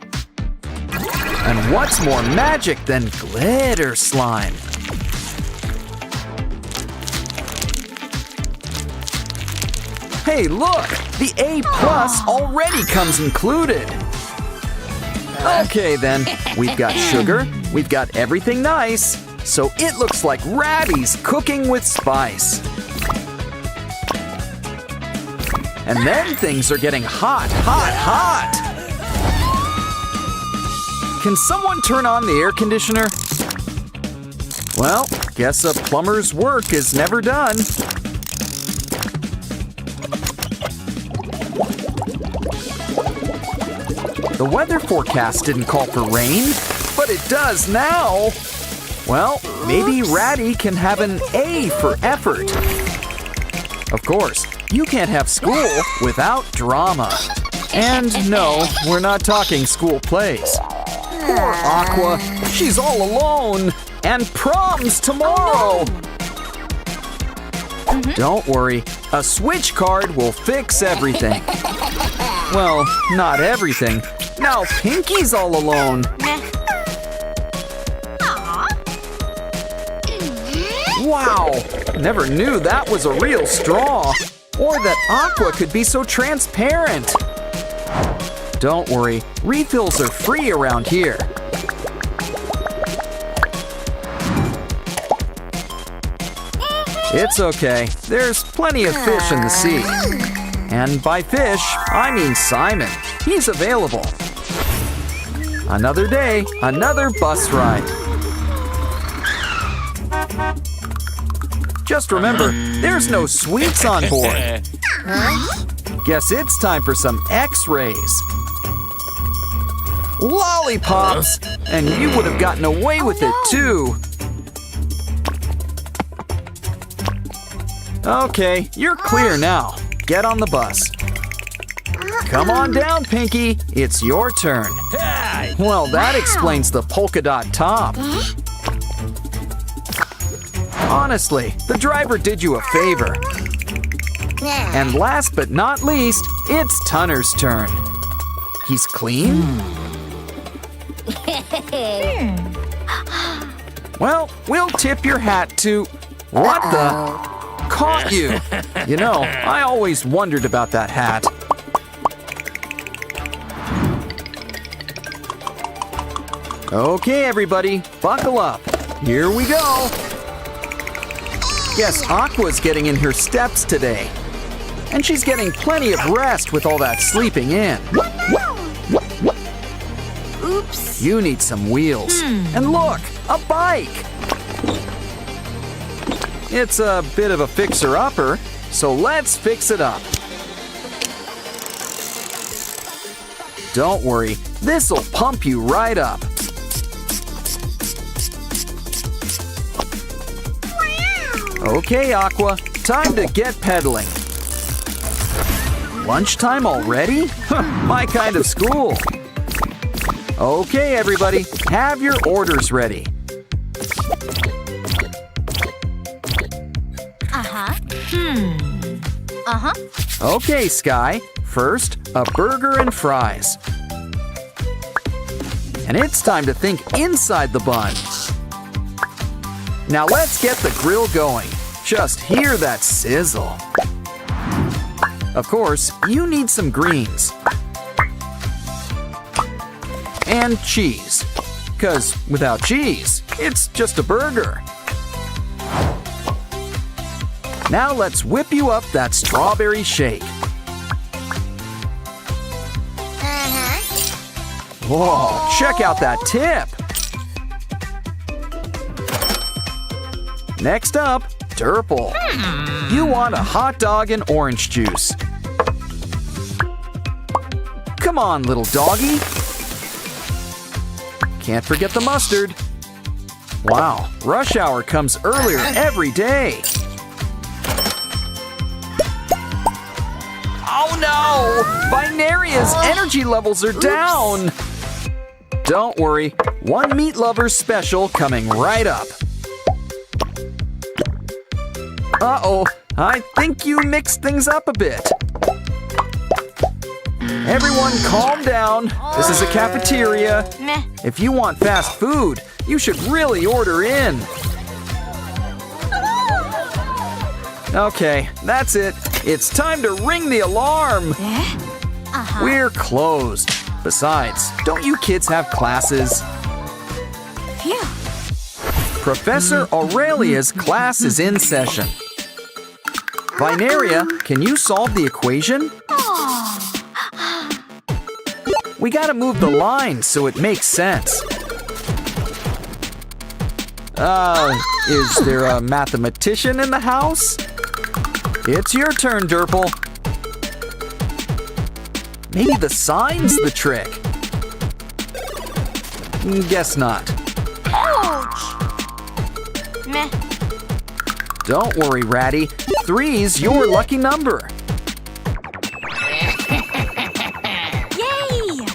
And what's more magic than glitter slime? Hey, look! The A+ already comes included. Okay then, we've got sugar, we've got everything nice, so it looks like Ratty's cooking with spice. And then things are getting hot, hot, hot! Can someone turn on the air conditioner? Well, guess a plumber's work is never done. The weather forecast didn't call for rain, but it does now. Well, maybe Ratty can have an A for effort. Of course, you can't have school without drama. And no, we're not talking school plays. Poor Aqua, she's all alone. And prom's tomorrow. Don't worry, a switch card will fix everything. Well, not everything. Now Pinky's all alone. Wow, never knew that was a real straw. Or that Aqua could be so transparent. Don't worry, refills are free around here. It's okay. There's plenty of fish in the sea. And by fish, I mean Simon. He's available. Another day, another bus ride. Just remember, there's no sweets on board. Guess it's time for some X-rays. Lollipops! And you would have gotten away with it too. Okay, you're clear now. Get on the bus. Come on down, Pinky. It's your turn. Hey! Well, that explains the polka dot top. Honestly, the driver did you a favor. And last but not least, it's Tunner's turn. He's clean? Well, we'll tip your hat to... What the... Caught you! You know, I always wondered about that hat. Okay, everybody, buckle up. Here we go. Guess Aqua's getting in her steps today. And she's getting plenty of rest with all that sleeping in. Oops. You need some wheels. And look, a bike! It's a bit of a fixer-upper, so let's fix it up. Don't worry, this'll pump you right up. Okay, Aqua, time to get pedaling. Lunchtime already? Huh, my kind of school. Okay, everybody, have your orders ready. Okay, Sky. First, a burger and fries. And it's time to think inside the bun. Now let's get the grill going. Just hear that sizzle. Of course, you need some greens. And cheese. 'Cause without cheese, it's just a burger. Now let's whip you up that strawberry shake. Whoa, check out that tip. Next up, Durple. You want a hot dog and orange juice. Come on, little doggy. Can't forget the mustard. Wow, rush hour comes earlier every day. Oh no! Binaria's energy levels are down! Don't worry, one meat lover special coming right up. Uh-oh, I think you mixed things up a bit. Everyone calm down. This is a cafeteria. If you want fast food, you should really order in. Okay, that's it. It's time to ring the alarm. We're closed. Besides, don't you kids have classes? Professor Aurelia's class is in session. Binaria, can you solve the equation? We gotta move the line so it makes sense. Is there a mathematician in the house? It's your turn, Durple. Maybe the sign's the trick. Guess not. Ouch! Meh. Don't worry, Ratty. 3's your lucky number. Yay!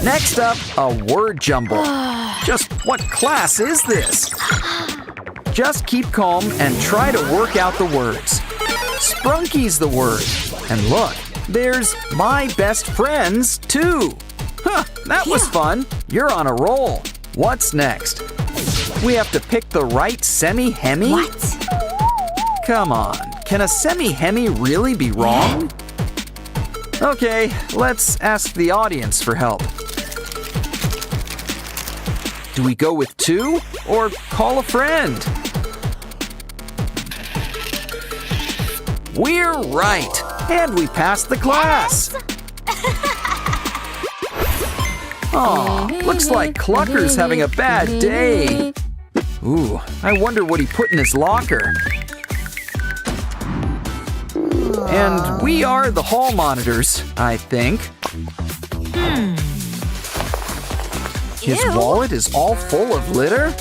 Next up, a word jumble. Just what class is this? Just keep calm and try to work out the words. Sprunki's the word. And look, there's my best friends, too. Huh, that was fun. You're on a roll. What's next? We have to pick the right semi-hemi? What? Come on, can a semi-hemi really be wrong? Okay, let's ask the audience for help. Do we go with 2 or call a friend? We're right. And we passed the class. Aw, looks like Clucker's having a bad day. Ooh, I wonder what he put in his locker. And we are the hall monitors, I think. His wallet is all full of litter?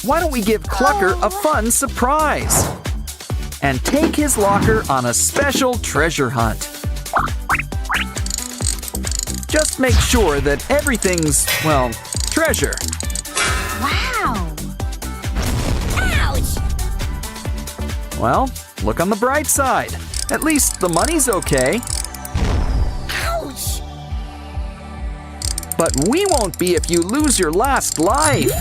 Why don't we give Clucker a fun surprise? And take his locker on a special treasure hunt. Just make sure that everything's, well, treasure. Wow. Ouch. Well, look on the bright side. At least the money's okay. Ouch. But we won't be if you lose your last life.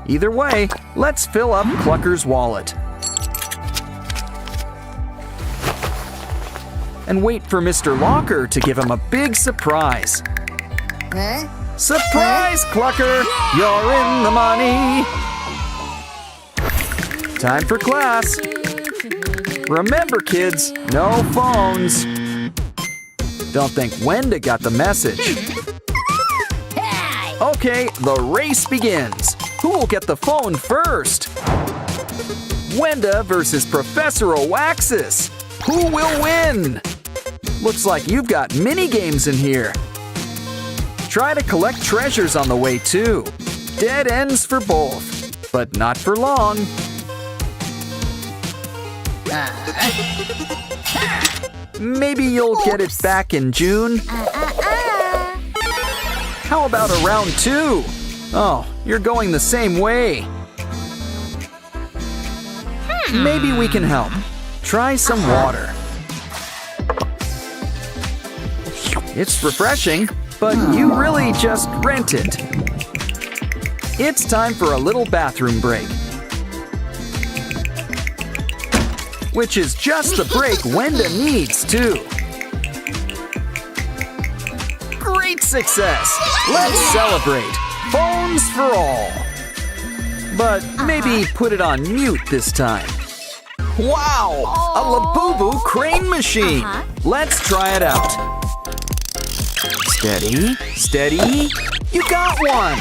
Either way, let's fill up Clucker's wallet. And wait for Mr. Locker to give him a big surprise. Surprise, Clucker! You're in the money! Time for class. Remember, kids, no phones. Don't think Wenda got the message. Okay, the race begins. Who will get the phone first? Wenda versus Professor Oaxis. Who will win? Looks like you've got mini games in here. Try to collect treasures on the way too. Dead ends for both, but not for long. Maybe you'll get it back in June. How about a round 2? Oh, you're going the same way. Maybe we can help. Try some water. It's refreshing, but you really just rented. It's time for a little bathroom break. Which is just the break Wenda needs, too. Great success! Let's celebrate! Phones for all! But maybe put it on mute this time. Wow! A Labubu crane machine! Let's try it out. Steady, steady. You got one!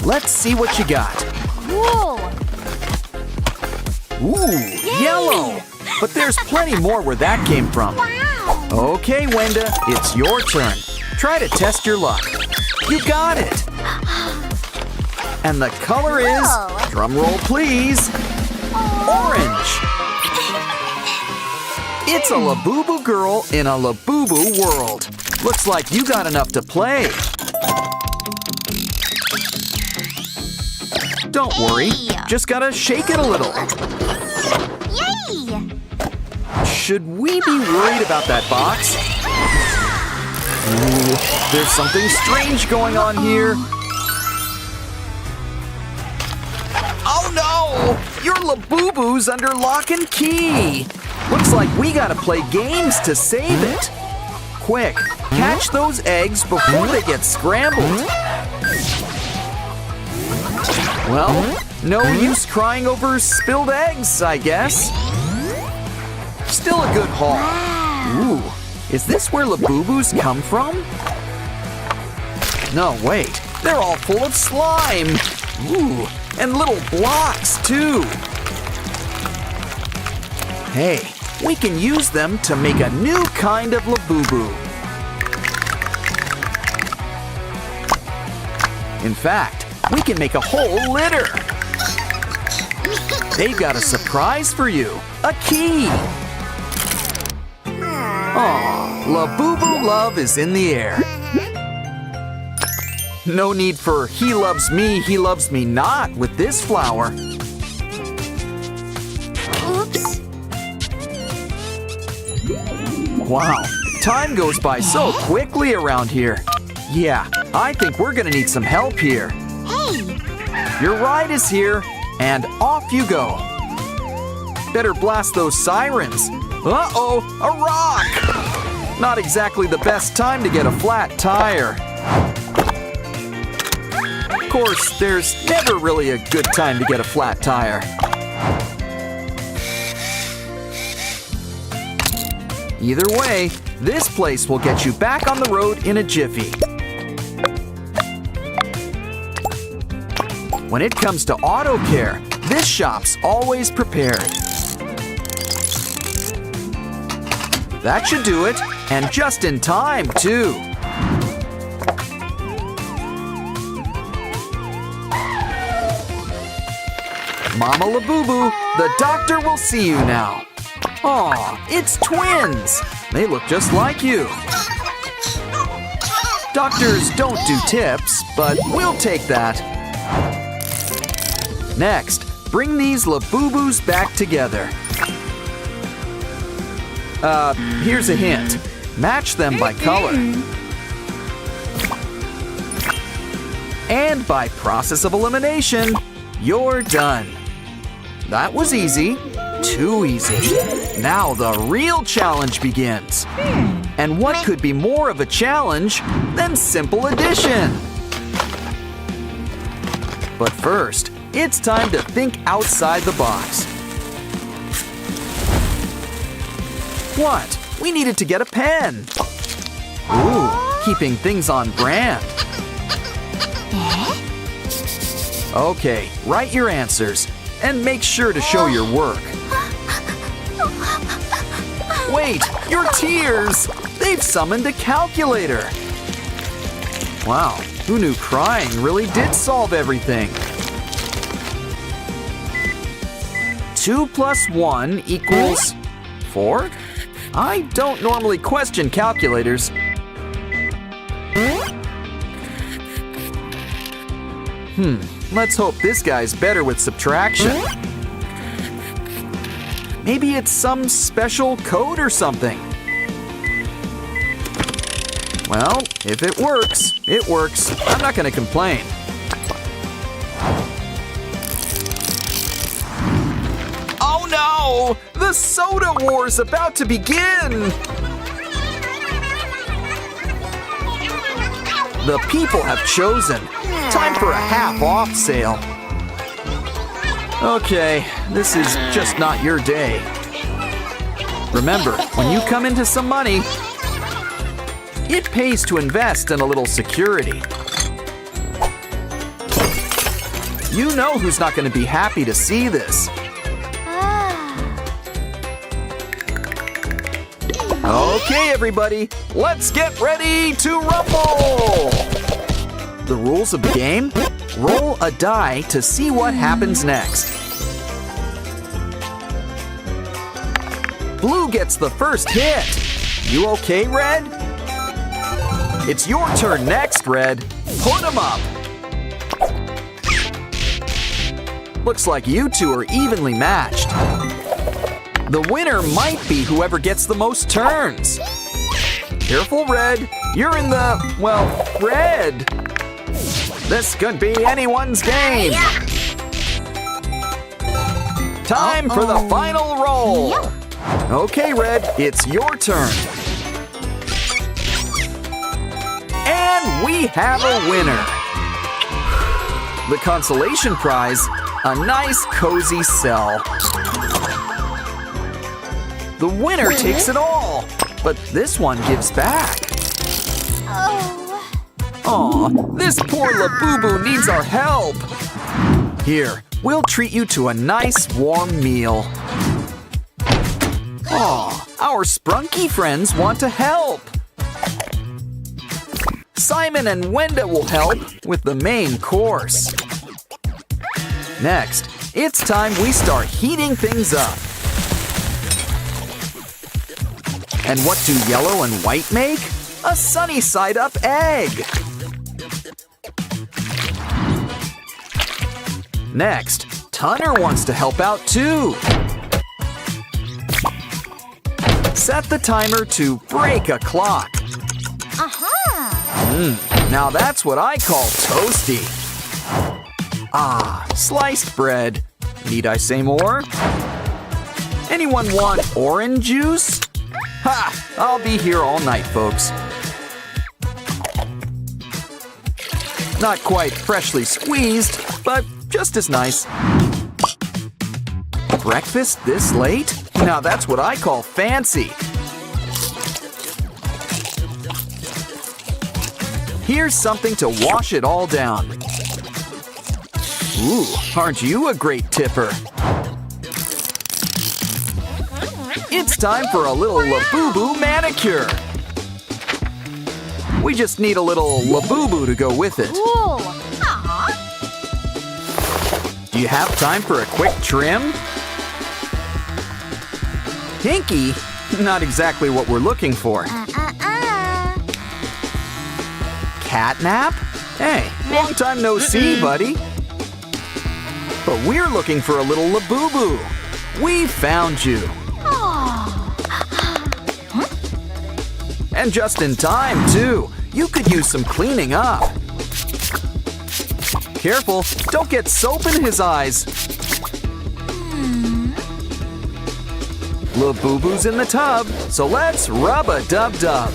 Let's see what you got. Cool. Ooh, yellow! But there's plenty more where that came from. Wow. Okay, Wenda, it's your turn. Try to test your luck. You got it! And the color is, drum roll please, orange. It's a Labubu girl in a Labubu world. Looks like you got enough to play. Don't worry, just gotta shake it a little. Yay! Should we be worried about that box? Ooh, there's something strange going on here. Oh no! Your Labubu's under lock and key. Looks like we gotta play games to save it. Quick, catch those eggs before they get scrambled. Well, no use crying over spilled eggs, I guess. Still a good haul. Ooh, is this where Labubus come from? No, wait, they're all full of slime. Ooh, and little blocks too. Hey, we can use them to make a new kind of Labubu. In fact, we can make a whole litter. They've got a surprise for you, a key. Aw, Labubu love is in the air. No need for he loves me not with this flower. Oops. Wow, time goes by so quickly around here. Yeah, I think we're gonna need some help here. Hey. Your ride is here, and off you go. Better blast those sirens. Uh-oh, a rock! Not exactly the best time to get a flat tire. Of course, there's never really a good time to get a flat tire. Either way, this place will get you back on the road in a jiffy. When it comes to auto care, this shop's always prepared. That should do it, and just in time, too. Mama Labubu, the doctor will see you now. Aw, it's twins! They look just like you. Doctors don't do tips, but we'll take that. Next, bring these Labubus back together. Here's a hint. Match them by color. And by process of elimination, you're done. That was easy. Too easy. Now the real challenge begins. And what could be more of a challenge than simple addition? But first, it's time to think outside the box. What? We needed to get a pen. Ooh, keeping things on brand. Okay, write your answers and make sure to show your work. Wait, your tears! They've summoned a calculator. Wow, who knew crying really did solve everything? 2 + 1 = 4? I don't normally question calculators. Let's hope this guy's better with subtraction. Maybe it's some special code or something. Well, if it works, it works. I'm not going to complain. Oh no! The soda war's about to begin! The people have chosen. Time for a half-off sale. Okay, this is just not your day. Remember, when you come into some money, it pays to invest in a little security. You know who's not going to be happy to see this. Okay, everybody, let's get ready to rumble! The rules of the game? Roll a die to see what happens next. Blue gets the first hit. You okay, Red? It's your turn next, Red. Put 'em up. Looks like you two are evenly matched. The winner might be whoever gets the most turns. Careful, Red. You're in the, well, red. This could be anyone's game. Time for the final roll. Okay, Red, it's your turn. And we have a winner. The consolation prize, a nice cozy cell. The winner takes it all, but this one gives back. Aw, this poor Labubu needs our help. Here, we'll treat you to a nice warm meal. Aw, our Sprunki friends want to help. Simon and Wenda will help with the main course. Next, it's time we start heating things up. And what do yellow and white make? A sunny side up egg. Next, Tunner wants to help out too. Set the timer to break a clock. Now that's what I call toasty. Ah, sliced bread. Need I say more? Anyone want orange juice? Ha! I'll be here all night, folks. Not quite freshly squeezed, but just as nice. Breakfast this late? Now that's what I call fancy. Here's something to wash it all down. Ooh, aren't you a great tipper? It's time for a little Labubu manicure. We just need a little Labubu to go with it. Cool. Do you have time for a quick trim? Pinky? Not exactly what we're looking for. Catnap? Hey, long time no see, buddy. But we're looking for a little Labubu. We found you. And just in time, too. You could use some cleaning up. Careful, don't get soap in his eyes. Labubu's in the tub, so let's rub-a-dub-dub.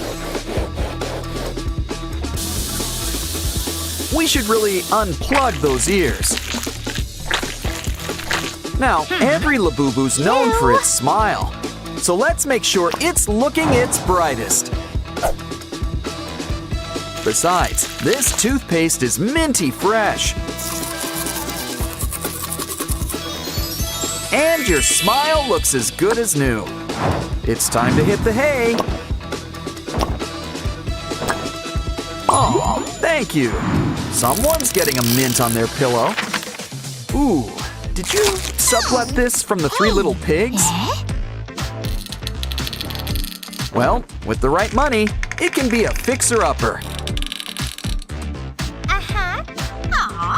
We should really unplug those ears. Now, every Labubu's known for its smile, so let's make sure it's looking its brightest. Besides, this toothpaste is minty fresh. And your smile looks as good as new. It's time to hit the hay. Oh, thank you. Someone's getting a mint on their pillow. Ooh, did you sublet this from the Three Little Pigs? Well, with the right money, it can be a fixer-upper.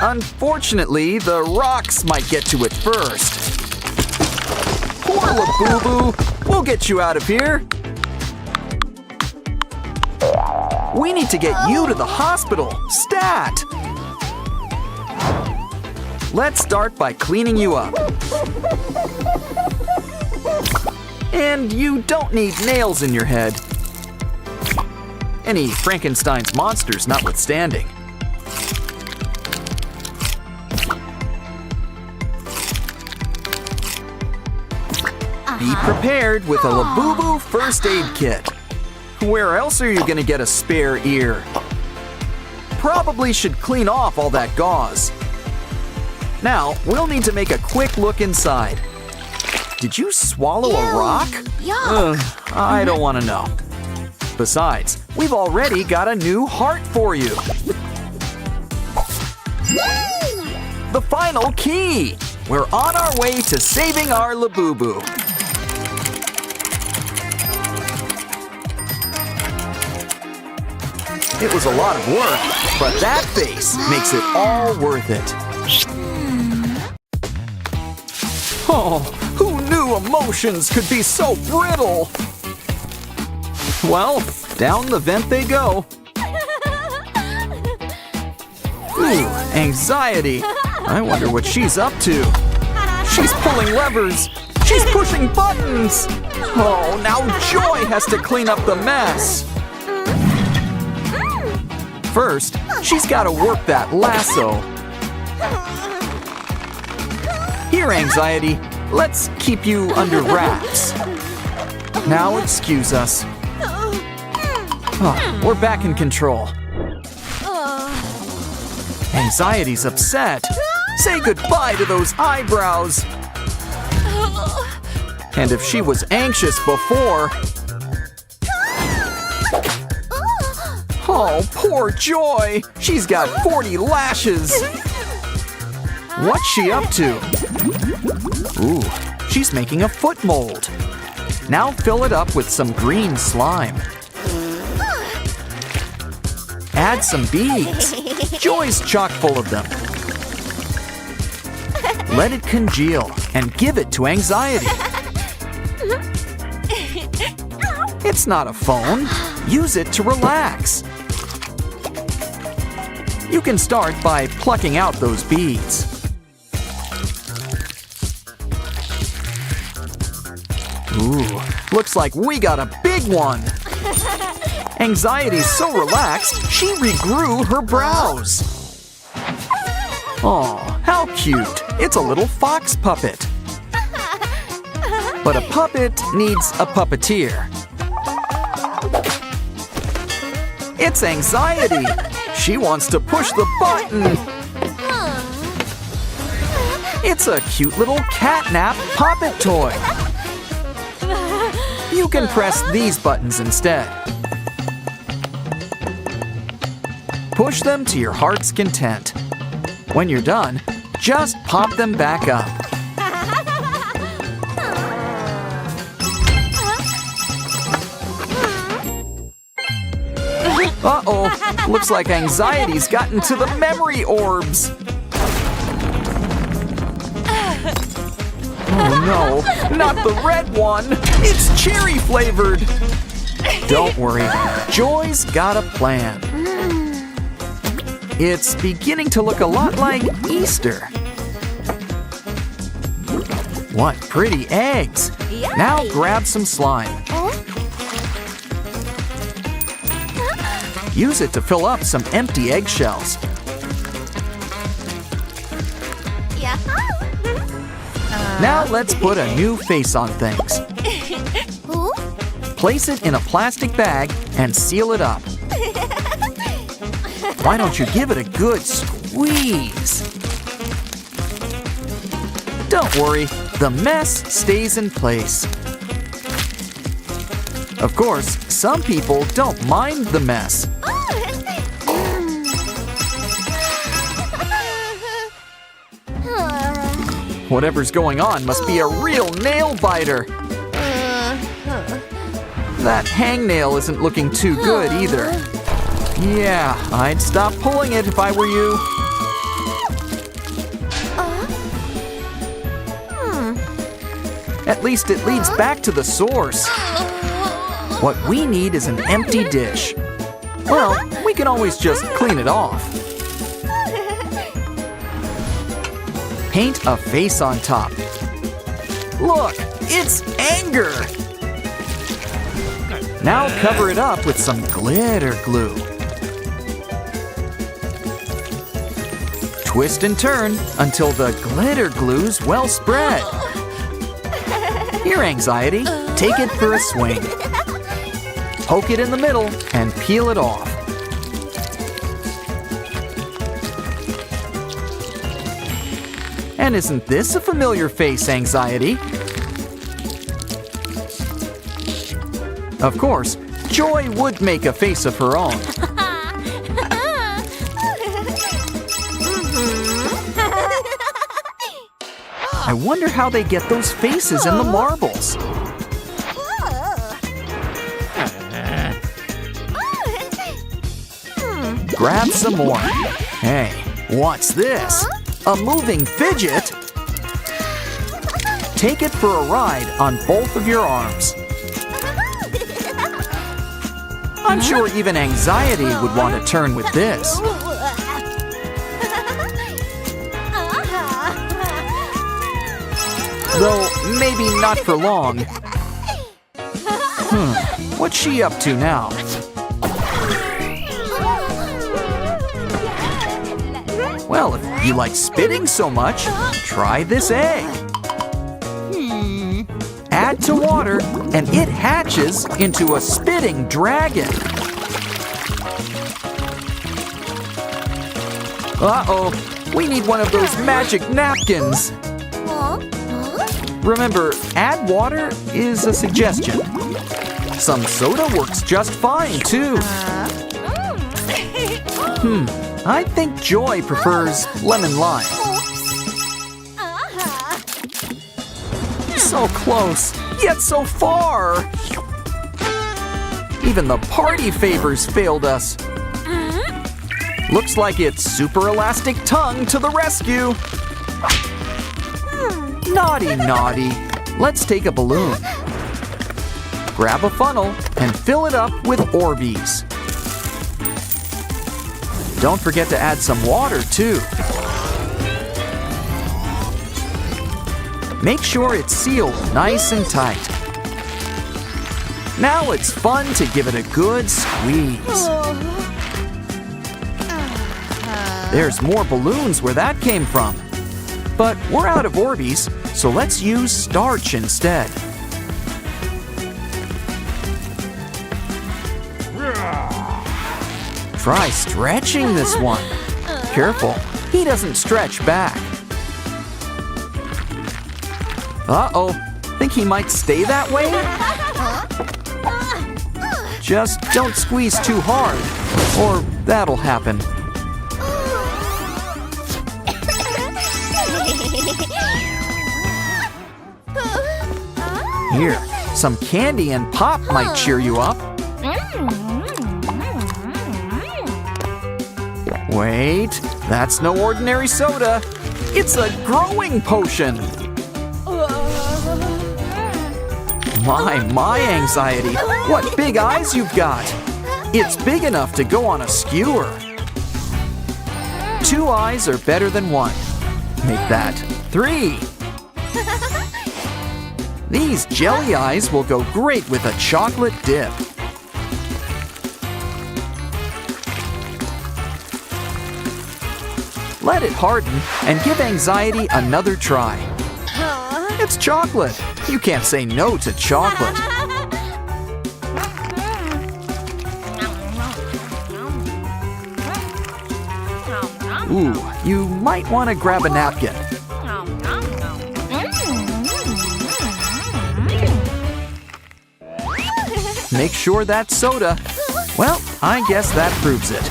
Unfortunately, the rocks might get to it first. Poor Labubu, we'll get you out of here. We need to get you to the hospital, stat! Let's start by cleaning you up. And you don't need nails in your head. Any Frankenstein's monsters notwithstanding. Be prepared with a Labubu first aid kit. Where else are you going to get a spare ear? Probably should clean off all that gauze. Now, we'll need to make a quick look inside. Did you swallow a rock? I don't want to know. Besides, we've already got a new heart for you. The final key! We're on our way to saving our Labubu. It was a lot of work, but that face makes it all worth it. Oh, who knew emotions could be so brittle? Well, down the vent they go. Ooh, anxiety. I wonder what she's up to. She's pulling levers. She's pushing buttons. Oh, now Joy has to clean up the mess. First, she's got to work that lasso. Here, Anxiety. Let's keep you under wraps. Now excuse us. Oh, we're back in control. Anxiety's upset. Say goodbye to those eyebrows. And if she was anxious before... Oh, poor Joy! She's got 40 lashes! What's she up to? Ooh, she's making a foot mold. Now fill it up with some green slime. Add some beads. Joy's chock full of them. Let it congeal and give it to Anxiety. It's not a phone. Use it to relax. You can start by plucking out those beads. Ooh, looks like we got a big one. Anxiety's so relaxed, she regrew her brows. Oh, how cute. It's a little fox puppet. But a puppet needs a puppeteer. It's Anxiety. She wants to push the button. It's a cute little catnap puppet toy. You can press these buttons instead. Push them to your heart's content. When you're done, just pop them back up. Uh-oh, looks like Anxiety's gotten to the memory orbs. Oh no, not the red one. It's cherry flavored. Don't worry, Joy's got a plan. It's beginning to look a lot like Easter. What pretty eggs. Now grab some slime. Use it to fill up some empty eggshells. Now let's put a new face on things. Place it in a plastic bag and seal it up. Why don't you give it a good squeeze? Don't worry, the mess stays in place. Of course, some people don't mind the mess. Whatever's going on must be a real nail biter. That hangnail isn't looking too good either. Yeah, I'd stop pulling it if I were you. At least it leads back to the source. What we need is an empty dish. Well, we can always just clean it off. Paint a face on top. Look, it's anger! Now cover it up with some glitter glue. Twist and turn until the glitter glue's well spread. Here, Anxiety, take it for a swing. Poke it in the middle and peel it off. And isn't this a familiar face, Anxiety? Of course, Joy would make a face of her own. I wonder how they get those faces in the marbles. Grab some more. Hey, what's this? A moving fidget? Take it for a ride on both of your arms. I'm sure even Anxiety would want to turn with this. Though maybe not for long. What's she up to now? Well, if you like spitting so much, try this egg. Add to water, and it hatches into a spitting dragon. Uh-oh, we need one of those magic napkins. Remember, add water is a suggestion. Some soda works just fine, too. I think Joy prefers lemon lime. So close, yet so far. Even the party favors failed us. Looks like it's Super Elastic Tongue to the rescue. Naughty, naughty. Let's take a balloon. Grab a funnel and fill it up with Orbeez. Don't forget to add some water, too. Make sure it's sealed nice and tight. Now it's fun to give it a good squeeze. There's more balloons where that came from. But we're out of Orbeez, so let's use starch instead. Try stretching this one. Careful, he doesn't stretch back. Uh-oh, think he might stay that way? Just don't squeeze too hard, or that'll happen. Here, some candy and pop might cheer you up. Wait, that's no ordinary soda. It's a growing potion. My anxiety. What big eyes you've got. It's big enough to go on a skewer. 2 eyes are better than 1. Make that 3. These jelly eyes will go great with a chocolate dip. Let it harden and give anxiety another try. It's chocolate. You can't say no to chocolate. Ooh, you might want to grab a napkin. Make sure that's soda. Well, I guess that proves it.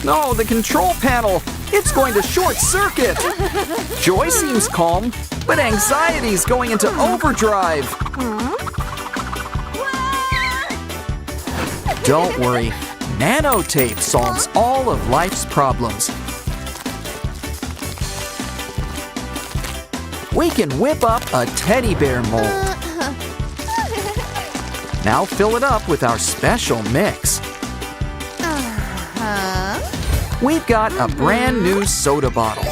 No, the control panel! It's going to short circuit! Joy seems calm, but anxiety's going into overdrive. Don't worry, nanotape solves all of life's problems. We can whip up a teddy bear mold. Now fill it up with our special mix. We've got a brand new soda bottle.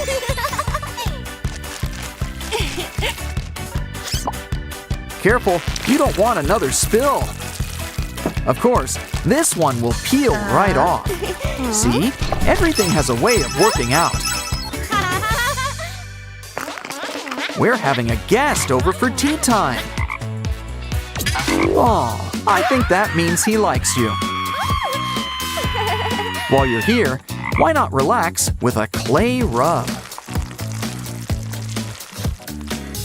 Careful, you don't want another spill. Of course, this one will peel right off. See, everything has a way of working out. We're having a guest over for tea time. Oh, I think that means he likes you. While you're here, why not relax with a clay rub?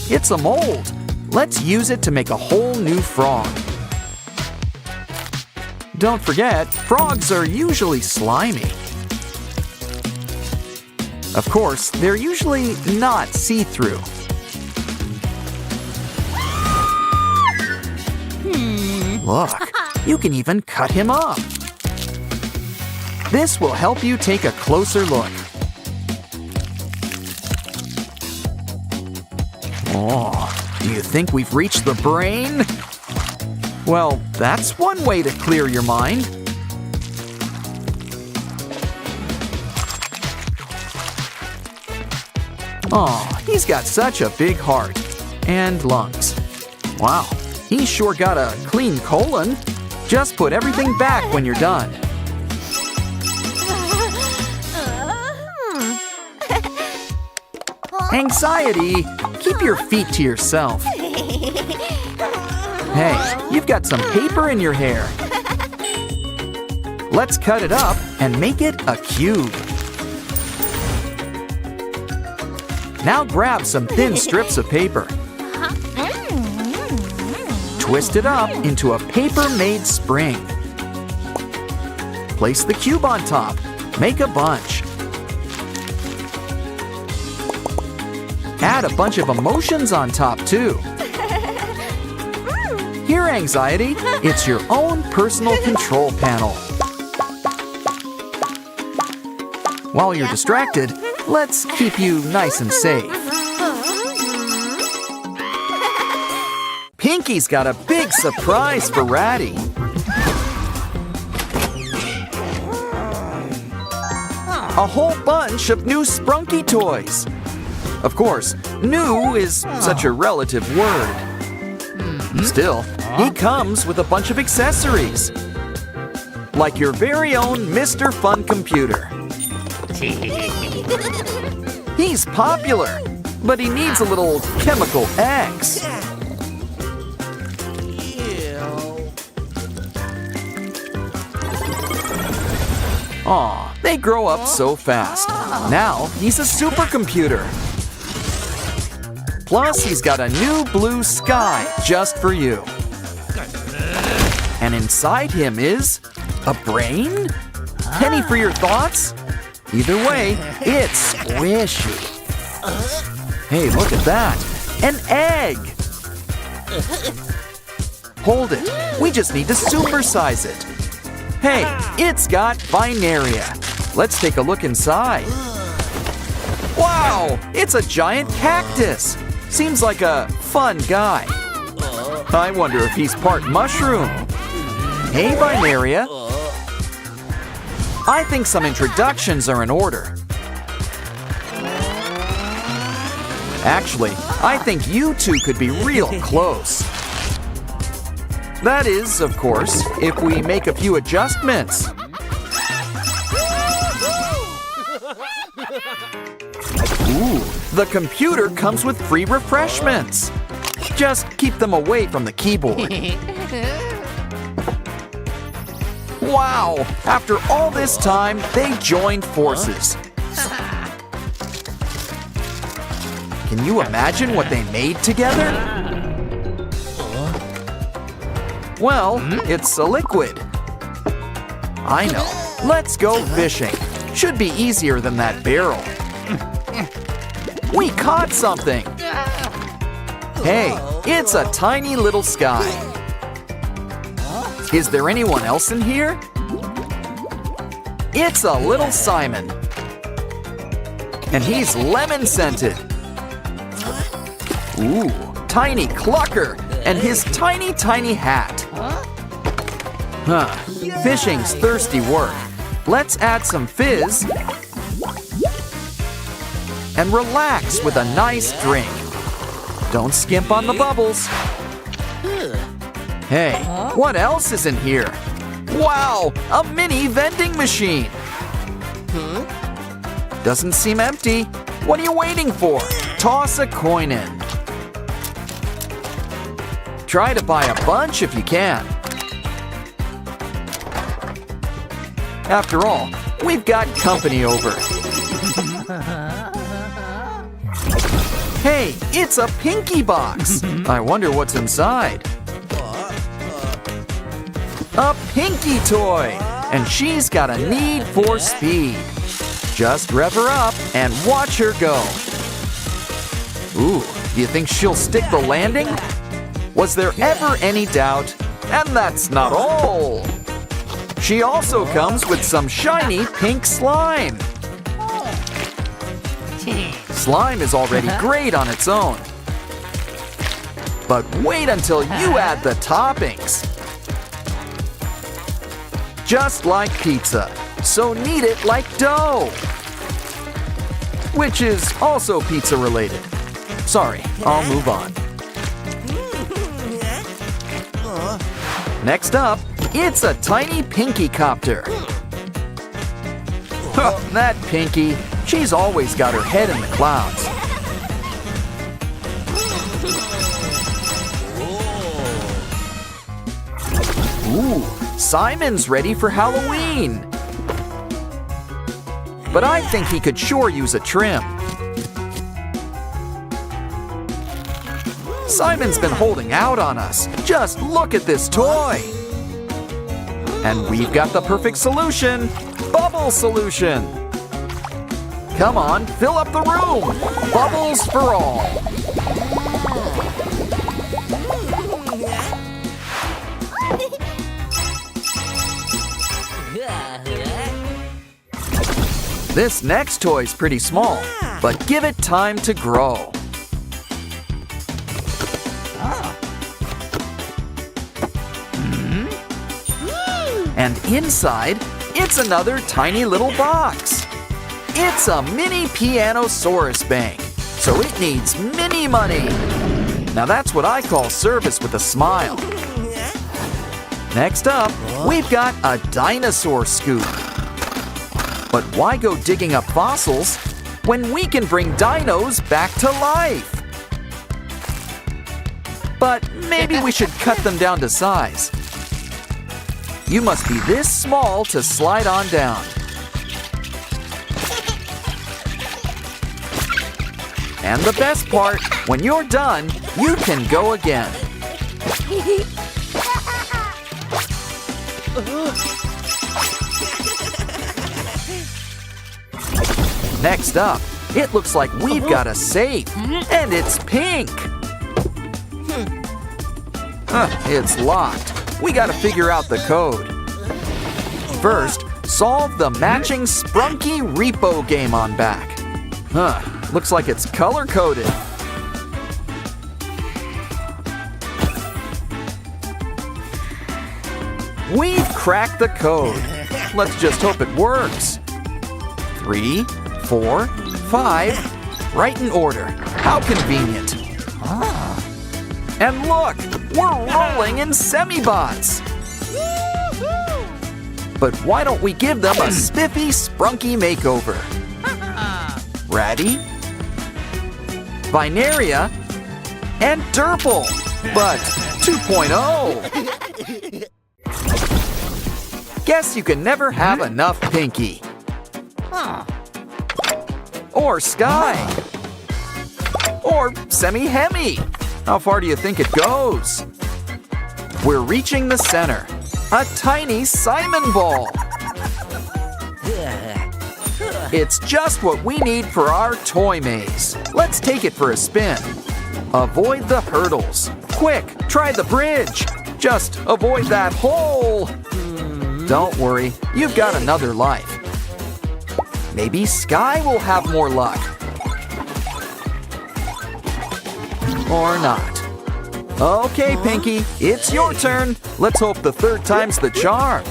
It's a mold. Let's use it to make a whole new frog. Don't forget, frogs are usually slimy. Of course, they're usually not see-through. Look, you can even cut him up. This will help you take a closer look. Oh, do you think we've reached the brain? Well, that's one way to clear your mind. Oh, he's got such a big heart and lungs. Wow, he's sure got a clean colon. Just put everything back when you're done. Anxiety, keep your feet to yourself. Hey, you've got some paper in your hair. Let's cut it up and make it a cube. Now grab some thin strips of paper. Twist it up into a paper-made spring. Place the cube on top. Make a bunch. Add a bunch of emotions on top, too. Here, Anxiety, it's your own personal control panel. While you're distracted, let's keep you nice and safe. Pinky's got a big surprise for Ratty. A whole bunch of new Sprunki toys. Of course, new is such a relative word. Still, he comes with a bunch of accessories. like your very own Mr. Fun Computer. He's popular, but he needs a little chemical X. Aw, they grow up so fast. Now he's a supercomputer. Plus, he's got a new blue sky just for you. And inside him is a brain? Penny for your thoughts? Either way, it's squishy. Hey, look at that. An egg. Hold it. We just need to supersize it. Hey, it's got binaria. Let's take a look inside. Wow, it's a giant cactus. Seems like a fun guy. I wonder if he's part mushroom. Hey, binaria. I think some introductions are in order. Actually, I think you two could be real close. That is, of course, if we make a few adjustments. Ooh, the computer comes with free refreshments. Just keep them away from the keyboard. Wow, after all this time, they joined forces. Can you imagine what they made together? Well, it's a liquid. I know. Let's go fishing. Should be easier than that barrel. We caught something. Hey, it's a tiny little sky. Is there anyone else in here? It's a little Simon. And he's lemon-scented. Ooh, tiny clucker and his tiny, tiny hat. Huh, fishing's thirsty work. Let's add some fizz and relax with a nice drink. Don't skimp on the bubbles. Hey, what else is in here? Wow, a mini vending machine. Doesn't seem empty. What are you waiting for? Toss a coin in. Try to buy a bunch if you can. After all, we've got company over. Hey, it's a Pinky box. I wonder what's inside. A Pinky toy, and she's got a need for speed. Just rev her up and watch her go. Ooh, do you think she'll stick the landing? Was there ever any doubt? And that's not all. She also comes with some shiny pink slime. Slime is already great on its own. But wait until you add the toppings. Just like pizza, so knead it like dough. Which is also pizza related. Sorry, I'll move on. Next up, it's a tiny Pinky copter. That Pinky, she's always got her head in the clouds. Ooh, Simon's ready for Halloween. But I think he could sure use a trim. Simon's been holding out on us. Just look at this toy. And we've got the perfect solution. Bubble solution. Come on, fill up the room. Bubbles for all. This next toy's pretty small, but give it time to grow. And inside, it's another tiny little box. It's a mini Pianosaurus bank, so it needs mini money. Now that's what I call service with a smile. Next up, we've got a dinosaur scoop. But why go digging up fossils when we can bring dinos back to life? But maybe we should cut them down to size. You must be this small to slide on down. And the best part, when you're done, you can go again. Next up, it looks like we've got a safe, and it's pink. It's locked. We gotta figure out the code. First, solve the matching Sprunki repo game on back. Looks like it's color-coded. We've cracked the code. Let's just hope it works. 3, 4, 5, right in order. How convenient. And look, we're rolling in semi-bots. But why don't we give them a spiffy Sprunki makeover? Ratty, Binaria, and Durple, but 2.0. Guess you can never have enough Pinky. Or Sky. Or Semi-Hemi. How far do you think it goes? We're reaching the center. A tiny Simon ball. It's just what we need for our toy maze. Let's take it for a spin. Avoid the hurdles. Quick, try the bridge. Just avoid that hole. Don't worry, you've got another life. Maybe Sky will have more luck. Or not. Okay, Pinky, it's your turn. Let's hope the third time's the charm.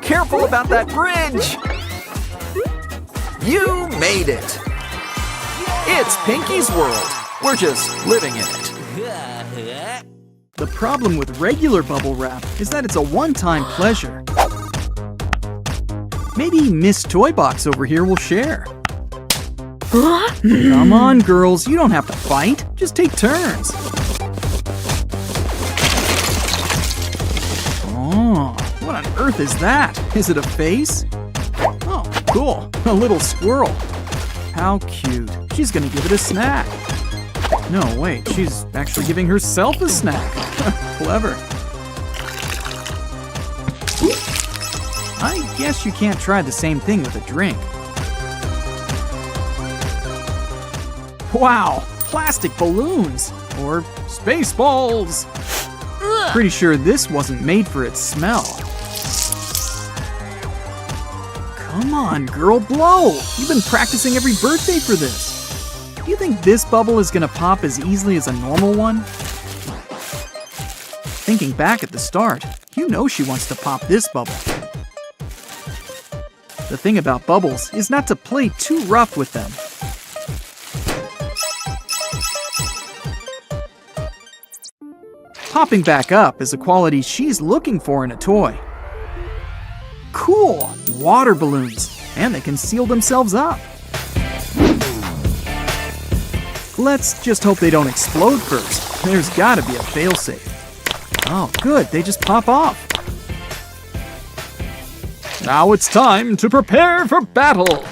Careful about that bridge. You made it. It's Pinky's world. We're just living in it. The problem with regular bubble wrap is that it's a one-time pleasure. Maybe Miss Toy Box over here will share. Come on, girls, you don't have to fight. Just take turns. Oh, what on earth is that? Is it a face? Oh, cool, a little squirrel. How cute. She's gonna give it a snack. No, wait, she's actually giving herself a snack. Clever. I guess you can't try the same thing with a drink. Wow, plastic balloons, or space balls. Pretty sure this wasn't made for its smell. Come on, girl, blow. You've been practicing every birthday for this. Do you think this bubble is gonna pop as easily as a normal one? Thinking back at the start, you know she wants to pop this bubble. The thing about bubbles is not to play too rough with them. Popping back up is a quality she's looking for in a toy. Cool! Water balloons, and they can seal themselves up. Let's just hope they don't explode first. There's gotta be a failsafe. Oh, good, they just pop off. Now it's time to prepare for battle!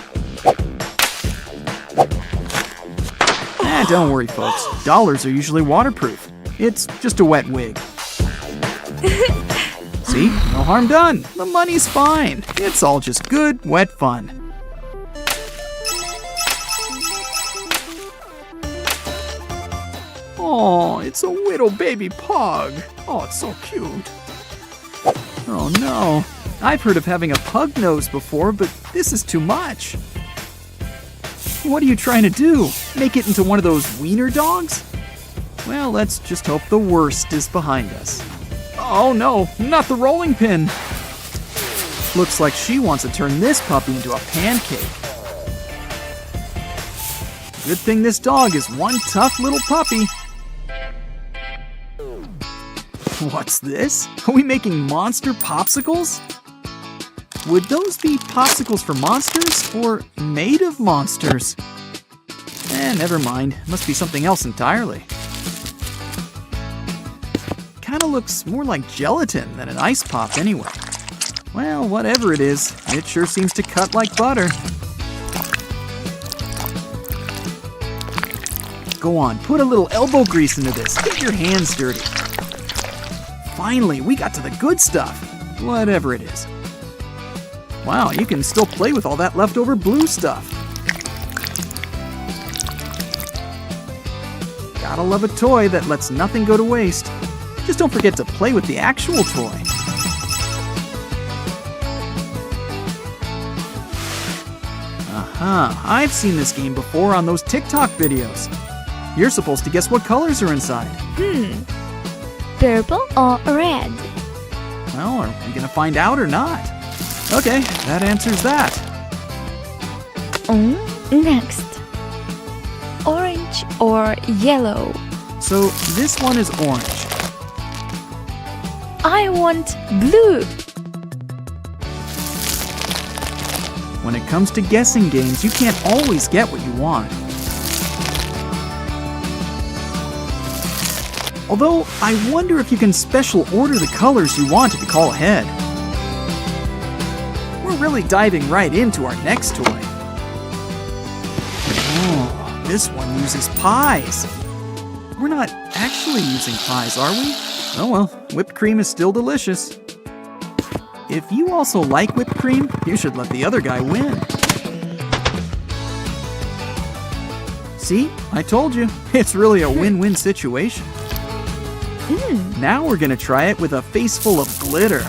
Don't worry, folks. Dollars are usually waterproof. It's just a wet wig. See? No harm done. The money's fine. It's all just good, wet fun. Oh, it's a little baby pug. Oh, it's so cute. Oh no. I've heard of having a pug nose before, but this is too much. What are you trying to do? Make it into one of those wiener dogs? Well, let's just hope the worst is behind us. Oh no, not the rolling pin. Looks like she wants to turn this puppy into a pancake. Good thing this dog is one tough little puppy. What's this? Are we making monster popsicles? Would those be popsicles for monsters or made of monsters? Never mind. Must be something else entirely. Kinda looks more like gelatin than an ice pop anyway. Well, whatever it is, it sure seems to cut like butter. Go on, put a little elbow grease into this. Get your hands dirty. Finally, we got to the good stuff. Whatever it is. Wow, you can still play with all that leftover blue stuff. Gotta love a toy that lets nothing go to waste. Just don't forget to play with the actual toy. Aha, I've seen this game before on those TikTok videos. You're supposed to guess what colors are inside. Purple or red? Well, are we gonna find out or not? Okay, that answers that. Next. Orange or yellow? So this one is orange. I want blue. When it comes to guessing games, you can't always get what you want. Although, I wonder if you can special order the colors you want to call ahead. We're really diving right into our next toy. Oh, this one uses pies. We're not actually using pies, are we? Oh well, whipped cream is still delicious. If you also like whipped cream, you should let the other guy win. See, I told you, it's really a win-win situation. Now we're gonna try it with a face full of glitter.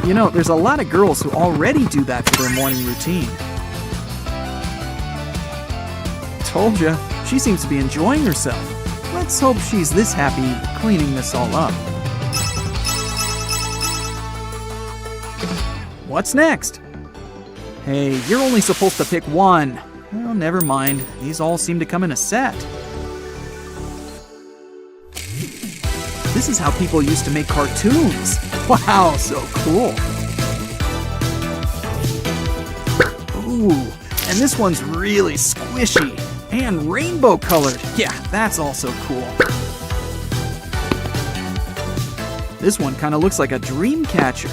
You know, there's a lot of girls who already do that for their morning routine. Told ya, she seems to be enjoying herself. Let's hope she's this happy cleaning this all up. What's next? Hey, you're only supposed to pick one. Well, never mind. These all seem to come in a set. This is how people used to make cartoons. Wow, so cool. Ooh, and this one's really squishy and rainbow colored. Yeah, that's also cool. This one kind of looks like a dream catcher.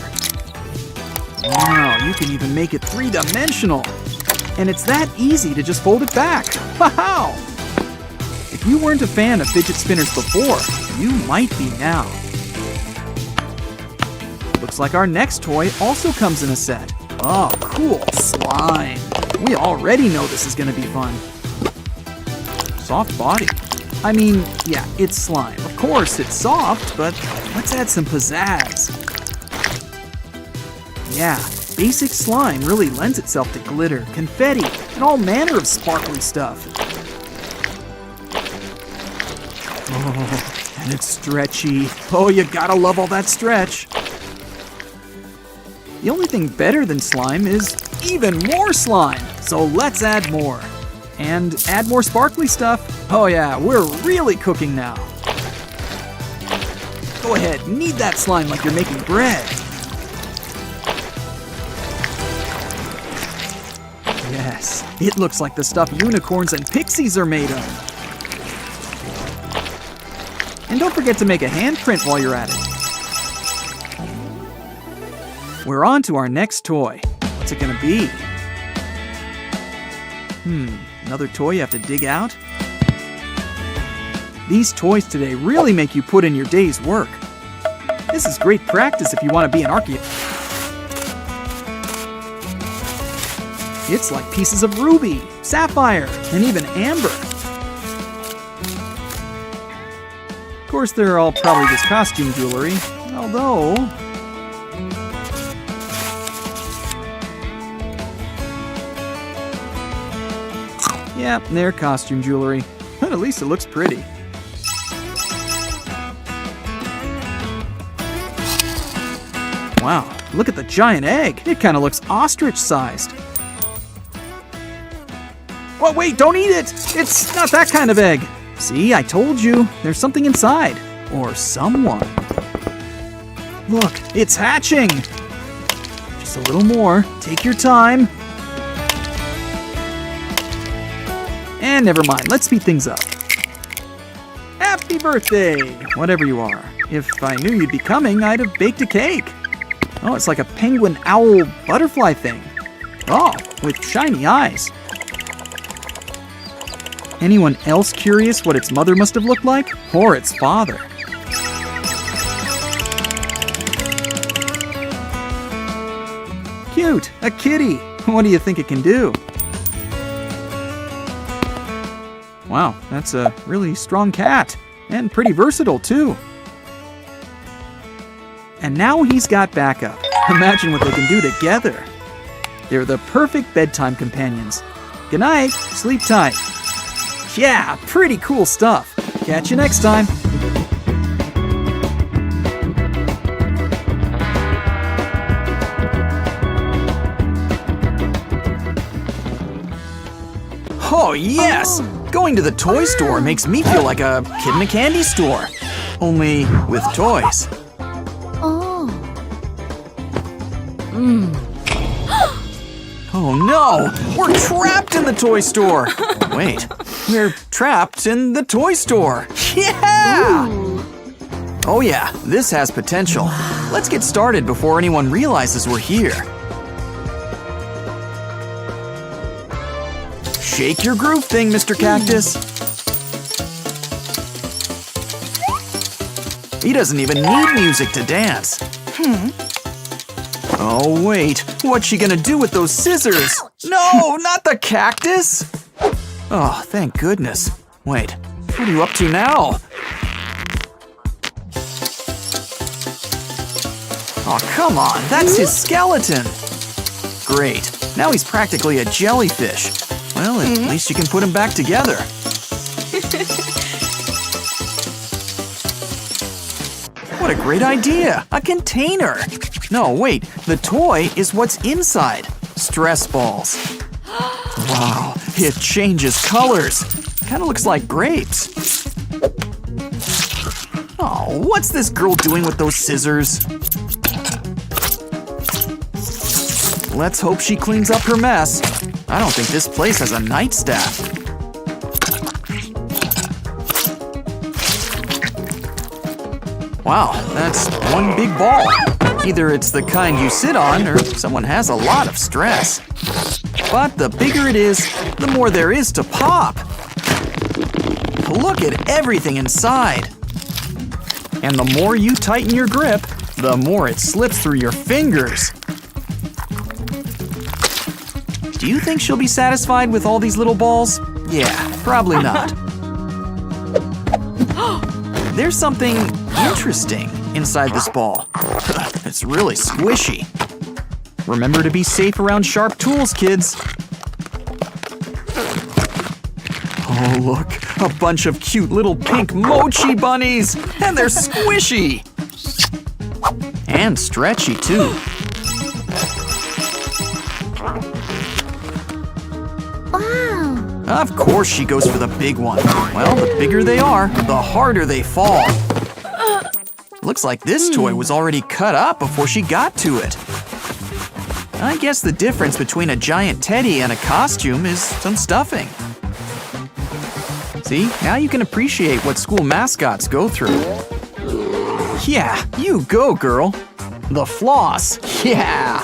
Wow, you can even make it three-dimensional. And it's that easy to just fold it back. Wow! If you weren't a fan of fidget spinners before, you might be now. Looks like our next toy also comes in a set. Oh, cool, slime. We already know this is gonna be fun. Soft body. I mean, yeah, it's slime. Of course, it's soft, but let's add some pizzazz. Yeah, basic slime really lends itself to glitter, confetti, and all manner of sparkly stuff. Oh, and it's stretchy. Oh, you gotta love all that stretch. The only thing better than slime is even more slime. So let's add more. And add more sparkly stuff. Oh yeah, we're really cooking now. Go ahead, knead that slime like you're making bread. Yes, it looks like the stuff unicorns and pixies are made of. And don't forget to make a handprint while you're at it. We're on to our next toy. What's it gonna be? Another toy you have to dig out? These toys today really make you put in your day's work. This is great practice if you want to be an archaeologist. It's like pieces of ruby, sapphire, and even amber. Of course, they're all probably just costume jewelry, although... yeah, they're costume jewelry, but at least it looks pretty. Wow, look at the giant egg. It kind of looks ostrich-sized. Oh, wait, don't eat it! It's not that kind of egg. See, I told you. There's something inside. Or someone. Look, it's hatching! Just a little more. Take your time. And never mind, let's speed things up. Happy birthday, whatever you are. If I knew you'd be coming, I'd have baked a cake. Oh, it's like a penguin owl butterfly thing. Oh, with shiny eyes. Anyone else curious what its mother must have looked like? Or its father? Cute, a kitty. What do you think it can do? Wow, that's a really strong cat. And pretty versatile, too. And now he's got backup. Imagine what they can do together. They're the perfect bedtime companions. Good night, sleep tight. Yeah, pretty cool stuff. Catch you next time. Oh, yes! Going to the toy store makes me feel like a kid in a candy store. Only with toys. Oh. Oh no! We're trapped in the toy store! Wait, we're trapped in the toy store! Yeah! Oh yeah, this has potential. Let's get started before anyone realizes we're here. Shake your groove thing, Mr. Cactus. He doesn't even need music to dance. Oh wait, what's she gonna do with those scissors? No, not the cactus! Oh, thank goodness. Wait, what are you up to now? Oh, come on, that's his skeleton. Great, now he's practically a jellyfish. Well, at least you can put him back together. What a great idea! A container! No, wait, the toy is what's inside. Stress balls. Wow, it changes colors. Kinda looks like grapes. Oh, what's this girl doing with those scissors? Let's hope she cleans up her mess. I don't think this place has a night staff. Wow, that's one big ball. Either it's the kind you sit on, or someone has a lot of stress. But the bigger it is, the more there is to pop. Look at everything inside. And the more you tighten your grip, the more it slips through your fingers. Do you think she'll be satisfied with all these little balls? Yeah, probably not. There's something interesting inside this ball. It's really squishy. Remember to be safe around sharp tools, kids. Oh, look, a bunch of cute little pink mochi bunnies, and they're squishy. And stretchy, too. Wow. Of course she goes for the big one. Well, the bigger they are, the harder they fall. Looks like this toy was already cut up before she got to it. I guess the difference between a giant teddy and a costume is some stuffing. See, now you can appreciate what school mascots go through. Yeah, you go, girl. The floss, yeah.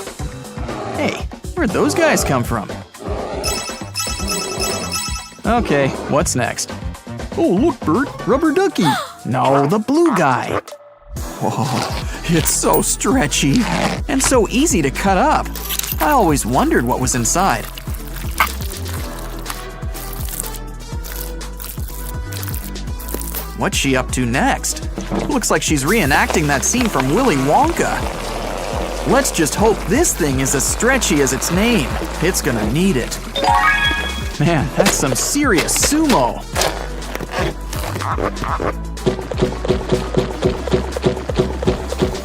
Hey, where'd those guys come from? Okay, what's next? Oh, look, Bert, rubber ducky. No, the blue guy. Oh, it's so stretchy and so easy to cut up. I always wondered what was inside. What's she up to next? Looks like she's reenacting that scene from Willy Wonka. Let's just hope this thing is as stretchy as its name. It's gonna need it. Man, that's some serious sumo.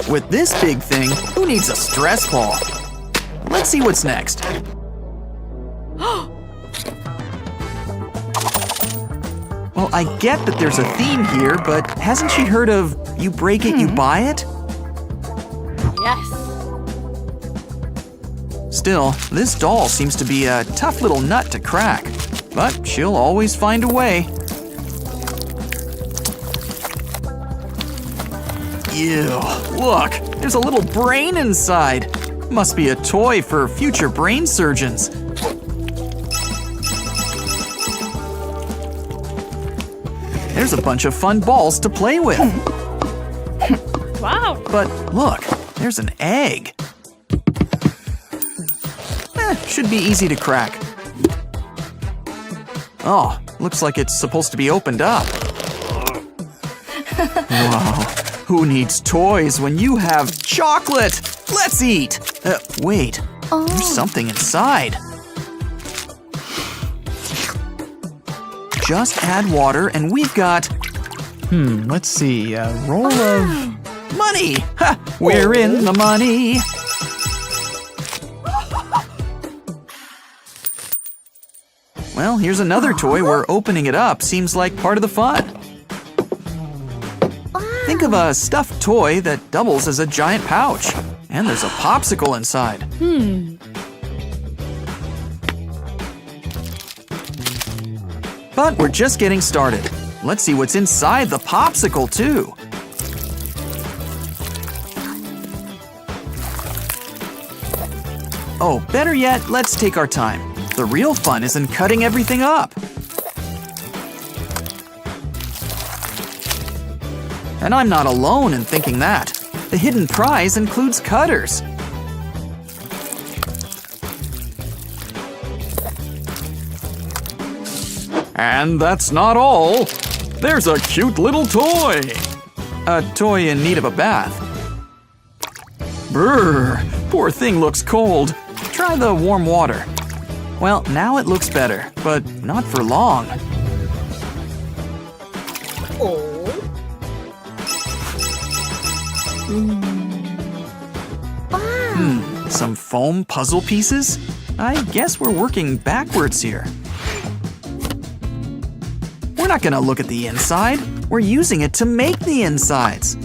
With this big thing, who needs a stress ball? Let's see what's next. Well, I get that there's a theme here, but hasn't she heard of you break it, you buy it? Yes. Still, this doll seems to be a tough little nut to crack, but she'll always find a way. Ew, look, there's a little brain inside. Must be a toy for future brain surgeons. There's a bunch of fun balls to play with. Wow. But look, there's an egg. Should be easy to crack. Oh, looks like it's supposed to be opened up. Wow, who needs toys when you have chocolate? Let's eat. Wait, there's something inside. Just add water and we've got, let's see, a roll of money. Ha, we're in the money. Well, here's another toy where opening it up seems like part of the fun. Think of a stuffed toy that doubles as a giant pouch. And there's a popsicle inside. But we're just getting started. Let's see what's inside the popsicle, too. Oh, better yet, let's take our time. The real fun is in cutting everything up. And I'm not alone in thinking that. The hidden prize includes cutters. And that's not all. There's a cute little toy. A toy in need of a bath. Brr, poor thing looks cold. Try the warm water. Well, now it looks better, but not for long. Some foam puzzle pieces? I guess we're working backwards here. We're not gonna look at the inside. We're using it to make the insides.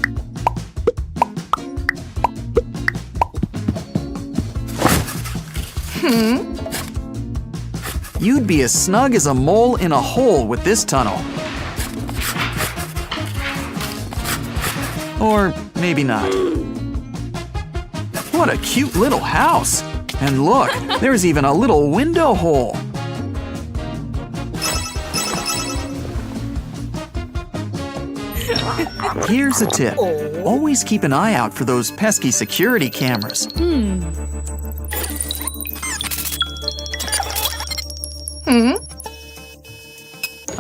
You'd be as snug as a mole in a hole with this tunnel. Or maybe not. What a cute little house! And look, there's even a little window hole. Here's a tip. Always keep an eye out for those pesky security cameras.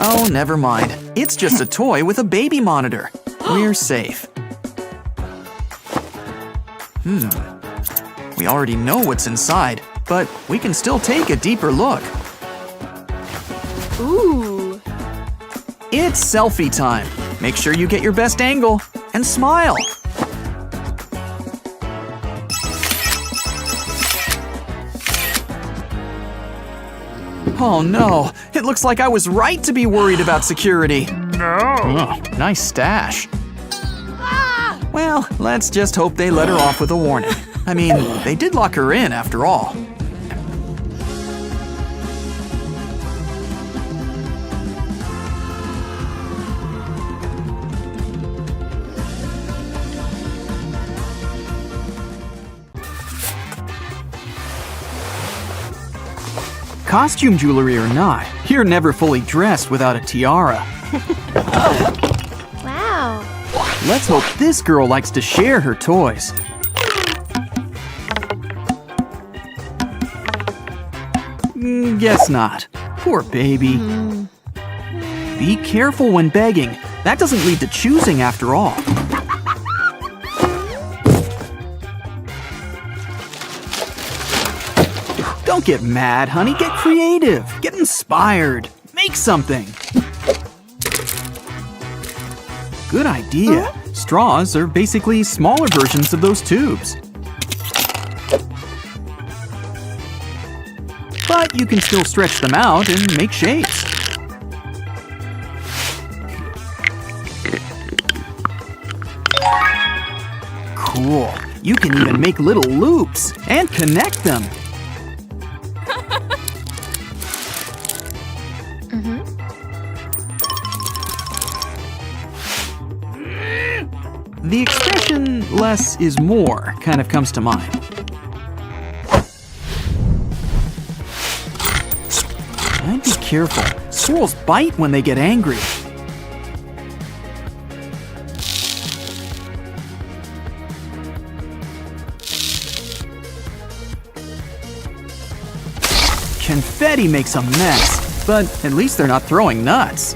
Oh, never mind. It's just a toy with a baby monitor. We're safe. We already know what's inside, but we can still take a deeper look. Ooh. It's selfie time. Make sure you get your best angle and smile. Oh no, it looks like I was right to be worried about security. No. Oh, nice stash. Well, let's just hope they let her off with a warning. I mean, they did lock her in after all. Costume jewelry or not, you're never fully dressed without a tiara. Wow. Let's hope this girl likes to share her toys. Guess not. Poor baby. Be careful when begging. That doesn't lead to choosing after all. Don't get mad, honey. Get creative. Get inspired. Make something. Good idea. Straws are basically smaller versions of those tubes. But you can still stretch them out and make shapes. You can even make little loops and connect them. The expression less is more kind of comes to mind. I'd be careful. Squirrels bite when they get angry. Confetti makes a mess, but at least they're not throwing nuts.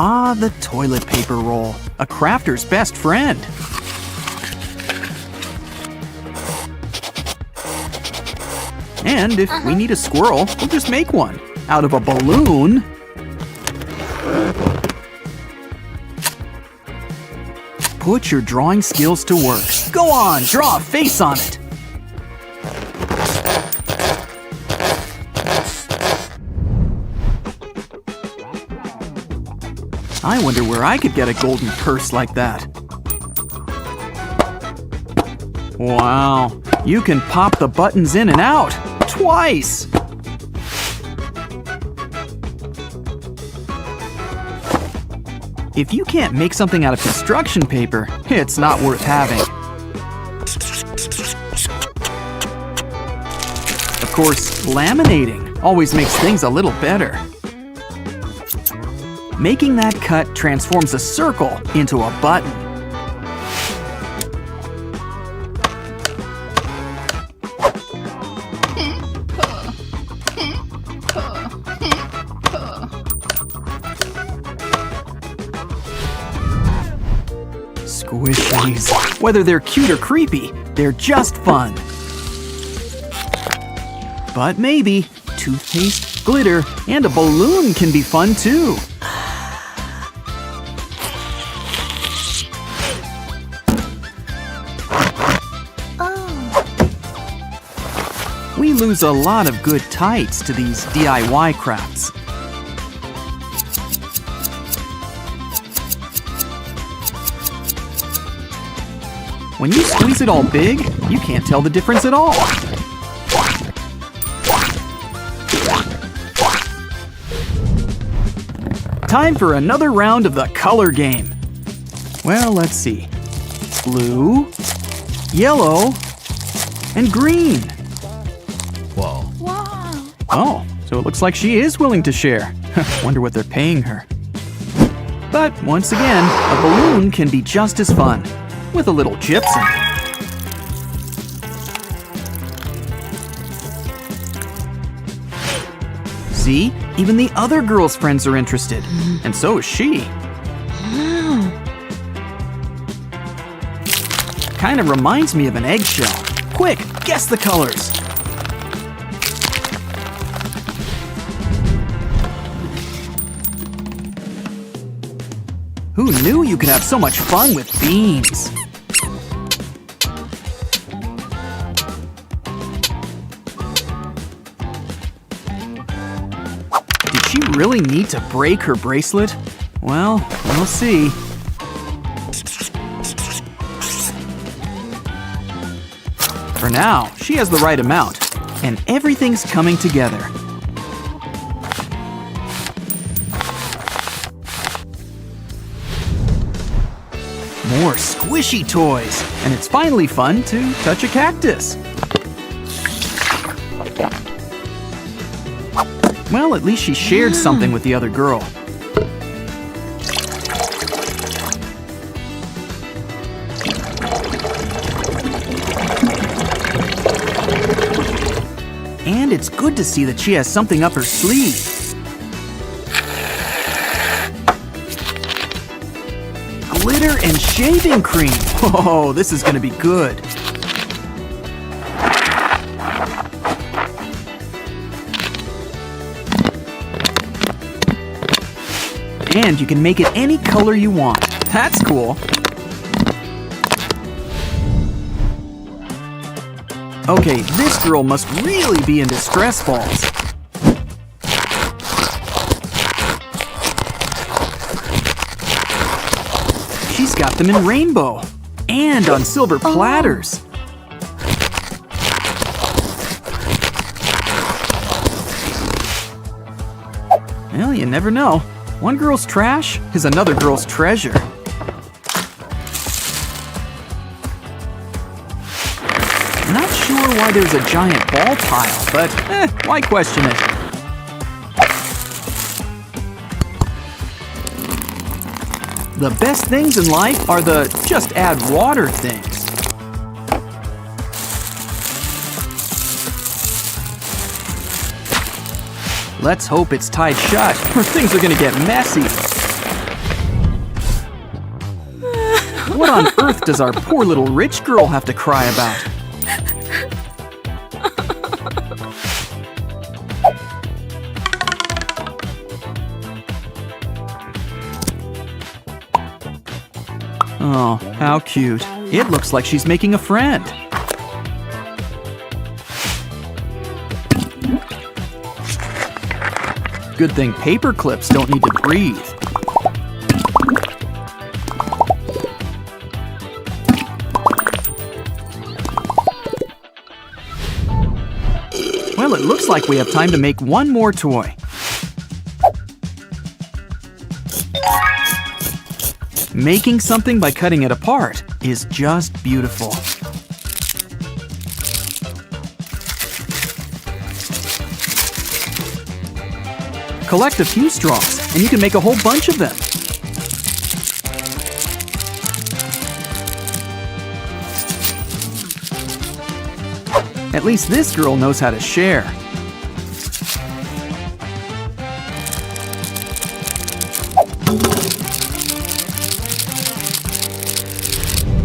Ah, the toilet paper roll, a crafter's best friend. And if we need a squirrel, we'll just make one out of a balloon. Put your drawing skills to work. Go on, draw a face on it. I wonder where I could get a golden purse like that. Wow, you can pop the buttons in and out twice. If you can't make something out of construction paper, it's not worth having. Of course, laminating always makes things a little better. Making that cut transforms a circle into a button. Squishies. Whether they're cute or creepy, they're just fun. But maybe toothpaste, glitter, and a balloon can be fun too. We lose a lot of good tights to these DIY crafts. When you squeeze it all big, you can't tell the difference at all. Time for another round of the color game. Well, let's see. Blue, yellow, and green. Whoa. Wow. Oh, so it looks like she is willing to share. Wonder what they're paying her. But once again, a balloon can be just as fun, with a little gypsum. See, even the other girl's friends are interested, and so is she. Kind of reminds me of an eggshell. Quick, guess the colors. Who knew you could have so much fun with beans? Did she really need to break her bracelet? Well, we'll see. For now, she has the right amount, and everything's coming together. More squishy toys, and it's finally fun to touch a cactus. Well, at least she shared something with the other girl. And it's good to see that she has something up her sleeve. Glitter and shaving cream. Oh, this is gonna be good. And you can make it any color you want. That's cool. Okay, this girl must really be into stress balls. She's got them in rainbow and on silver platters. Well, you never know. One girl's trash is another girl's treasure. Not sure why there's a giant ball pile, but why question it? The best things in life are the just add water things. Let's hope it's tied shut, or things are gonna get messy. What on earth does our poor little rich girl have to cry about? Oh, how cute. It looks like she's making a friend. Good thing paper clips don't need to breathe. Well, it looks like we have time to make one more toy. Making something by cutting it apart is just beautiful. Collect a few straws, and you can make a whole bunch of them. At least this girl knows how to share.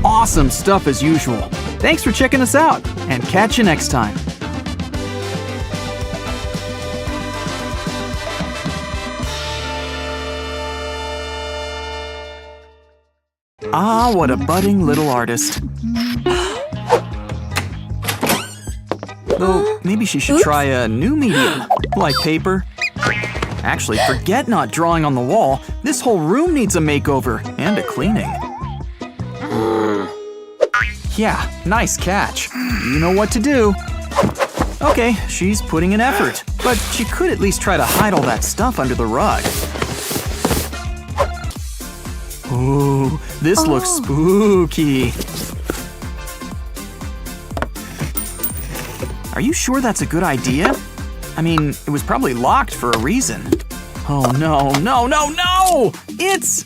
Awesome stuff as usual. Thanks for checking us out, and catch you next time. Ah, what a budding little artist. Though, maybe she should try a new medium, like paper. Actually, forget not drawing on the wall. This whole room needs a makeover and a cleaning. Yeah, nice catch. You know what to do. Okay, she's putting in effort, but she could at least try to hide all that stuff under the rug. Ooh, this looks spooky. Are you sure that's a good idea? I mean, it was probably locked for a reason. Oh no, no, no, no! It's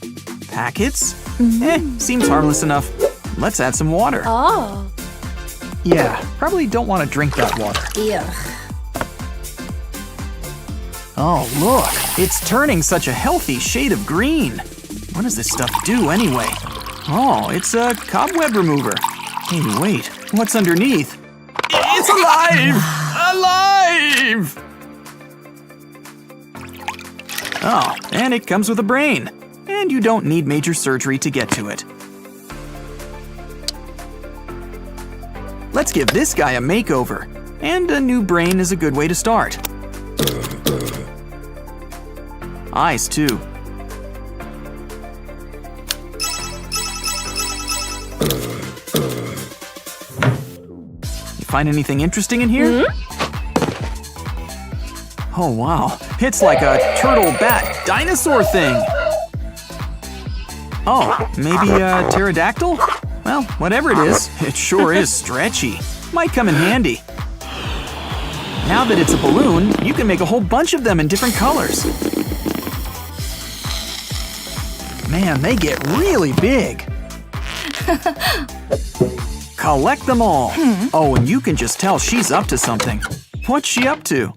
packets? Seems harmless enough. Let's add some water. Oh. Yeah, probably don't want to drink that water. Ew. Oh, look, it's turning such a healthy shade of green. What does this stuff do anyway? Oh, it's a cobweb remover. Hey, wait, what's underneath? It's alive! Alive! Oh, and it comes with a brain. And you don't need major surgery to get to it. Let's give this guy a makeover. And a new brain is a good way to start. Eyes, too. You find anything interesting in here? Oh, wow. It's like a turtle bat dinosaur thing. Oh, maybe a pterodactyl? Well, whatever it is, it sure is stretchy. Might come in handy. Now that it's a balloon, you can make a whole bunch of them in different colors. Man, they get really big. Collect them all. Oh, and you can just tell she's up to something. What's she up to?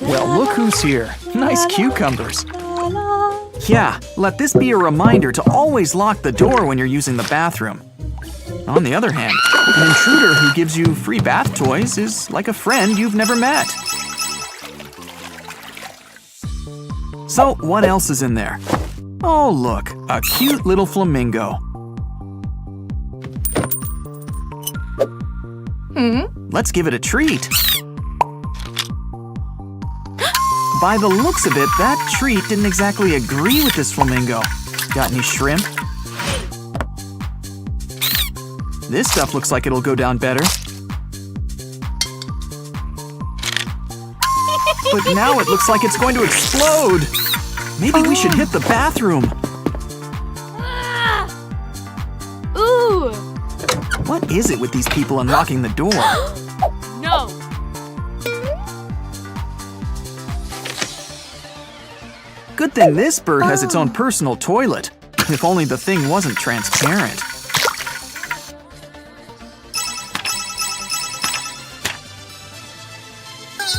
Well, look who's here. Nice cucumbers. Yeah, let this be a reminder to always lock the door when you're using the bathroom. On the other hand, an intruder who gives you free bath toys is like a friend you've never met. So, what else is in there? Oh, look, a cute little flamingo. Let's give it a treat. By the looks of it, that treat didn't exactly agree with this flamingo. Got any shrimp? This stuff looks like it'll go down better. But now it looks like it's going to explode! Maybe we should hit the bathroom. Ooh! What is it with these people unlocking the door? No! Good thing this bird has its own personal toilet. If only the thing wasn't transparent.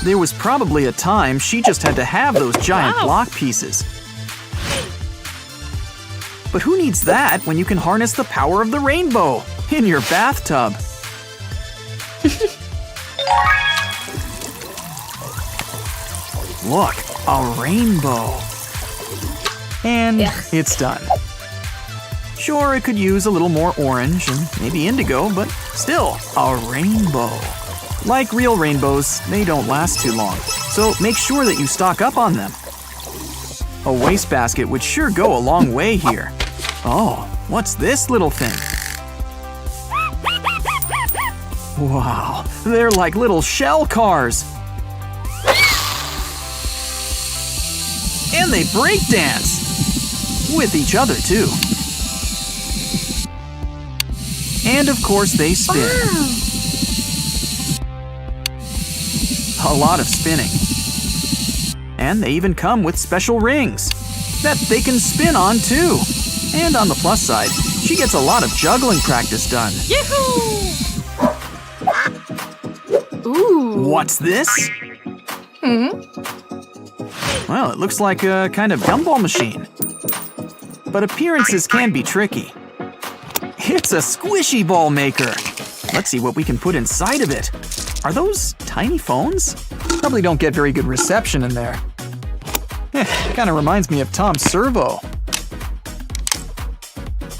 There was probably a time she just had to have those giant block pieces. But who needs that when you can harness the power of the rainbow in your bathtub? Look, a rainbow. And it's done. Sure, it could use a little more orange and maybe indigo, but still, a rainbow. Like real rainbows, they don't last too long, so make sure that you stock up on them. A wastebasket would sure go a long way here. Oh, what's this little thing? Wow, they're like little shell cars. And they break dance! With each other, too. And of course they spin. A lot of spinning. And they even come with special rings that they can spin on too. And on the plus side, she gets a lot of juggling practice done. Yahoo! Ooh. What's this? Well, it looks like a kind of gumball machine. But appearances can be tricky. It's a squishy ball maker. Let's see what we can put inside of it. Are those tiny phones? Probably don't get very good reception in there. Kind of reminds me of Tom's servo.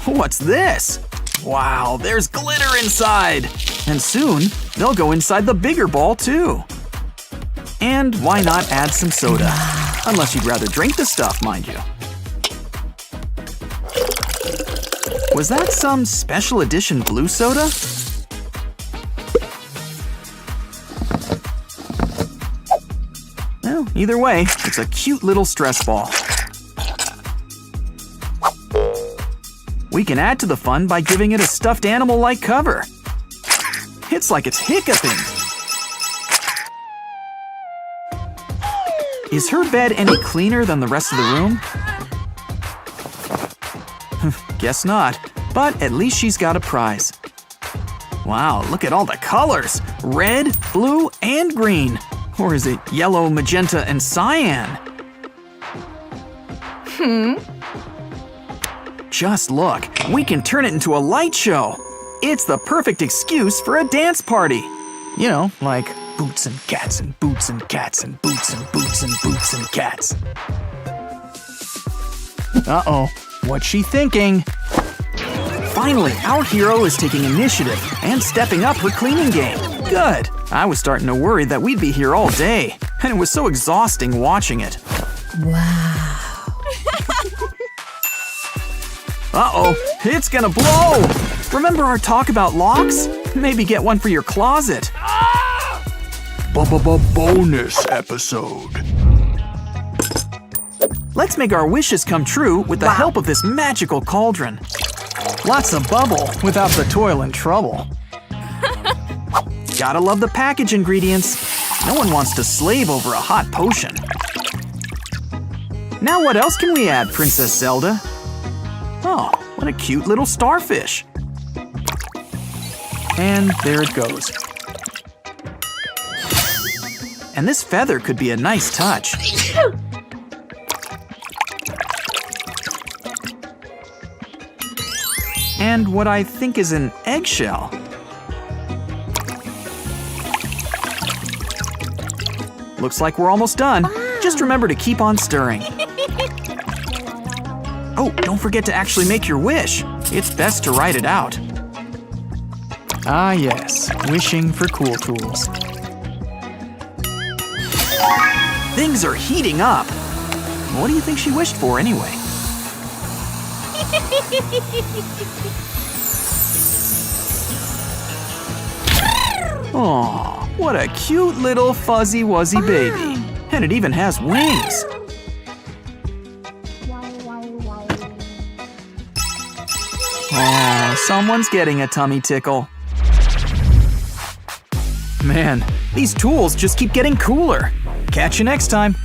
What's this? Wow, there's glitter inside! And soon, they'll go inside the bigger ball too. And why not add some soda? Unless you'd rather drink the stuff, mind you. Was that some special edition blue soda? Well, either way, it's a cute little stress ball. We can add to the fun by giving it a stuffed animal-like cover. It's like it's hiccuping. Is her bed any cleaner than the rest of the room? Guess not, but at least she's got a prize. Wow, look at all the colors! Red, blue, and green. Or is it yellow, magenta, and cyan? Just look, we can turn it into a light show. It's the perfect excuse for a dance party. You know, like boots and cats and boots and cats and boots and boots and boots and cats. Uh-oh, what's she thinking? Finally, our hero is taking initiative and stepping up her cleaning game. Good. I was starting to worry that we'd be here all day, and it was so exhausting watching it. Wow. Uh-oh, it's gonna blow! Remember our talk about locks? Maybe get one for your closet. Bonus episode. Let's make our wishes come true with the help of this magical cauldron. Lots of bubble without the toil and trouble. Gotta love the package ingredients. No one wants to slave over a hot potion. Now what else can we add, Princess Zelda? Oh, what a cute little starfish. And there it goes. And this feather could be a nice touch. And what I think is an eggshell. Looks like we're almost done. Just remember to keep on stirring. Oh, don't forget to actually make your wish. It's best to write it out. Ah yes, wishing for cool tools. Things are heating up. What do you think she wished for anyway? Aw, what a cute little fuzzy wuzzy baby. And it even has wings. Aw, someone's getting a tummy tickle. Man, these tools just keep getting cooler. Catch you next time.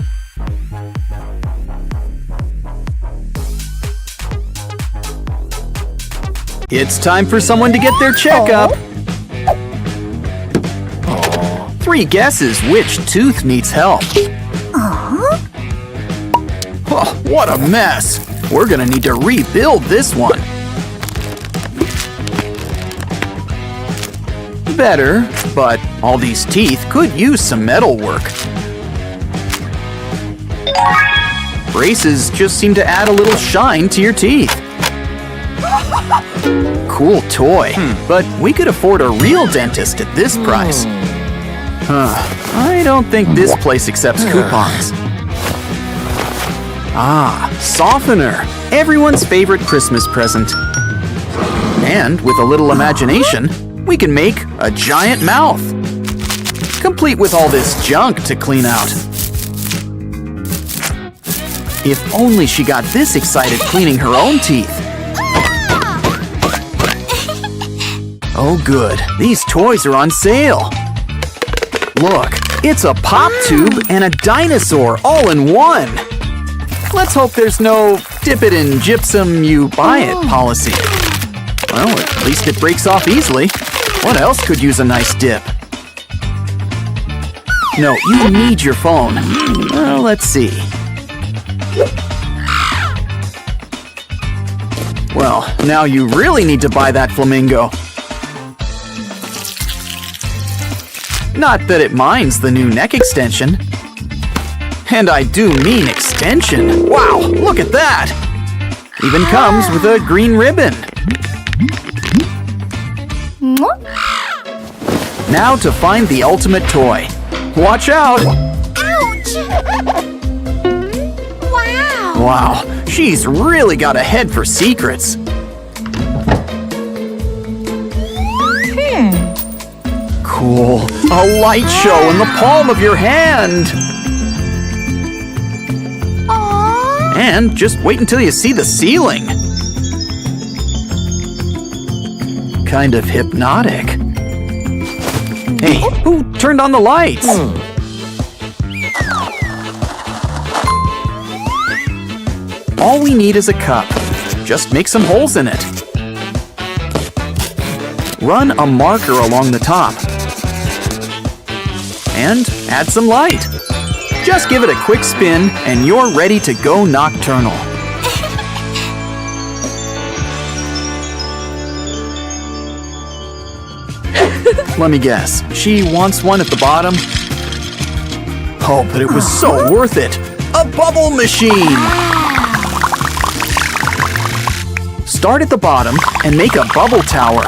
It's time for someone to get their checkup. Oh, 3 guesses which tooth needs help. Oh, what a mess. We're gonna need to rebuild this one. Better, but all these teeth could use some metal work. Braces just seem to add a little shine to your teeth. Cool toy, but we could afford a real dentist at this price. I don't think this place accepts coupons. Ah, softener, everyone's favorite Christmas present. And with a little imagination, we can make a giant mouth, complete with all this junk to clean out. If only she got this excited cleaning her own teeth. Oh good, these toys are on sale. Look, it's a pop tube and a dinosaur all in one. Let's hope there's no dip it in gypsum, you buy it policy. Well, at least it breaks off easily. What else could use a nice dip? No, you need your phone. Well, let's see. Well, now you really need to buy that flamingo. Not that it minds the new neck extension. And I do mean extension. Wow, look at that! Even comes with a green ribbon. Now to find the ultimate toy. Watch out! Ouch! Wow! Wow, she's really got a head for secrets. Cool, a light show in the palm of your hand. Aww! And just wait until you see the ceiling. Kind of hypnotic. Hey, who turned on the lights? All we need is a cup. Just make some holes in it. Run a marker along the top. And add some light. Just give it a quick spin and you're ready to go nocturnal. Let me guess, she wants one at the bottom? Oh, but it was so worth it! A bubble machine! Start at the bottom and make a bubble tower.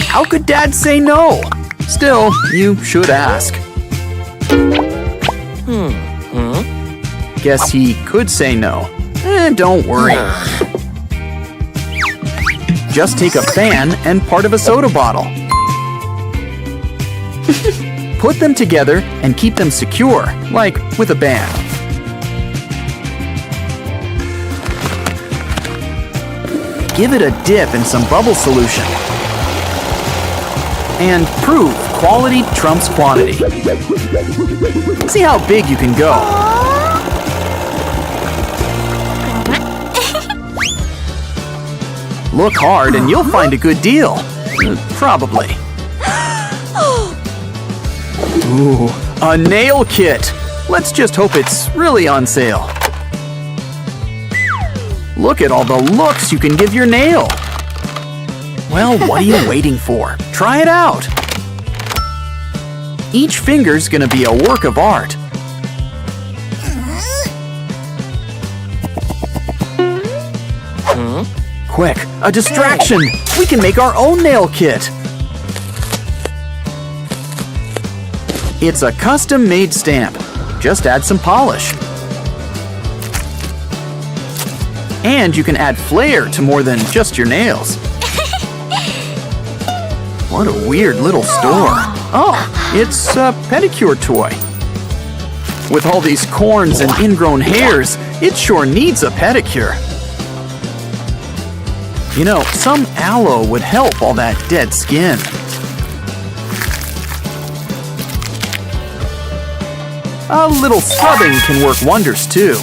How could Dad say no? Still, you should ask. Guess he could say no. Don't worry. Just take a fan and part of a soda bottle. Put them together and keep them secure, like with a band. Give it a dip in some bubble solution. And prove quality trumps quantity. See how big you can go. Look hard and you'll find a good deal. Probably. Ooh, a nail kit. Let's just hope it's really on sale. Look at all the looks you can give your nail. Well, what are you waiting for? Try it out. Each finger's gonna be a work of art. Quick, a distraction! We can make our own nail kit! It's a custom-made stamp. Just add some polish. And you can add flair to more than just your nails. What a weird little store. Oh, it's a pedicure toy. With all these corns and ingrown hairs, it sure needs a pedicure. You know, some aloe would help all that dead skin. A little scrubbing can work wonders too.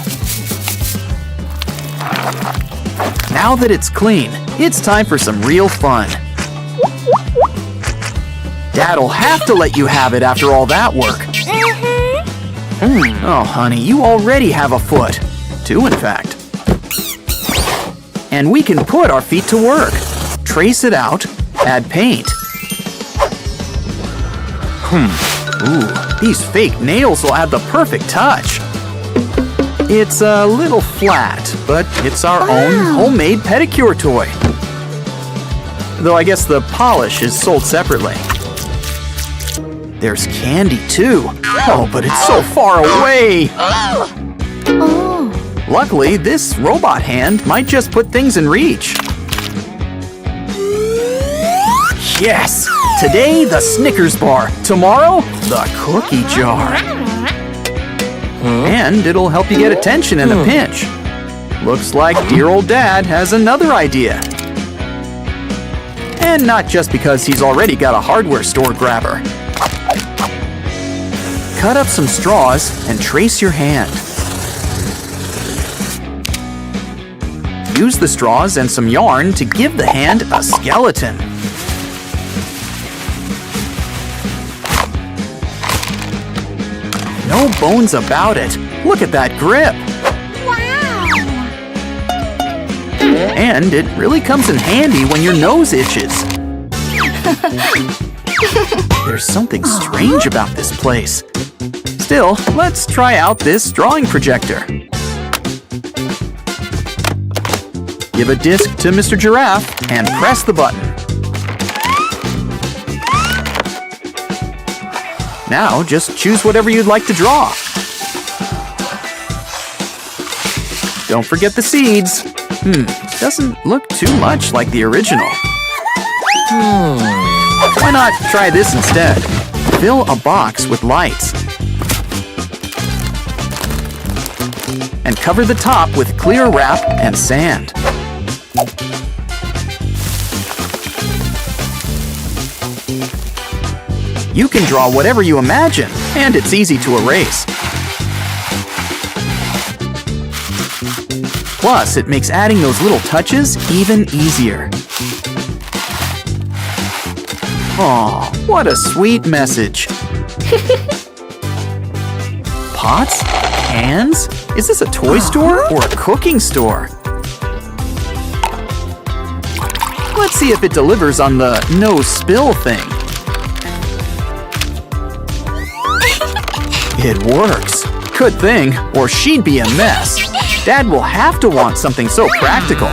Now that it's clean, it's time for some real fun. Dad'll have to let you have it after all that work. Oh, honey, you already have a foot. 2, in fact. And we can put our feet to work. Trace it out, add paint. Ooh, these fake nails will add the perfect touch. It's a little flat, but it's our own homemade pedicure toy. Though I guess the polish is sold separately. There's candy too. Oh, but it's so far away. Luckily, this robot hand might just put things in reach. Yes! Today, the Snickers bar. Tomorrow, the cookie jar. And it'll help you get attention in a pinch. Looks like dear old Dad has another idea. And not just because he's already got a hardware store grabber. Cut up some straws and trace your hand. Use the straws and some yarn to give the hand a skeleton. No bones about it. Look at that grip. Wow! And it really comes in handy when your nose itches. There's something strange about this place. Still, let's try out this drawing projector. Give a disc to Mr. Giraffe and press the button. Now, just choose whatever you'd like to draw. Don't forget the seeds. Doesn't look too much like the original. Why not try this instead? Fill a box with lights. And cover the top with clear wrap and sand. You can draw whatever you imagine, and it's easy to erase. Plus, it makes adding those little touches even easier. Aw, what a sweet message. Pots? Cans? Is this a toy store or a cooking store? Let's see if it delivers on the no spill thing. It works. Good thing, or she'd be a mess. Dad will have to want something so practical.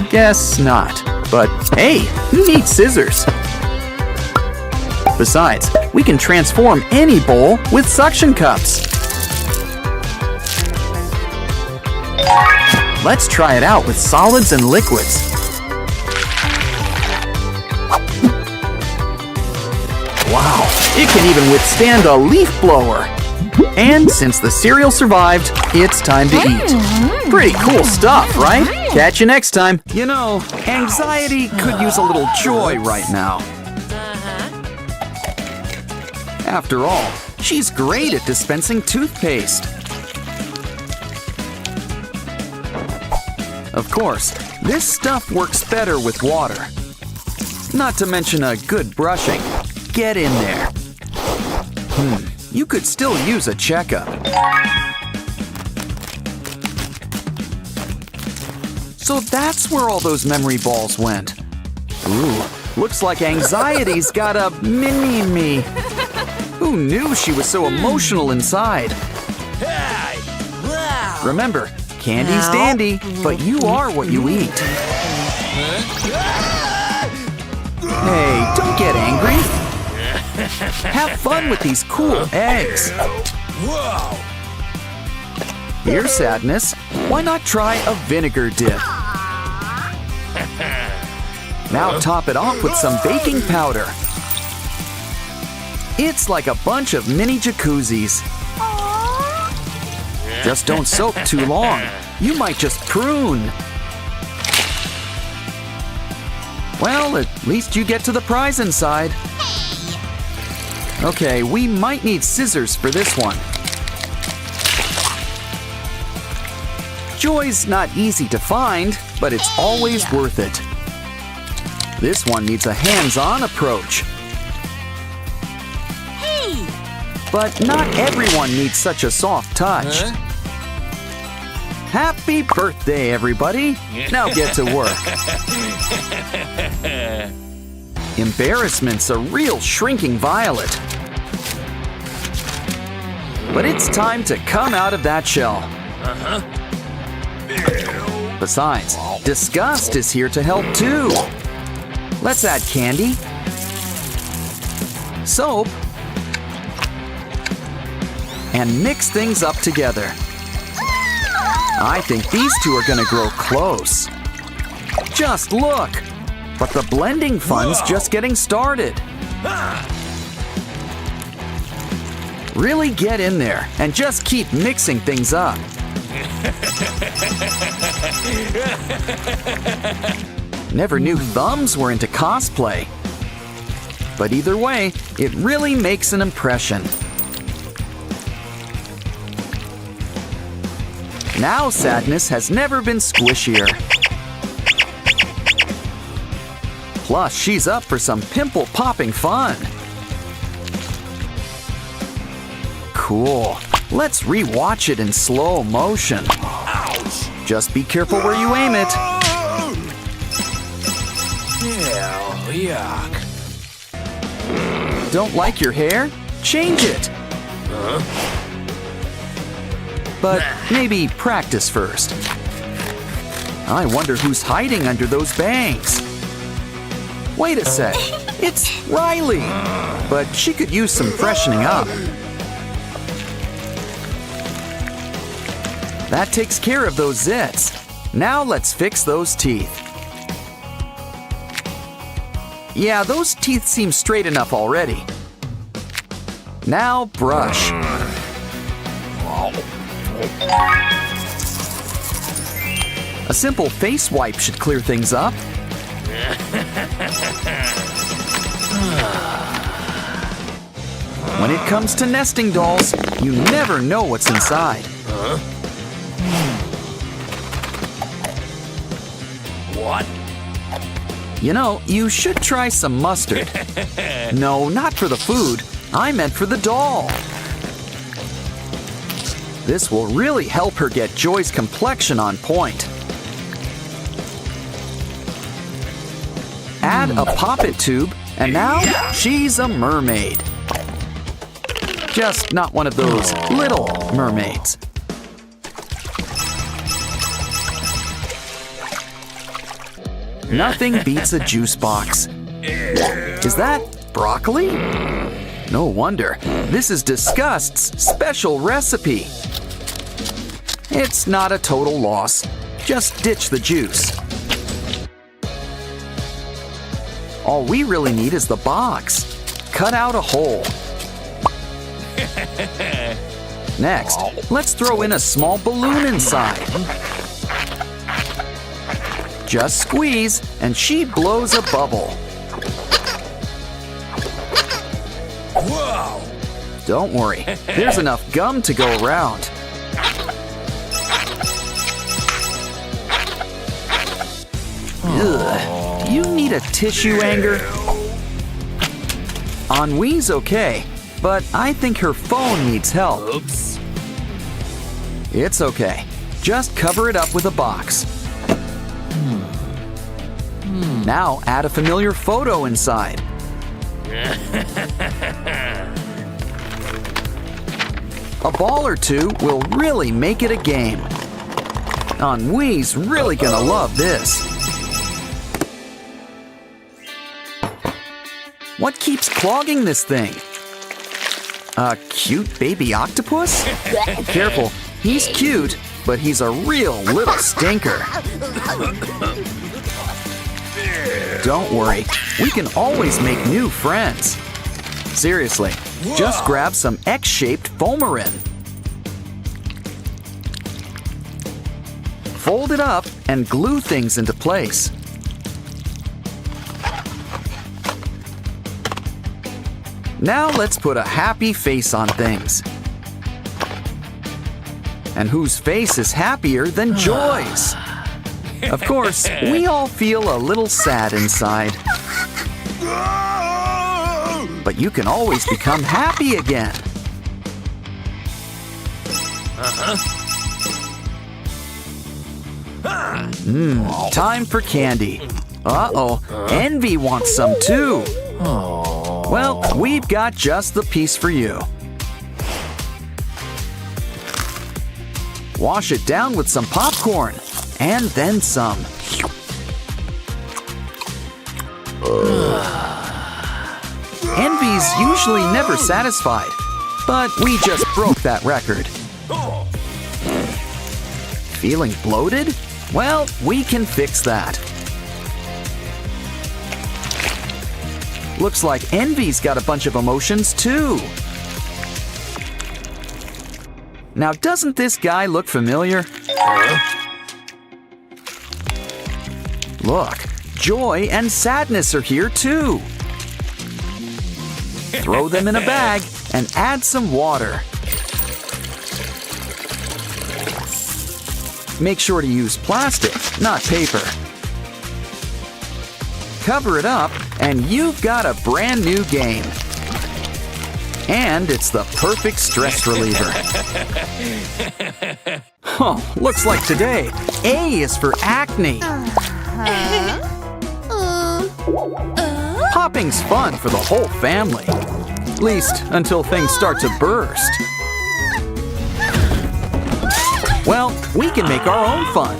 Guess not. But hey, who needs scissors? Besides, we can transform any bowl with suction cups. Let's try it out with solids and liquids. Wow, it can even withstand a leaf blower. And since the cereal survived, it's time to eat. Pretty cool stuff, right? Catch you next time. You know, anxiety could use a little joy right now. After all, she's great at dispensing toothpaste. Of course, this stuff works better with water. Not to mention a good brushing. Get in there. You could still use a checkup. So that's where all those memory balls went. Ooh, looks like anxiety's got a mini-me. Who knew she was so emotional inside? Remember, candy's dandy, but you are what you eat. Hey, don't get angry. Have fun with these cool eggs. Here, Sadness, why not try a vinegar dip? Now top it off with some baking powder. It's like a bunch of mini jacuzzis. Just don't soak too long. You might just prune. Well, at least you get to the prize inside. Okay, we might need scissors for this one. Joy's not easy to find, but it's always worth it. This one needs a hands-on approach. But not everyone needs such a soft touch. Happy birthday, everybody! Now get to work. Embarrassment's a real shrinking violet. But it's time to come out of that shell. Besides, disgust is here to help too. Let's add candy, soap, and mix things up together. I think these two are gonna grow close. Just look! But the blending fun's just getting started. Really get in there and just keep mixing things up. Never knew thumbs were into cosplay. But either way, it really makes an impression. Now Sadness has never been squishier. Plus, she's up for some pimple-popping fun. Cool. Let's re-watch it in slow motion. Ouch. Just be careful where you aim it. Yuck. Don't like your hair? Change it. But maybe practice first. I wonder who's hiding under those bangs. Wait a sec. It's Riley. But she could use some freshening up. That takes care of those zits. Now let's fix those teeth. Yeah, those teeth seem straight enough already. Now brush. A simple face wipe should clear things up. When it comes to nesting dolls, you never know what's inside. What? You know, you should try some mustard. No, not for the food. I meant for the doll. This will really help her get Joy's complexion on point. Add a poppet tube, and now she's a mermaid. Just not one of those little mermaids. Nothing beats a juice box. Is that broccoli? No wonder. This is Disgust's special recipe. It's not a total loss. Just ditch the juice. All we really need is the box. Cut out a hole. Next, let's throw in a small balloon inside. Just squeeze, and she blows a bubble. Whoa! Don't worry, there's enough gum to go around. Ugh, do you need a tissue, Anger? Ennui's okay, but I think her phone needs help. Oops. It's okay. Just cover it up with a box. Now add a familiar photo inside. A ball or two will really make it a game. Ennui's really gonna love this. What keeps clogging this thing? A cute baby octopus? Careful, He's cute, but he's a real little stinker. Don't worry, we can always make new friends. Seriously, just grab some X-shaped foamerin. Fold it up and glue things into place. Now let's put a happy face on things. And whose face is happier than Joy's? Of course, we all feel a little sad inside. But you can always become happy again. Time for candy. Uh-oh, Envy wants some too. Well, we've got just the piece for you. Wash it down with some popcorn, and then some. Envy's usually never satisfied, but we just broke that record. Feeling bloated? Well, we can fix that. Looks like Envy's got a bunch of emotions too. Now, doesn't this guy look familiar? Look, Joy and Sadness are here too. Throw them in a bag and add some water. Make sure to use plastic, not paper. Cover it up, and you've got a brand new game. And it's the perfect stress reliever. Oh, looks like today, A is for acne. Popping's fun for the whole family. At least until things start to burst. Well, we can make our own fun.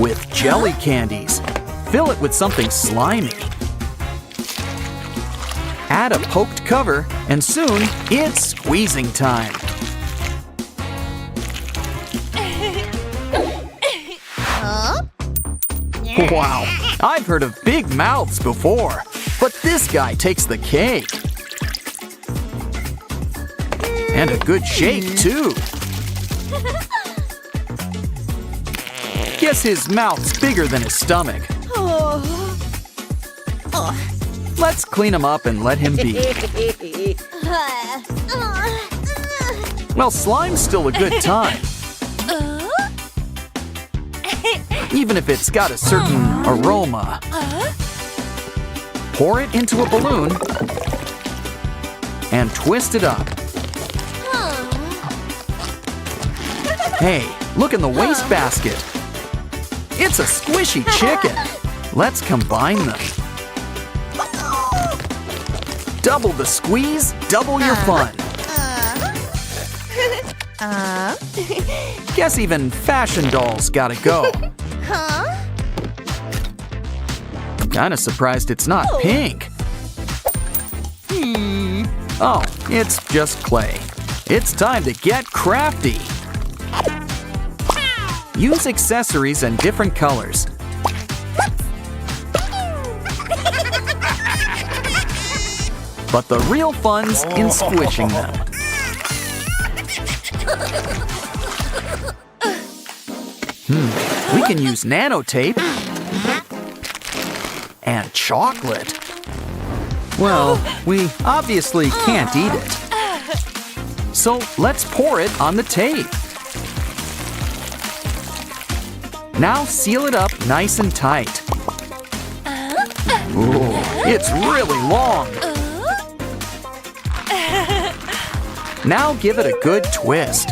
With jelly candies. Fill it with something slimy. Add a poked cover, and soon it's squeezing time. Wow, I've heard of big mouths before, but this guy takes the cake. And a good shape, too. Guess his mouth's bigger than his stomach. Let's clean him up and let him be. Well, slime's still a good time. Even if it's got a certain aroma. Pour it into a balloon and twist it up. Hey, look in the wastebasket. It's a squishy chicken. Let's combine them. Double the squeeze, double your fun. Guess even fashion dolls gotta go. Kinda surprised it's not pink. Oh, it's just clay. It's time to get crafty. Use accessories in different colors. But the real fun's in squishing them. We can use nanotape and chocolate. Well, we obviously can't eat it. So let's pour it on the tape. Now seal it up nice and tight. Ooh, it's really long. Now give it a good twist.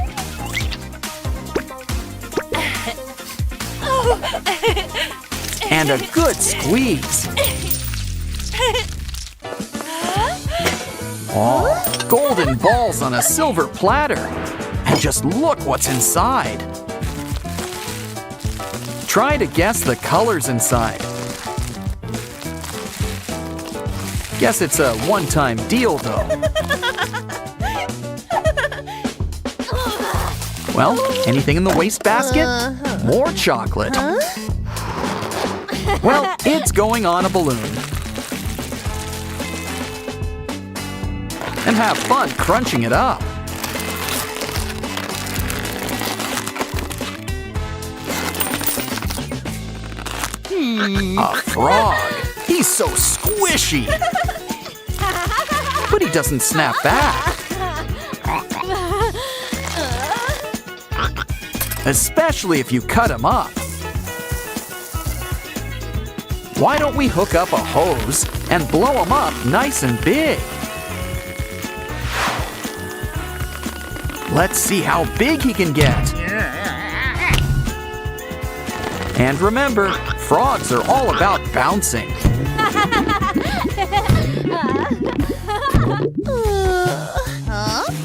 And a good squeeze. Oh, golden balls on a silver platter. And just look what's inside. Try to guess the colors inside. Guess it's a one-time deal, though. Well, anything in the wastebasket? More chocolate. Well, it's going on a balloon. And have fun crunching it up. A frog. He's so squishy. But he doesn't snap back. Especially if you cut him up. Why don't we hook up a hose and blow him up nice and big? Let's see how big he can get. And remember, frogs are all about bouncing.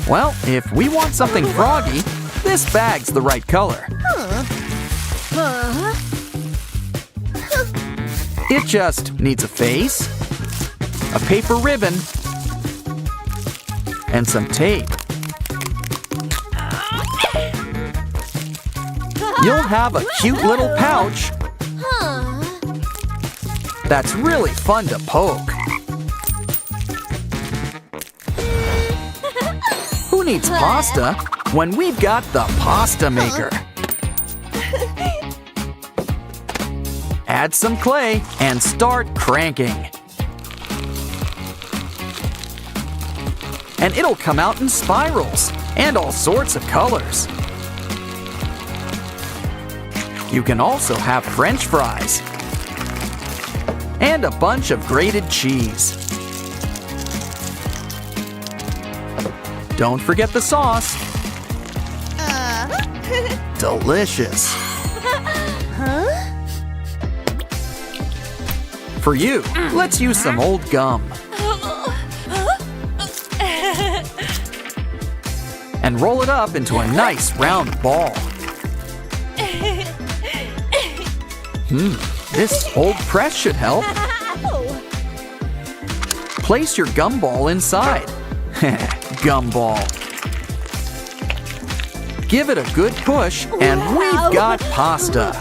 Well, if we want something froggy, this bag's the right color. It just needs a face, a paper ribbon, and some tape. You'll have a cute little pouch that's really fun to poke. Who needs pasta when we've got the pasta maker? Add some clay and start cranking. And it'll come out in spirals and all sorts of colors. You can also have French fries and a bunch of grated cheese. Don't forget the sauce. Delicious. For you, let's use some old gum. And roll it up into a nice round ball. This old press should help. Place your gumball inside. Gumball. Give it a good push, and we've got pasta.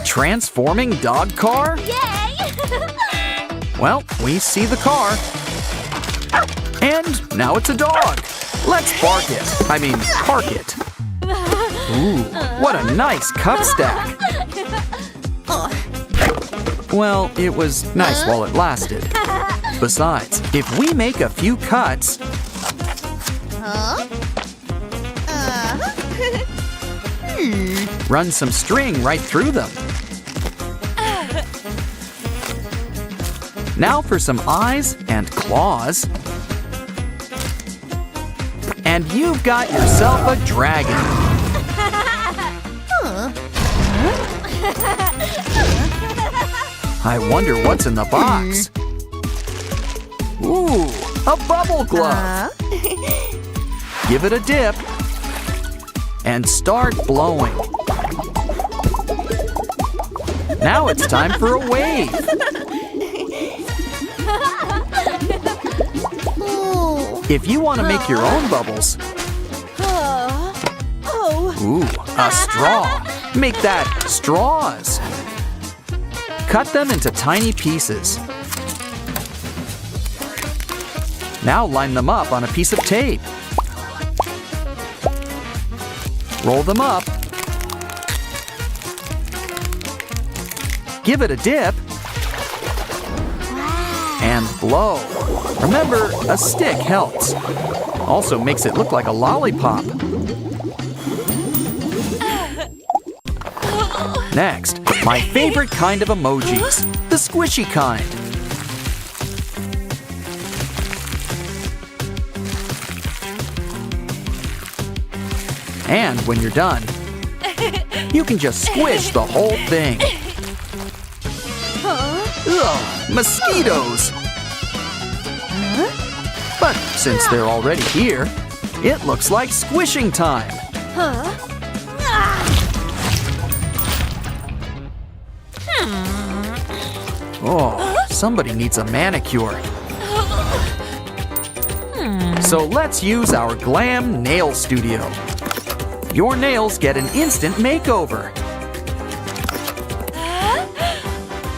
Transforming dog car? Yay! Well, we see the car. And now it's a dog. Let's bark it. I mean, park it. Ooh, what a nice cup stack. Well, it was nice while it lasted. Besides, if we make a few cuts, run some string right through them. Now for some eyes and claws. And you've got yourself a dragon. I wonder what's in the box. Ooh, a bubble glove. Give it a dip and start blowing. Now it's time for a wave. If you want to make your own bubbles, ooh, a straw. Make that straws. Cut them into tiny pieces. Now line them up on a piece of tape. Roll them up. Give it a dip. And blow. Remember, a stick helps. Also makes it look like a lollipop. Next, my favorite kind of emojis, the squishy kind. And when you're done, you can just squish the whole thing. Ugh, mosquitoes! But since they're already here, it looks like squishing time. Oh, somebody needs a manicure. So let's use our glam nail studio. Your nails get an instant makeover.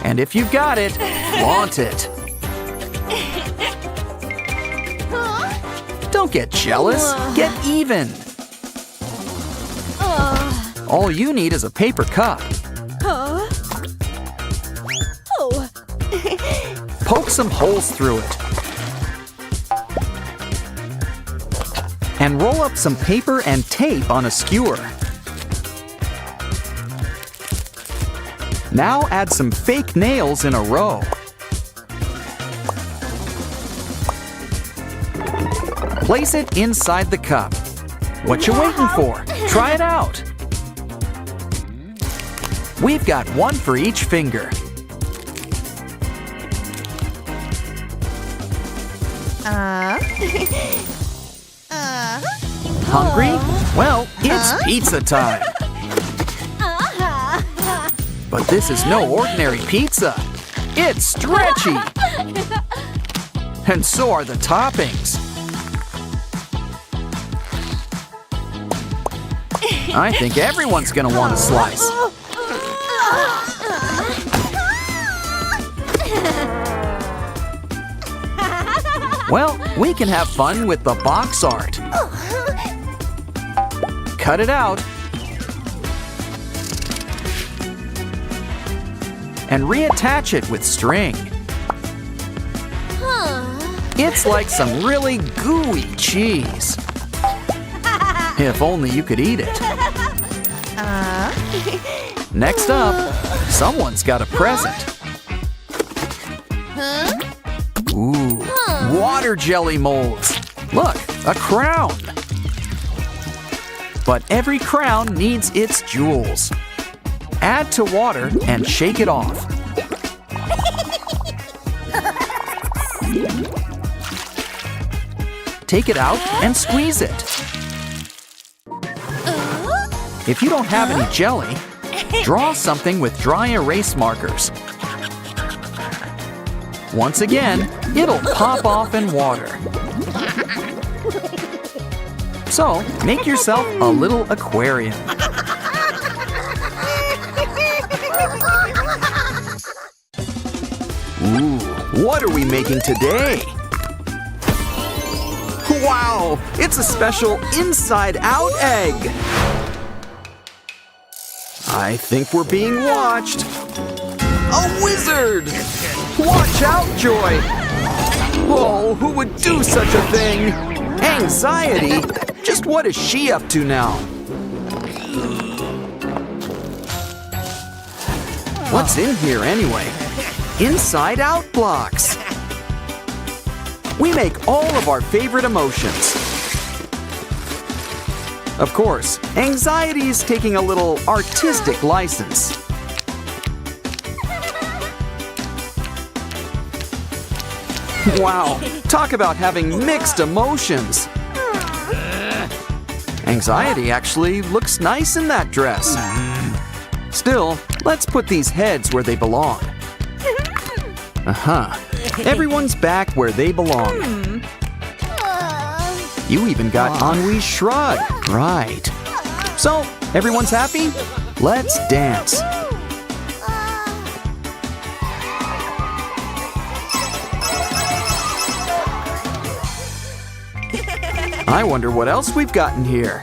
And if you've got it, flaunt it. Don't get jealous, get even. All you need is a paper cup. Poke some holes through it. And roll up some paper and tape on a skewer. Now add some fake nails in a row. Place it inside the cup. What you waiting for? Try it out. We've got one for each finger. Hungry? Well, it's pizza time. But this is no ordinary pizza. It's stretchy. And so are the toppings. I think everyone's gonna want a slice. Well, we can have fun with the box art. Cut it out. And reattach it with string. It's like some really gooey cheese. If only you could eat it. Next up, someone's got a present. Ooh, water jelly molds. Look, a crown. But every crown needs its jewels. Add to water and shake it off. Take it out and squeeze it. If you don't have any jelly, draw something with dry erase markers. Once again, it'll pop off in water. So, make yourself a little aquarium. Ooh, what are we making today? Wow, it's a special inside-out egg. I think we're being watched. A wizard! Watch out, Joy! Oh, who would do such a thing? Anxiety? Just what is she up to now? What's in here anyway? Inside-out blocks. We make all of our favorite emotions. Of course, anxiety is taking a little artistic license. Wow, talk about having mixed emotions. Anxiety actually looks nice in that dress. Still, let's put these heads where they belong. Everyone's back where they belong. You even got Ennui's shrug. Right. So, everyone's happy? Let's dance. I wonder what else we've gotten here.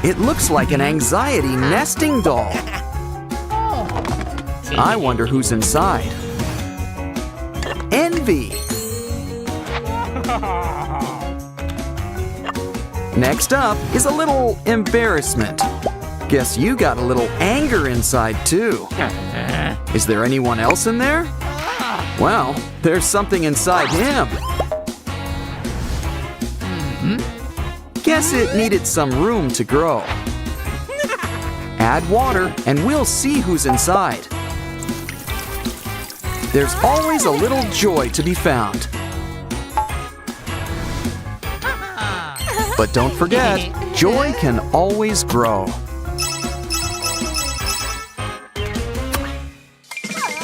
It looks like an anxiety nesting doll. I wonder who's inside. Envy. Next up is a little embarrassment. Guess you got a little anger inside too. Is there anyone else in there? Well, there's something inside him. Guess it needed some room to grow. Add water and we'll see who's inside. There's always a little joy to be found. But don't forget, joy can always grow.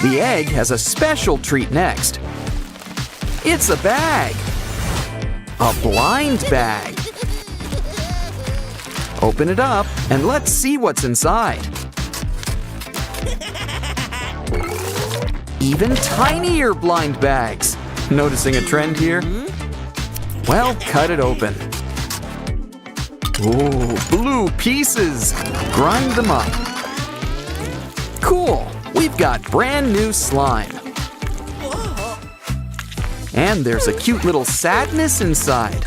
The egg has a special treat next. It's a bag. A blind bag. Open it up and let's see what's inside. Even tinier blind bags. Noticing a trend here? Well, cut it open. Ooh, blue pieces. Grind them up. Cool, we've got brand new slime. And there's a cute little sadness inside.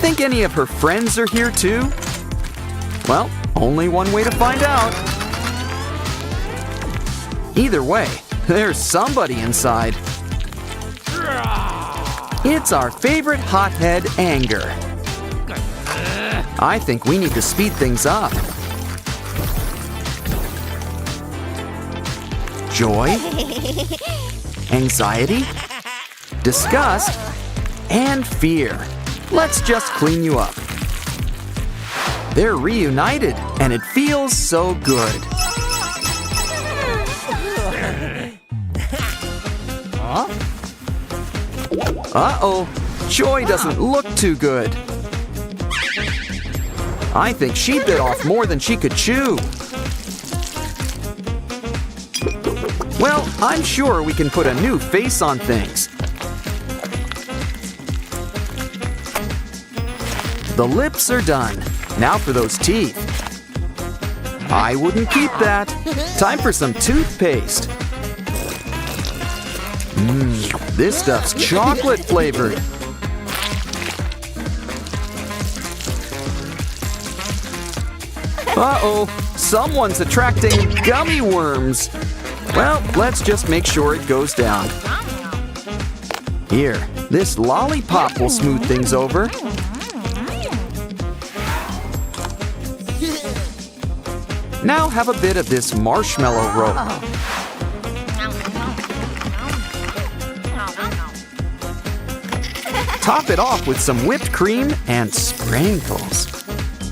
Think any of her friends are here too? Well, only one way to find out. Either way, there's somebody inside. It's our favorite hothead, Anger. I think we need to speed things up. Joy, anxiety, disgust, and fear. Let's just clean you up. They're reunited, and it feels so good. Uh-oh, Joy doesn't look too good. I think she bit off more than she could chew. Well, I'm sure we can put a new face on things. The lips are done. Now for those teeth. I wouldn't keep that. Time for some toothpaste. This stuff's chocolate flavored. Uh-oh, someone's attracting gummy worms. Well, let's just make sure it goes down. Here, this lollipop will smooth things over. Now have a bit of this marshmallow rope. Top it off with some whipped cream and sprinkles.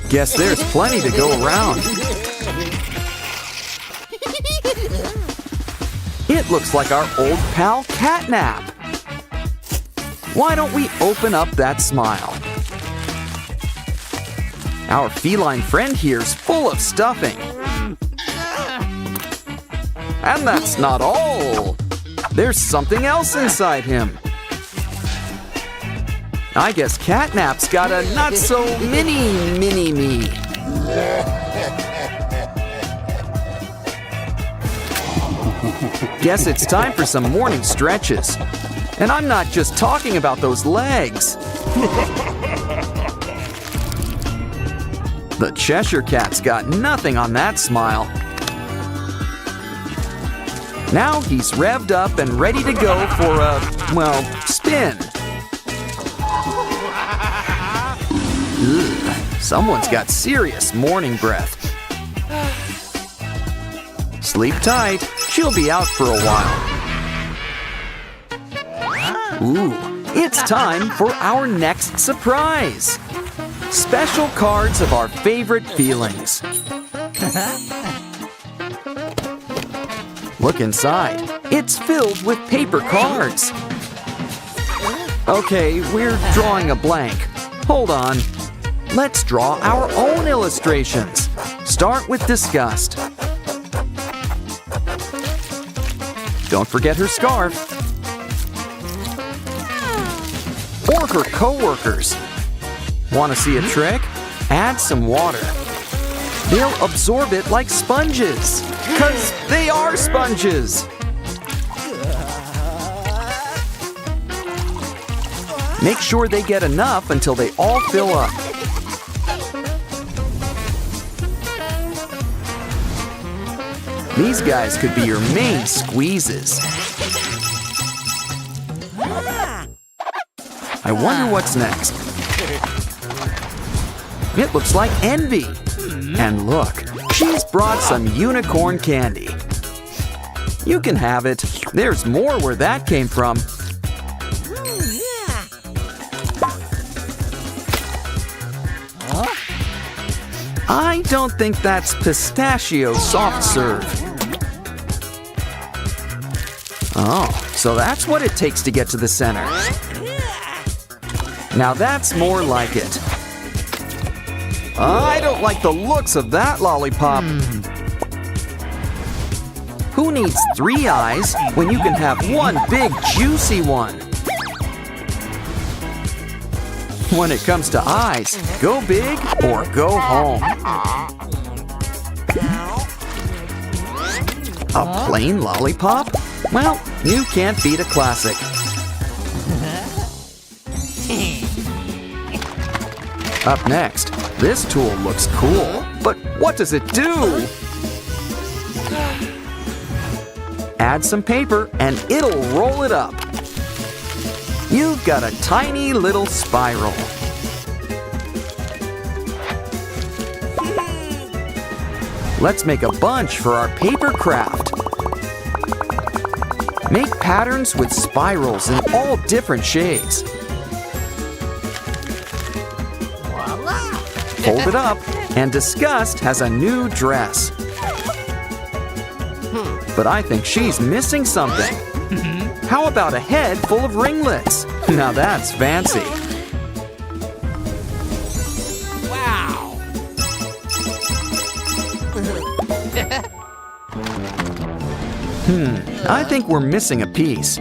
Guess there's plenty to go around. It looks like our old pal Catnap. Why don't we open up that smile? Our feline friend here's full of stuffing. And that's not all. There's something else inside him. I guess Catnap's got a not-so-mini me. Guess it's time for some morning stretches. And I'm not just talking about those legs. The Cheshire Cat's got nothing on that smile. Now he's revved up and ready to go for a, well, spin. Ugh, someone's got serious morning breath. Sleep tight, she'll be out for a while. Ooh, it's time for our next surprise. Special cards of our favorite feelings. Look inside. It's filled with paper cards. Okay, we're drawing a blank. Hold on. Let's draw our own illustrations. Start with disgust. Don't forget her scarf. Or her coworkers. Want to see a trick? Add some water. They'll absorb it like sponges. 'Cause they are sponges. Make sure they get enough until they all fill up. These guys could be your main squeezes. I wonder what's next. It looks like Envy. And look, she's brought some unicorn candy. You can have it. There's more where that came from. I don't think that's pistachio soft serve. Oh, so that's what it takes to get to the center. Now that's more like it. I don't like the looks of that lollipop. Who needs 3 eyes when you can have one big juicy one? When it comes to eyes, go big or go home. A plain lollipop? Well, you can't beat a classic. Up next, this tool looks cool, but what does it do? Add some paper and it'll roll it up. You've got a tiny little spiral. Let's make a bunch for our paper craft. Make patterns with spirals in all different shades. Fold it up, and Disgust has a new dress. But I think she's missing something. How about a head full of ringlets? Now that's fancy. Wow. I think we're missing a piece.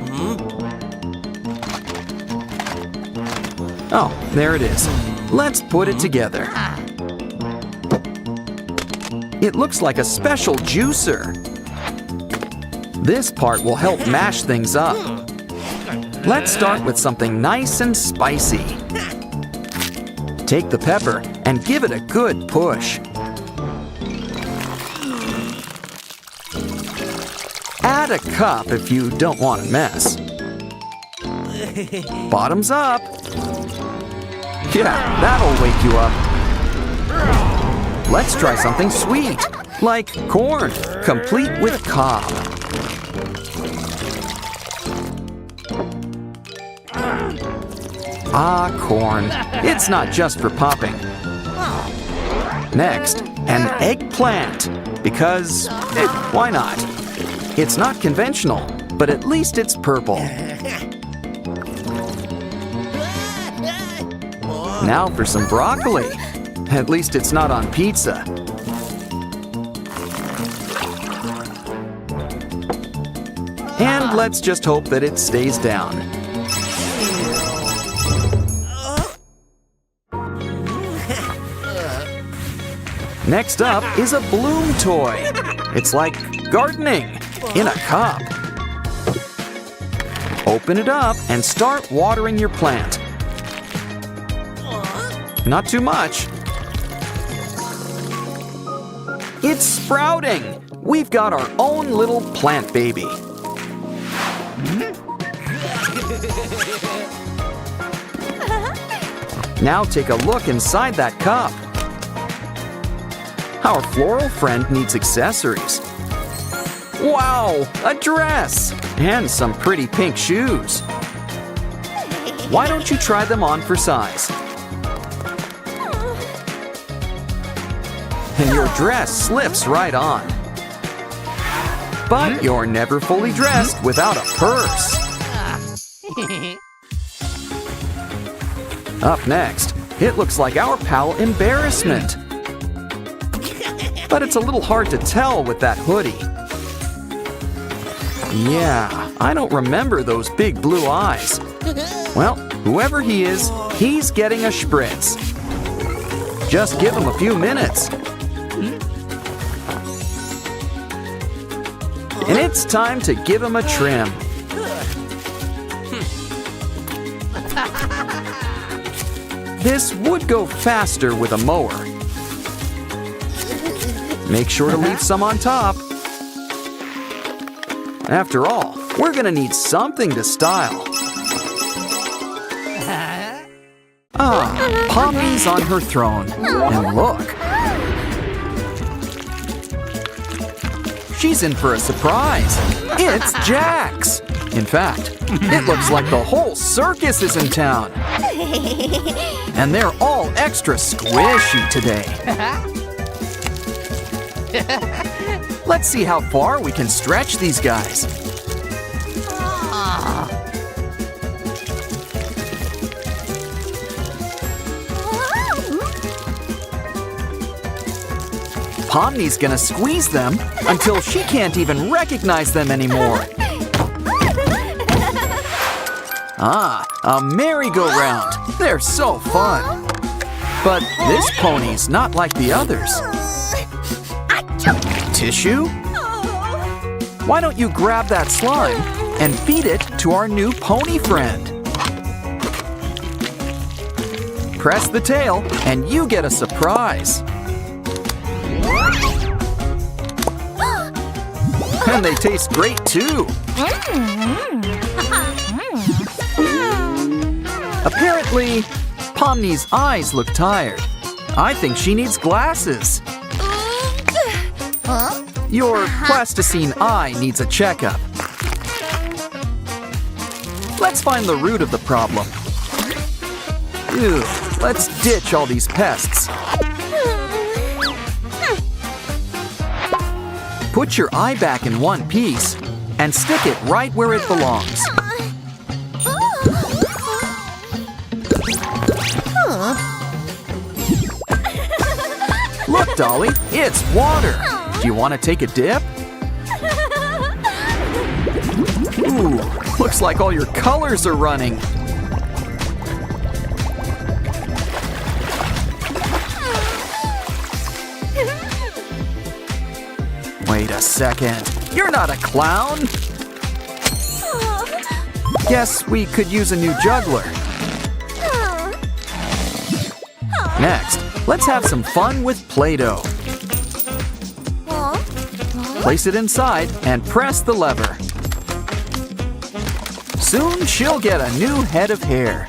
Oh, there it is. Let's put it together. It looks like a special juicer. This part will help mash things up. Let's start with something nice and spicy. Take the pepper and give it a good push. Add a cup if you don't want a mess. Bottoms up. Yeah, that'll wake you up. Let's try something sweet, like corn, complete with cob. Ah, corn. It's not just for popping. Next, an eggplant, because why not? It's not conventional, but at least it's purple. Now for some broccoli. At least it's not on pizza. And let's just hope that it stays down. Next up is a bloom toy. It's like gardening in a cup. Open it up and start watering your plant. Not too much. It's sprouting! We've got our own little plant baby. Now take a look inside that cup. Our floral friend needs accessories. Wow, a dress! And some pretty pink shoes. Why don't you try them on for size? And your dress slips right on. But you're never fully dressed without a purse. Up next, it looks like our pal Embarrassment. But it's a little hard to tell with that hoodie. Yeah, I don't remember those big blue eyes. Well, whoever he is, he's getting a spritz. Just give him a few minutes. And it's time to give him a trim. This would go faster with a mower. Make sure to leave some on top. After all, we're gonna need something to style. Ah, Poppy's on her throne. And look. She's in for a surprise. It's Jax. In fact, it looks like the whole circus is in town. And they're all extra squishy today. Let's see how far we can stretch these guys. Pomni's gonna squeeze them until she can't even recognize them anymore. Ah, a merry-go-round. They're so fun. But this pony's not like the others. Tissue? Why don't you grab that slime and feed it to our new pony friend? Press the tail and you get a surprise. And they taste great too. Apparently, Pomni's eyes look tired. I think she needs glasses. Your plasticine eye needs a checkup. Let's find the root of the problem. Ew, let's ditch all these pests. Put your eye back in one piece and stick it right where it belongs. Look, Dolly, it's water. Do you want to take a dip? Ooh, looks like all your colors are running. Wait a second. You're not a clown. Guess we could use a new juggler. Next, let's have some fun with Play-Doh. Place it inside and press the lever. Soon she'll get a new head of hair.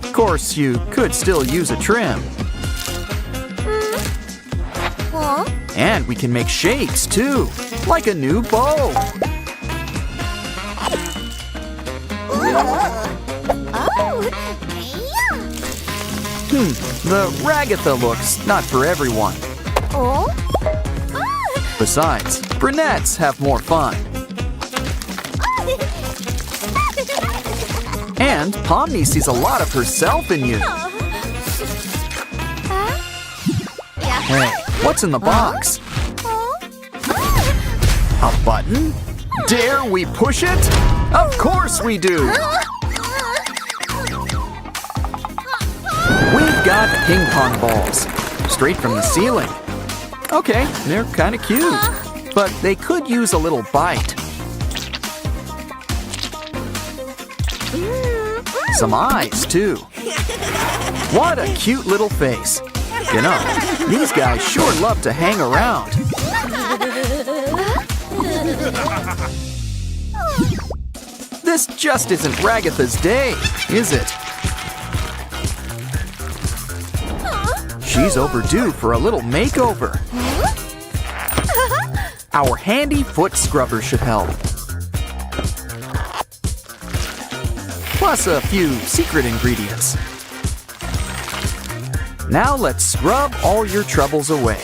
Of course, you could still use a trim. And we can make shapes too, like a new bow. The Ragatha look's not for everyone. Besides, brunettes have more fun. And Pomni sees a lot of herself in you. Hey, what's in the box? A button? Dare we push it? Of course we do! We've got ping pong balls, straight from the ceiling. Okay, they're kind of cute, but they could use a little bite. Some eyes, too. What a cute little face. You know, these guys sure love to hang around. This just isn't Ragatha's day, is it? She's overdue for a little makeover. Our handy foot scrubber should help. Plus a few secret ingredients. Now let's scrub all your troubles away.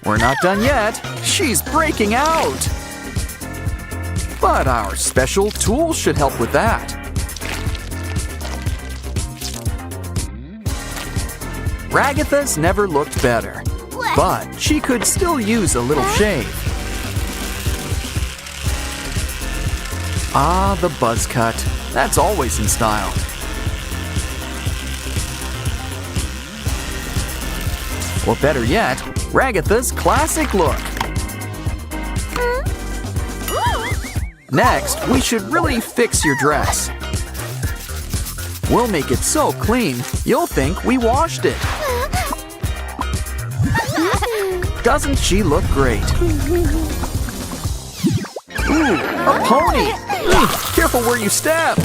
We're not done yet. She's breaking out. But our special tool should help with that. Ragatha's never looked better, but she could still use a little shave. Ah, the buzz cut. That's always in style. Or better yet, Ragatha's classic look. Next, we should really fix your dress. We'll make it so clean, you'll think we washed it. Doesn't she look great? Ooh, a pony! Careful where you step!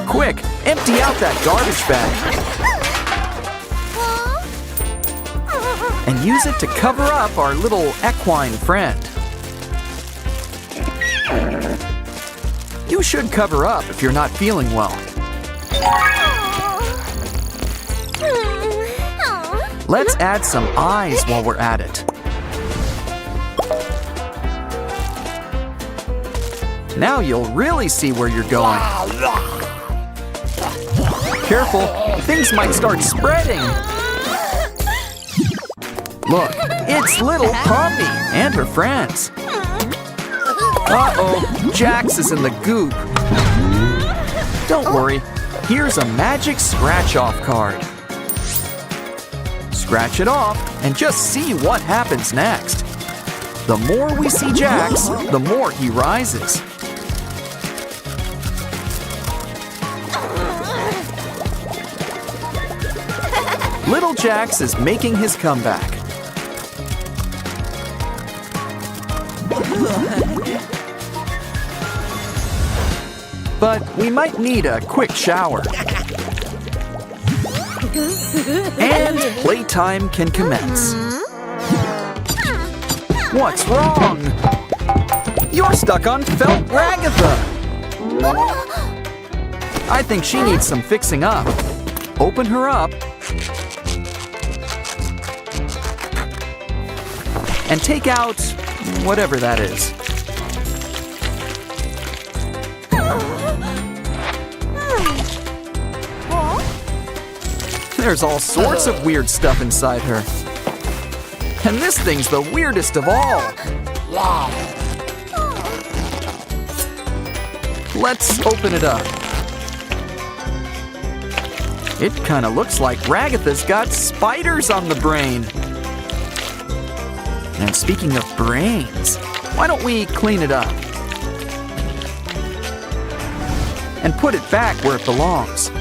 Quick, empty out that garbage bag. And use it to cover up our little equine friend. You should cover up if you're not feeling well. Let's add some eyes while we're at it. Now you'll really see where you're going. careful. Things might start spreading. Look, it's little Poppy and her friends. Uh-oh, Jax is in the goop. Don't worry, here's a magic scratch-off card. Scratch it off and just see what happens next. The more we see Jax, the more he rises. Little Jax is making his comeback. But we might need a quick shower. And playtime can commence. What's wrong? You're stuck on Felt Ragatha. I think she needs some fixing up. Open her up. And take out whatever that is. There's all sorts of weird stuff inside her. And this thing's the weirdest of all. Wow. Let's open it up. It kind of looks like Ragatha's got spiders on the brain. And speaking of brains, why don't we clean it up? And put it back where it belongs.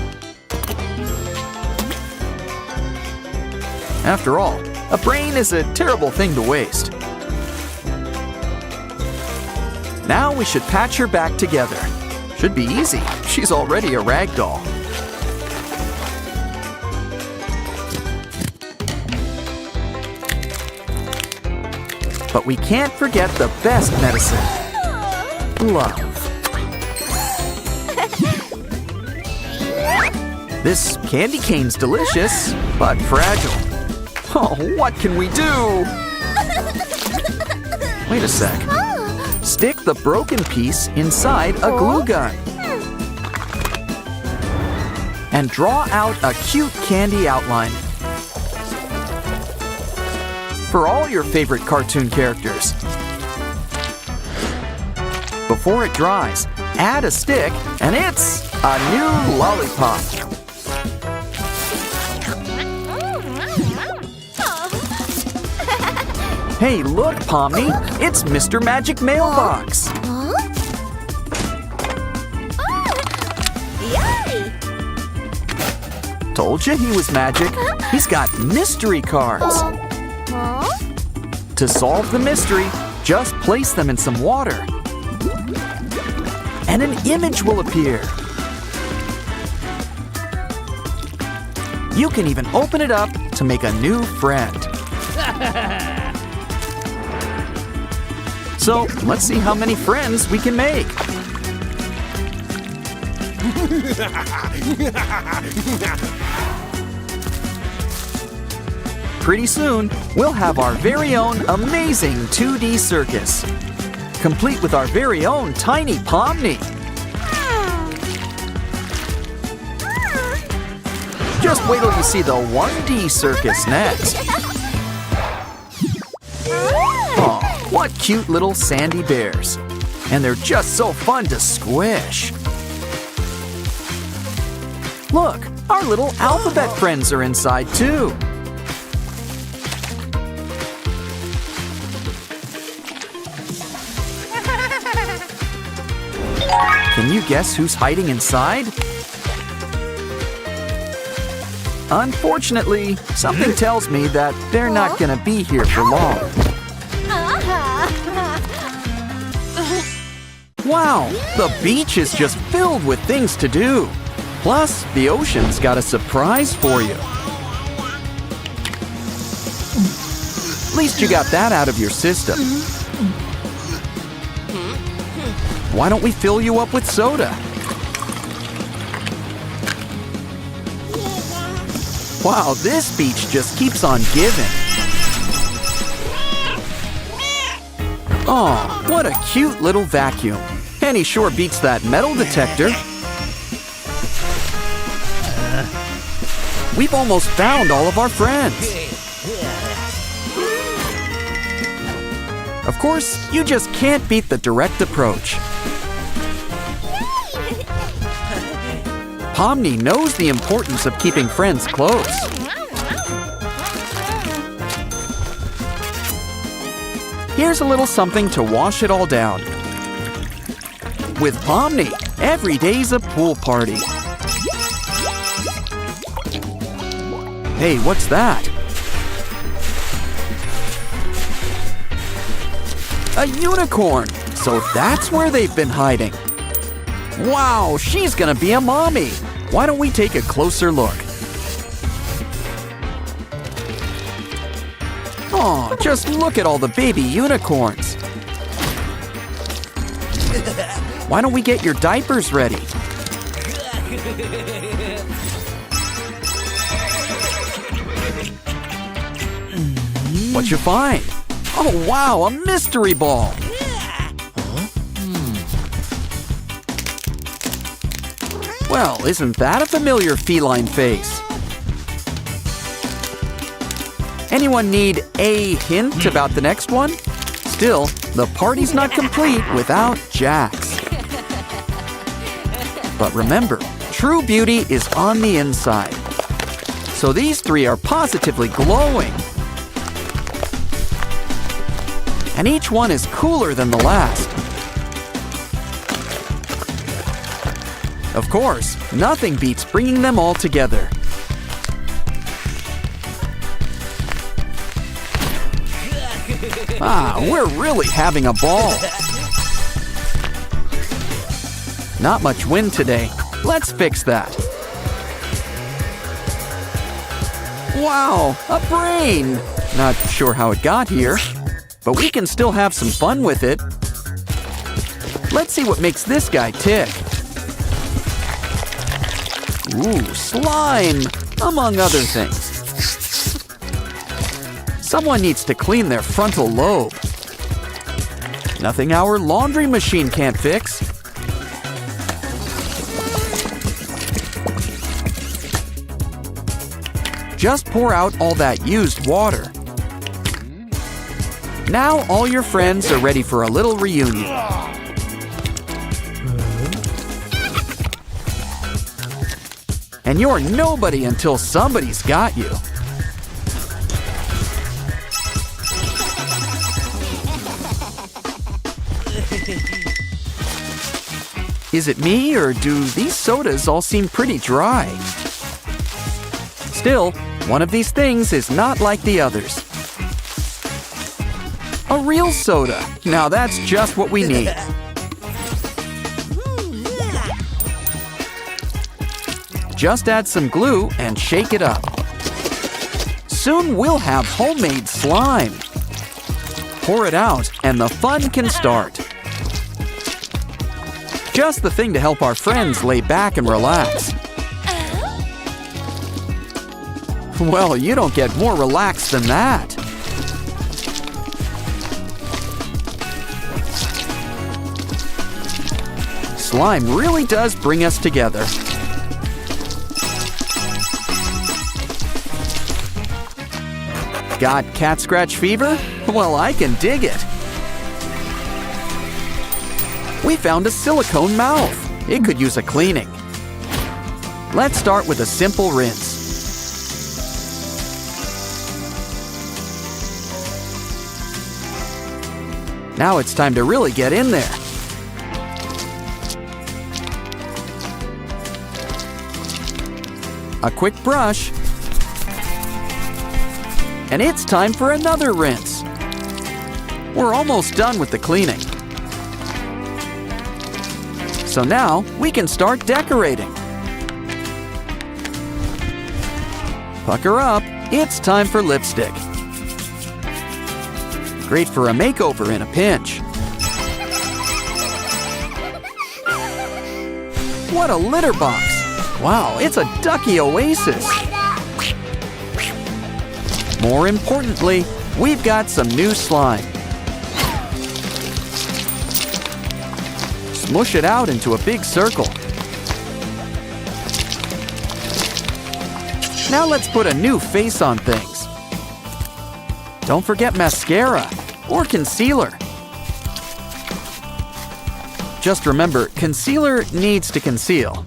After all, a brain is a terrible thing to waste. Now we should patch her back together. Should be easy. She's already a rag doll. But we can't forget the best medicine. Love. This candy cane's delicious, but fragile. Oh, what can we do? Wait a sec. Stick the broken piece inside a glue gun. And draw out a cute candy outline. For all your favorite cartoon characters. Before it dries, add a stick, and it's a new lollipop. Hey, look, Pomni, it's Mr. Magic Mailbox. Told you he was magic. He's got mystery cards. To solve the mystery, just place them in some water. And an image will appear. You can even open it up to make a new friend. So, let's see how many friends we can make. Pretty soon, we'll have our very own amazing 2D circus, complete with our very own tiny Pomni. Just wait till you see the 1D circus next. Oh, what cute little sandy bears. And they're just so fun to squish. Look, our little alphabet friends are inside too. Can you guess who's hiding inside? Unfortunately, something tells me that they're not gonna be here for long. Wow, the beach is just filled with things to do. Plus, the ocean's got a surprise for you. At least you got that out of your system. Why don't we fill you up with soda? Wow, this beach just keeps on giving. Oh, what a cute little vacuum. And he sure beats that metal detector. We've almost found all of our friends. Of course, you just can't beat the direct approach. Pomni knows the importance of keeping friends close. Here's a little something to wash it all down. With Pomni, every day's a pool party. Hey, what's that? A unicorn! So that's where they've been hiding. Wow, she's gonna be a mommy. Why don't we take a closer look? Aw, just look at all the baby unicorns. Why don't we get your diapers ready? What'd you find? Oh wow, a mystery ball! Well, isn't that a familiar feline face? Anyone need a hint about the next one? Still, the party's not complete without Jax. But remember, true beauty is on the inside. So these three are positively glowing. And each one is cooler than the last. Of course, nothing beats bringing them all together. Ah, we're really having a ball. Not much wind today. Let's fix that. Wow, a brain! Not sure how it got here, but we can still have some fun with it. Let's see what makes this guy tick. Ooh, slime, among other things. Someone needs to clean their frontal lobe. Nothing our laundry machine can't fix. Just pour out all that used water. Now all your friends are ready for a little reunion. And you're nobody until somebody's got you. Is it me, or do these sodas all seem pretty dry? Still, one of these things is not like the others. A real soda. Now that's just what we need. Just add some glue and shake it up. Soon we'll have homemade slime. Pour it out and the fun can start. Just the thing to help our friends lay back and relax. Well, you don't get more relaxed than that. Slime really does bring us together. Got cat scratch fever? Well, I can dig it. We found a silicone mouth. It could use a cleaning. Let's start with a simple rinse. Now it's time to really get in there. A quick brush. And it's time for another rinse. We're almost done with the cleaning. So now we can start decorating. Pucker up, it's time for lipstick. Great for a makeover in a pinch. What a litter box! Wow, it's a ducky oasis. More importantly, we've got some new slime. Smush it out into a big circle. Now let's put a new face on things. Don't forget mascara or concealer. Just remember, concealer needs to conceal.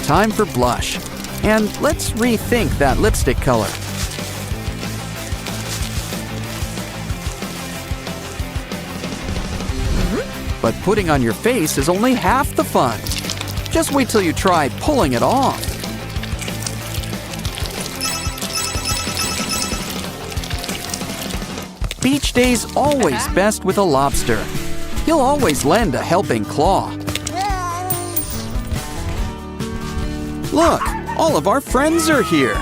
Time for blush. And let's rethink that lipstick color. But putting on your face is only half the fun. Just wait till you try pulling it off. Beach day's always best with a lobster. He'll always lend a helping claw. Look, all of our friends are here.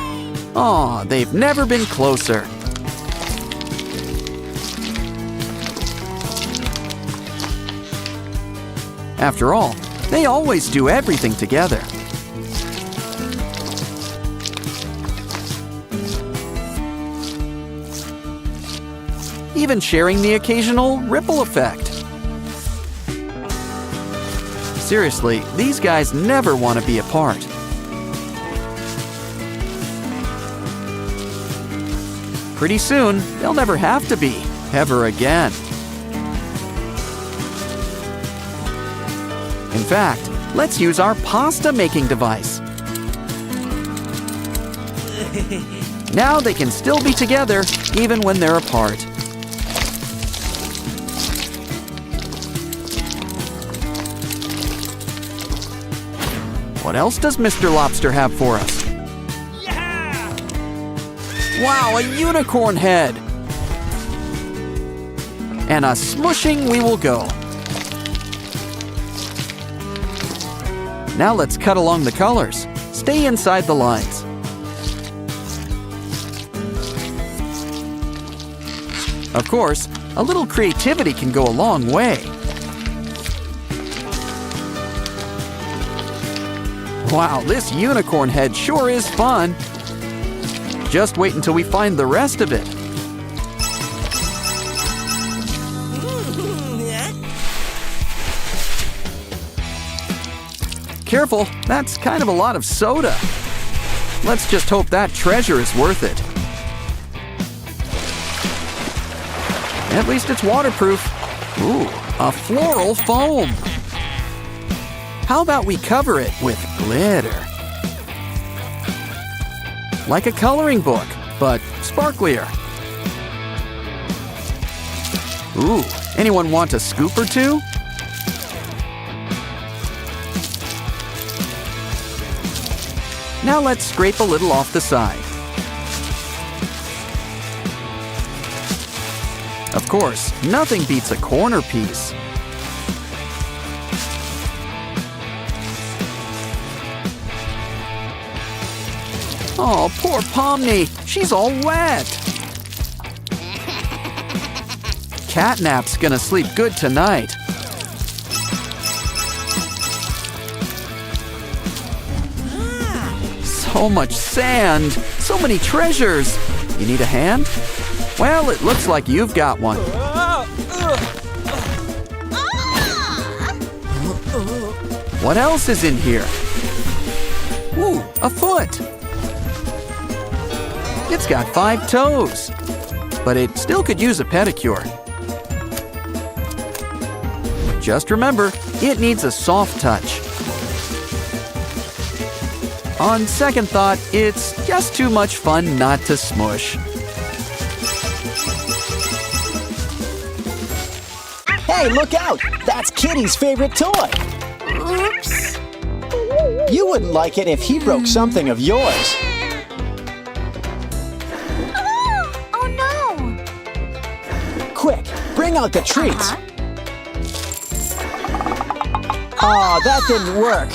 Aw, they've never been closer. After all, they always do everything together. Even sharing the occasional ripple effect. Seriously, these guys never want to be apart. Pretty soon, they'll never have to be, ever again. In fact, let's use our pasta-making device. Now they can still be together, even when they're apart. What else does Mr. Lobster have for us? Yeah! Wow, a unicorn head! And a smushing we will go. Now let's cut along the colors. Stay inside the lines. Of course, a little creativity can go a long way. Wow, this unicorn head sure is fun. Just wait until we find the rest of it. Careful, that's kind of a lot of soda. Let's just hope that treasure is worth it. At least it's waterproof. Ooh, a floral foam. How about we cover it with glitter? Like a coloring book, but sparklier. Ooh, anyone want a scoop or two? Now let's scrape a little off the side. Of course, nothing beats a corner piece. Oh, poor Pomni, she's all wet. Catnap's gonna sleep good tonight. So much sand, so many treasures. You need a hand? Well, it looks like you've got one. What else is in here? Ooh, a foot. It's got 5 toes, but it still could use a pedicure. Just remember, it needs a soft touch. On second thought, it's just too much fun not to smush. Hey, look out! That's Kitty's favorite toy! Oops. You wouldn't like it if he broke something of yours. Oh no! Quick, bring out the treats. Aw, that didn't work.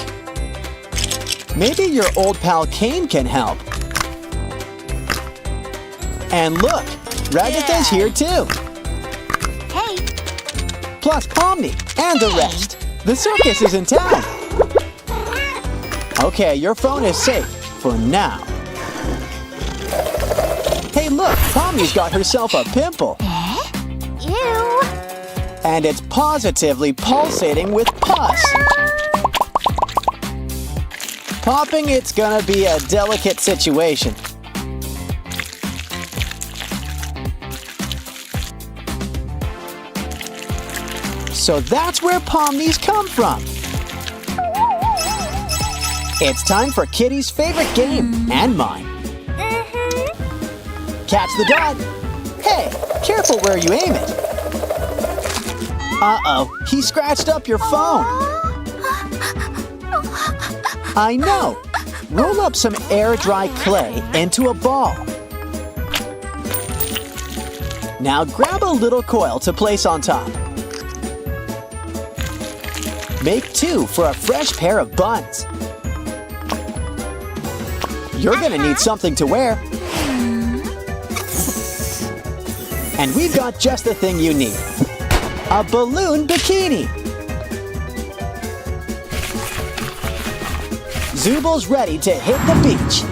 Maybe your old pal Kane can help. And look, Ragatha's here too. Hey. Plus Pomni and the rest. The circus is in town. Okay, your phone is safe for now. Hey, look, Pomni's got herself a pimple. Ew. And it's positively pulsating with pus. Popping it's gonna be a delicate situation. So that's where Pomnies come from. It's time for Kitty's favorite game, and mine. Catch the dot. Hey, careful where you aim it. Uh-oh, he scratched up your phone. I know. Roll up some air-dry clay into a ball. Now grab a little coil to place on top. Make 2 for a fresh pair of buns. You're gonna need something to wear. And we've got just the thing you need. A balloon bikini. Zubal's ready to hit the beach.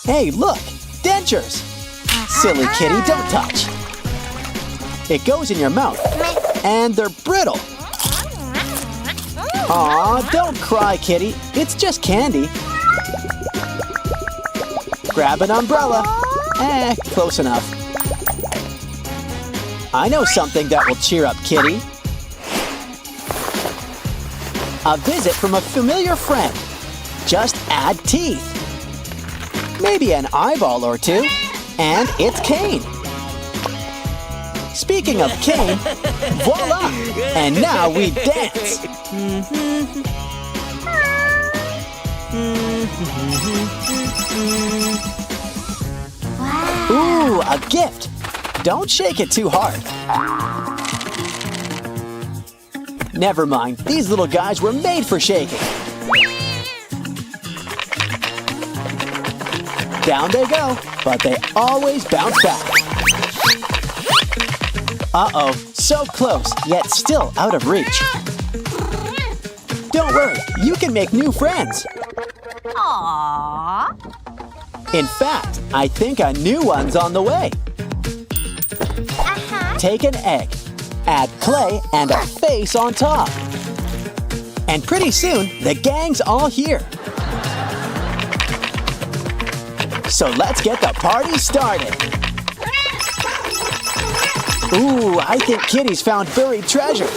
Hey, look! Dentures! Silly kitty, don't touch. It goes in your mouth, and they're brittle. Aw, don't cry, kitty. It's just candy. Grab an umbrella. Close enough. I know something that will cheer up Kitty. A visit from a familiar friend. Just add teeth. Maybe an eyeball or two. And it's Kane. Speaking of Kane, voila! And now we dance. Ooh, a gift. Don't shake it too hard. Never mind, these little guys were made for shaking. Down they go, but they always bounce back. Uh-oh, so close, yet still out of reach. Don't worry, you can make new friends. Aww. In fact, I think a new one's on the way. Take an egg, add clay and a face on top. And pretty soon, the gang's all here. So let's get the party started. Ooh, I think Kitty's found buried treasure.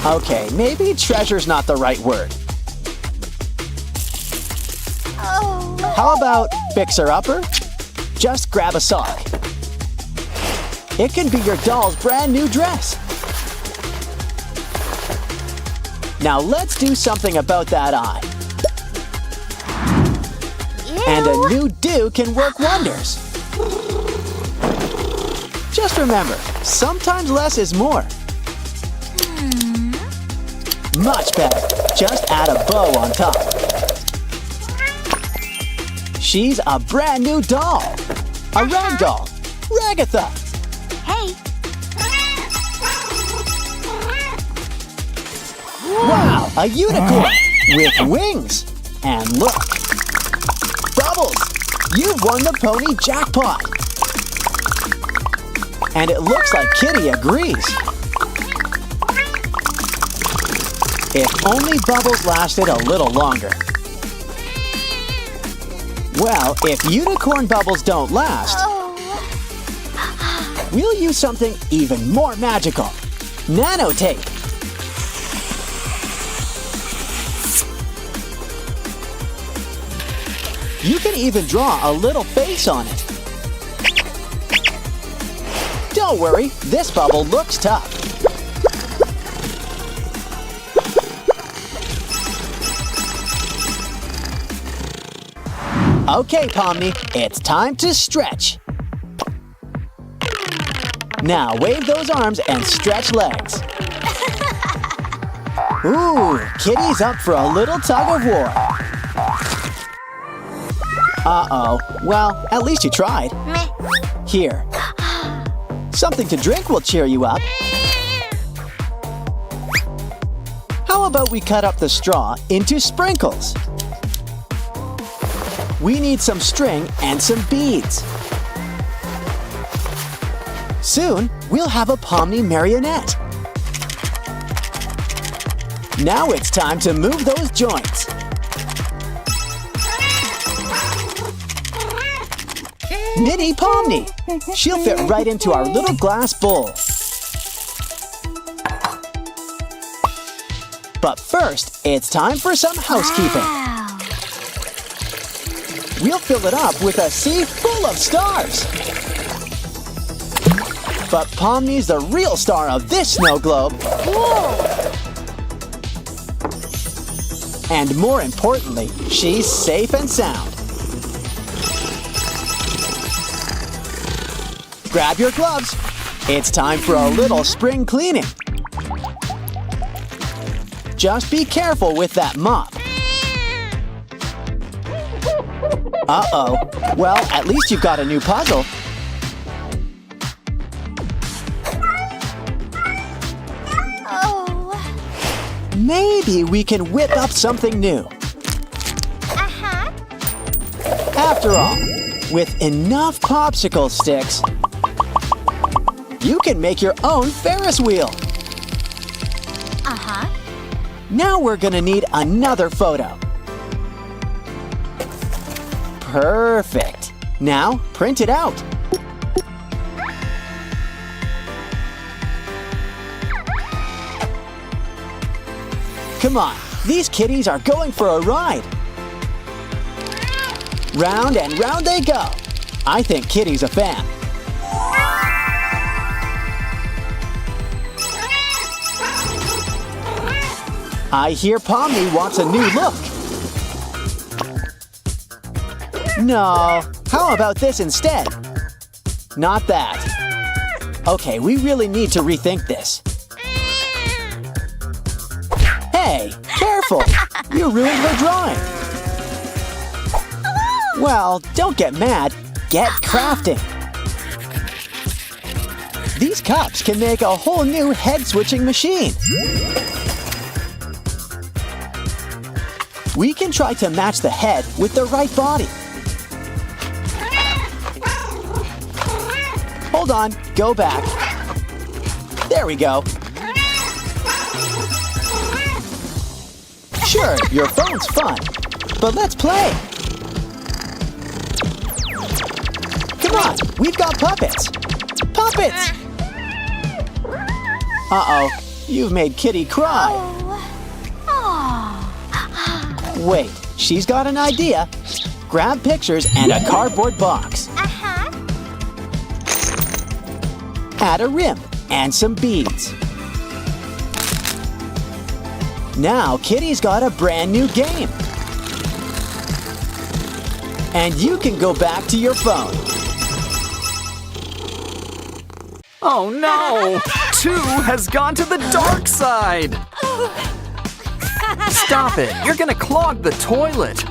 Okay, maybe treasure's not the right word. How about fixer-upper? Just grab a sock. It can be your doll's brand new dress. Now let's do something about that eye. And a new do can work wonders. Just remember, sometimes less is more. Much better. Just add a bow on top. She's a brand new doll. A rag doll. Ragatha. Hey. Wow, a unicorn with wings. And look. Bubbles, you've won the pony jackpot. And it looks like Kitty agrees. If only Bubbles lasted a little longer. Well, if unicorn bubbles don't last, we'll use something even more magical. Nanotape. You can even draw a little face on it. Don't worry, this bubble looks tough. Okay, Pomni, it's time to stretch. Now wave those arms and stretch legs. Ooh, Kitty's up for a little tug of war. Uh-oh, well, at least you tried. Here. Something to drink will cheer you up. How about we cut up the straw into sprinkles? We need some string and some beads. Soon, we'll have a Pomni marionette. Now it's time to move those joints. Mini Pomni. She'll fit right into our little glass bowl. But first, it's time for some housekeeping. Wow. We'll fill it up with a sea full of stars. But Pomni's the real star of this snow globe. And more importantly, she's safe and sound. Grab your gloves. It's time for a little spring cleaning. Just be careful with that mop. Uh-oh. Well, at least you've got a new puzzle. Oh. Maybe we can whip up something new. Uh-huh. After all, with enough popsicle sticks, you can make your own Ferris wheel. Uh-huh. Now we're gonna need another photo. Perfect. Now print it out. Come on, these kitties are going for a ride. Round and round they go. I think Kitty's a fan. I hear Pomni wants a new look. No, how about this instead? Not that. Okay, we really need to rethink this. Hey, careful! You ruined her drawing. Well, don't get mad. Get crafting. These cups can make a whole new head-switching machine. We can try to match the head with the right body. Hold on, go back. There we go. Sure, your phone's fun, but let's play. Come on, we've got puppets. Puppets! Uh-oh, you've made Kitty cry. Wait, she's got an idea. Grab pictures and a cardboard box. Uh-huh. Add a rim and some beads. Now Kitty's got a brand new game. And you can go back to your phone. Oh no! 2 has gone to the dark side! Stop it! You're gonna clog the toilet!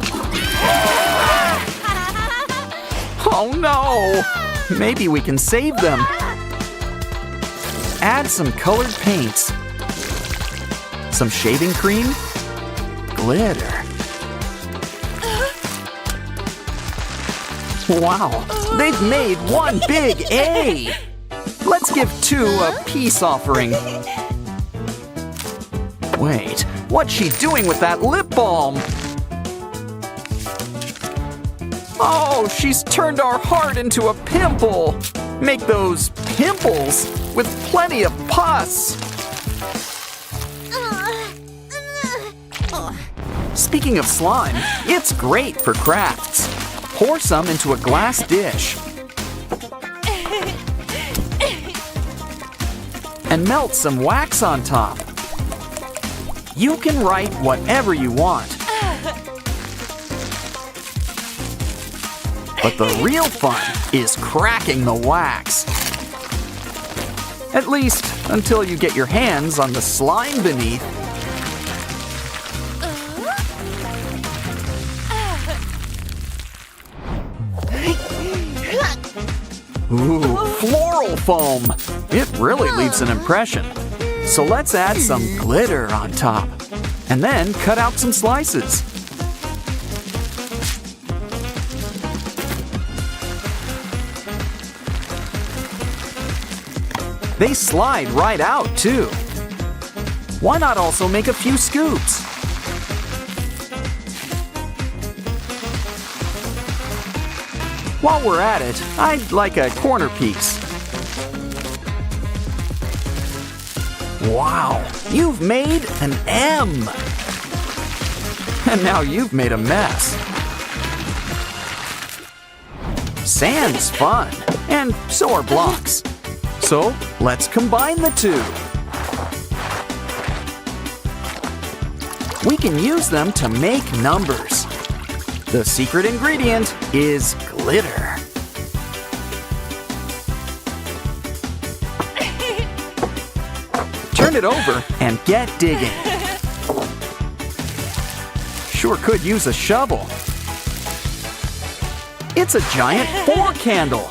Oh no! Maybe we can save them. Add some colored paints. Some shaving cream. Glitter. Wow! They've made one big A! Let's give 2 a peace offering. Wait, what's she doing with that lip balm? Oh, she's turned our heart into a pimple. Make those pimples with plenty of pus. Speaking of slime, it's great for crafts. Pour some into a glass dish. And melt some wax on top. You can write whatever you want. But the real fun is cracking the wax. At least until you get your hands on the slime beneath. Ooh, floral foam! It really leaves an impression. So let's add some glitter on top. And then cut out some slices. They slide right out, too. Why not also make a few scoops? While we're at it, I'd like a corner piece. Wow, you've made an M! And now you've made a mess. Sand's fun, and so are blocks. So, let's combine the two. We can use them to make numbers. The secret ingredient is glitter. Turn it over and get digging. Sure could use a shovel. It's a giant 4 candle.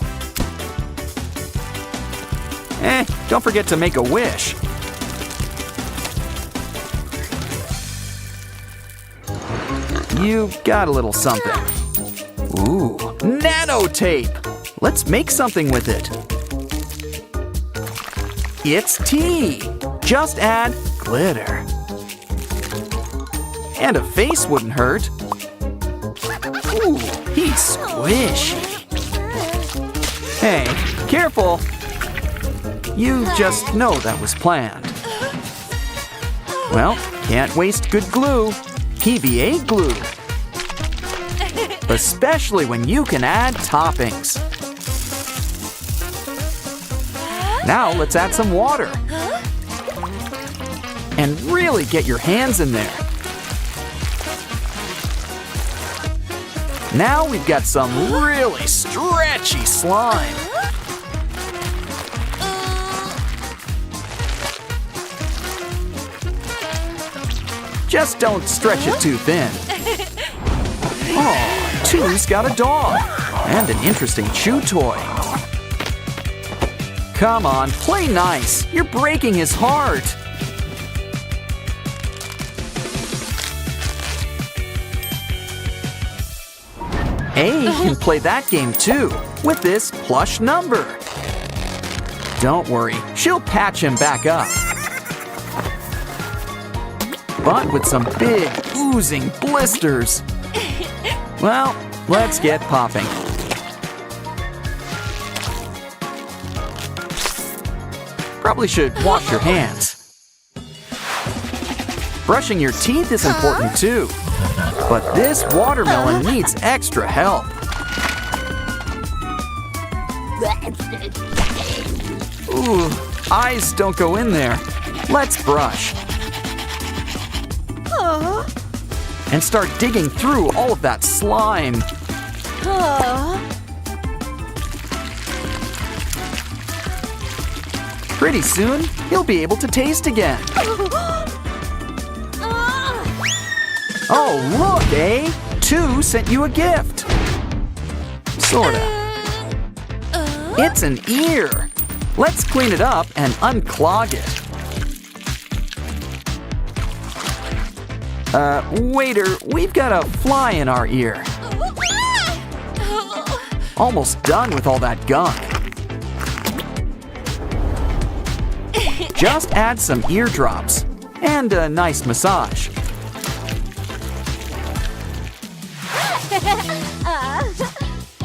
Don't forget to make a wish. You got a little something. Ooh, nanotape! Let's make something with it. It's tea! Just add glitter. And a face wouldn't hurt. Ooh, he's squishy. Hey, careful! You just know that was planned. Well, can't waste good glue. PVA glue. Especially when you can add toppings. Now let's add some water. And really get your hands in there. Now we've got some really stretchy slime. Just don't stretch it too thin. Oh, Two's got a dog and an interesting chew toy. Come on, play nice. You're breaking his heart. A can play that game too with this plush number. Don't worry, she'll patch him back up. But with some big, oozing blisters. Well, let's get popping. Probably should wash your hands. Brushing your teeth is important too. But this watermelon needs extra help. Ooh, eyes don't go in there. Let's brush. And start digging through all of that slime. Pretty soon, he'll be able to taste again. Oh, look, eh? 2 sent you a gift. Sorta. It's an ear. Let's clean it up and unclog it. Waiter, we've got a fly in our ear. Almost done with all that gunk. Just add some eardrops and a nice massage.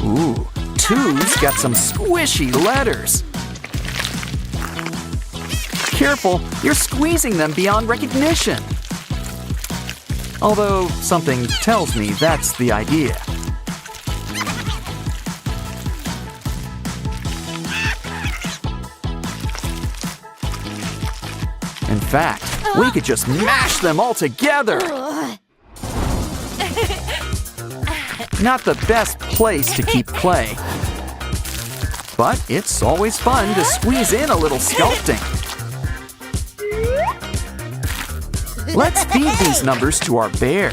Ooh, 2's got some squishy letters. Careful, you're squeezing them beyond recognition. Although something tells me that's the idea. In fact, we could just mash them all together. Not the best place to keep clay. But it's always fun to squeeze in a little sculpting. Let's feed these numbers to our bear.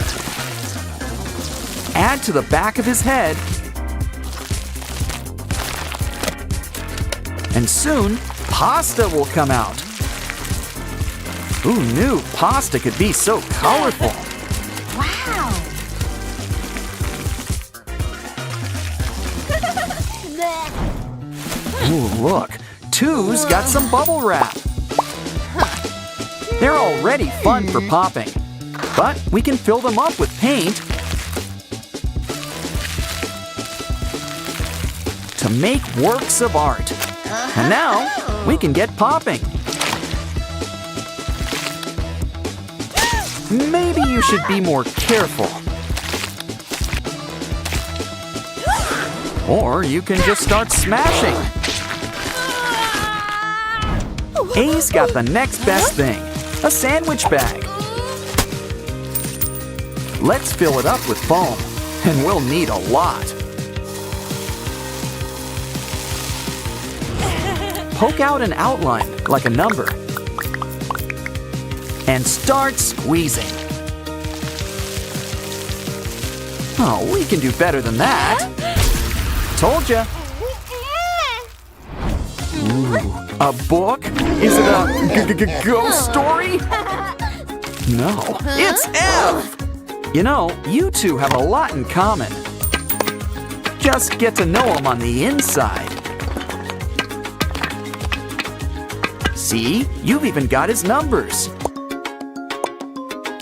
Add to the back of his head. And soon, pasta will come out. Who knew pasta could be so colorful? Wow! Ooh, look. Two's got some bubble wrap. They're already fun for popping, but we can fill them up with paint to make works of art. And now we can get popping. Maybe you should be more careful. Or you can just start smashing. A's got the next best thing, a sandwich bag. Let's fill it up with foam, and we'll need a lot. Poke out an outline, like a number, and start squeezing. Oh, we can do better than that. Told ya. Ooh, a book? Is it a ghost story? No, it's F! You know, you two have a lot in common. Just get to know him on the inside. See, you've even got his numbers.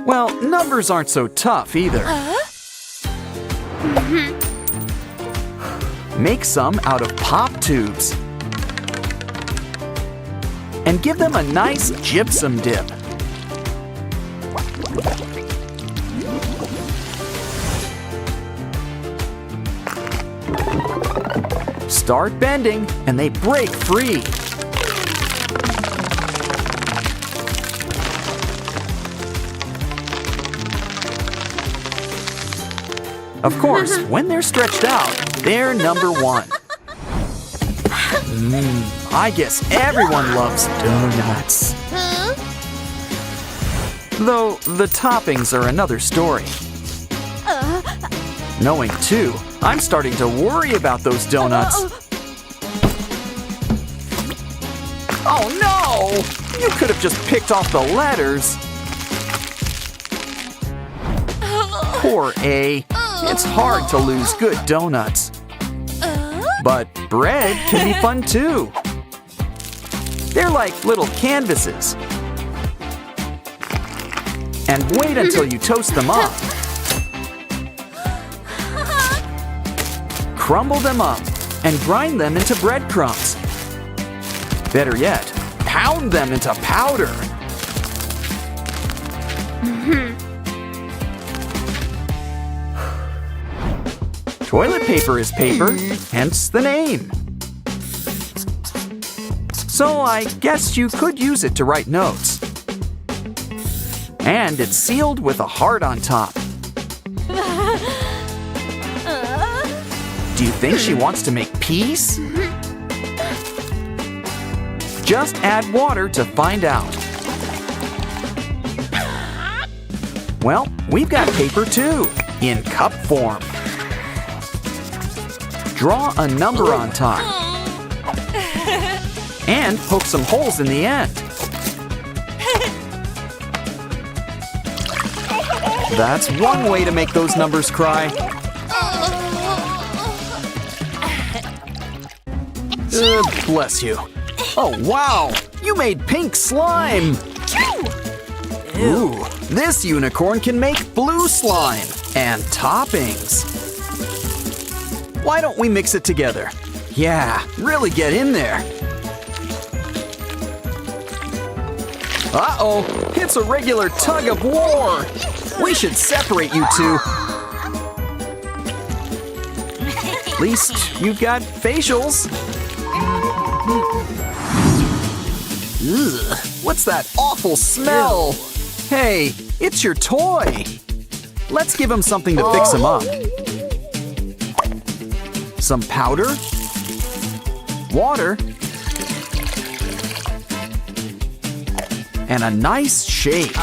Well, numbers aren't so tough either. Make some out of pop tubes. And give them a nice gypsum dip. Start bending, and they break free. Of course, when they're stretched out, they're number one. I guess everyone loves donuts. Though the toppings are another story. Knowing two, I'm starting to worry about those donuts. Oh no! You could have just picked off the letters. Poor A. It's hard to lose good donuts. But bread can be fun too. They're like little canvases. And wait until you toast them up. Crumble them up and grind them into breadcrumbs. Better yet, pound them into powder. Toilet paper is paper, hence the name. So I guess you could use it to write notes. And it's sealed with a heart on top. Do you think she wants to make peace? Just add water to find out. Well, we've got paper too, in cup form. Draw a number on top. And poke some holes in the end. That's one way to make those numbers cry. Bless you. Oh, wow! You made pink slime! Ooh, this unicorn can make blue slime and toppings. Why don't we mix it together? Yeah, really get in there. Uh-oh, it's a regular tug of war. We should separate you two. At least you've got facials. Ugh, what's that awful smell? Hey, it's your toy. Let's give him something to fix him up. Some powder, water, and a nice shape.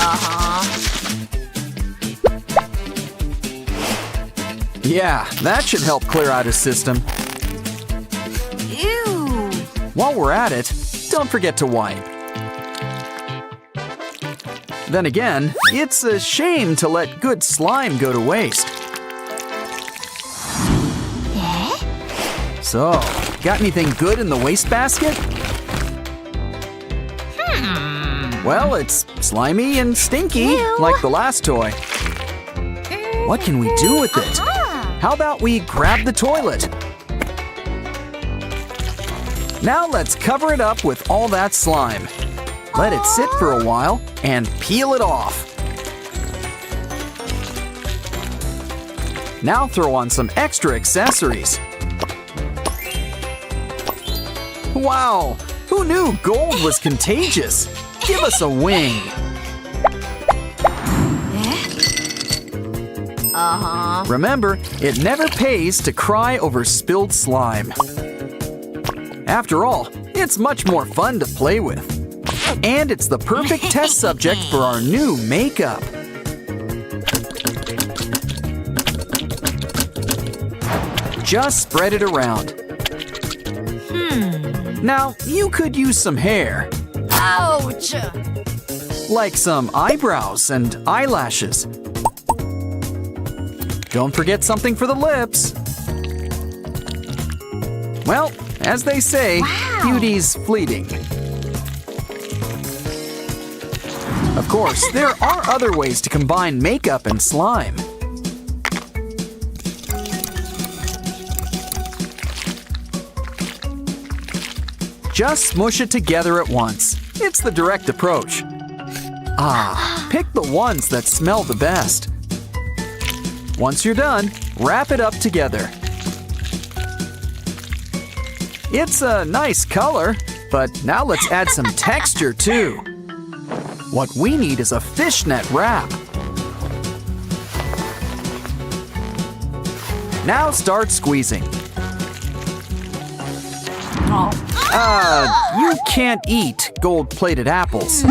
Yeah, that should help clear out his system. Ew. While we're at it, don't forget to wipe. Then again, it's a shame to let good slime go to waste. So, got anything good in the wastebasket? Well, it's slimy and stinky, like the last toy. What can we do with it? How about we grab the toilet? Now let's cover it up with all that slime. Let it sit for a while and peel it off. Now throw on some extra accessories. Wow! Who knew gold was contagious? Give us a wing! Remember, it never pays to cry over spilled slime. After all, it's much more fun to play with. And it's the perfect test subject for our new makeup. Just spread it around. Now, you could use some hair. Ouch! Like some eyebrows and eyelashes. Don't forget something for the lips. Well, as they say, beauty's fleeting. Of course, there are other ways to combine makeup and slime. Just smush it together at once. It's the direct approach. Pick the ones that smell the best. Once you're done, wrap it up together. It's a nice color, but now let's add some texture too. What we need is a fishnet wrap. Now start squeezing. You can't eat gold-plated apples.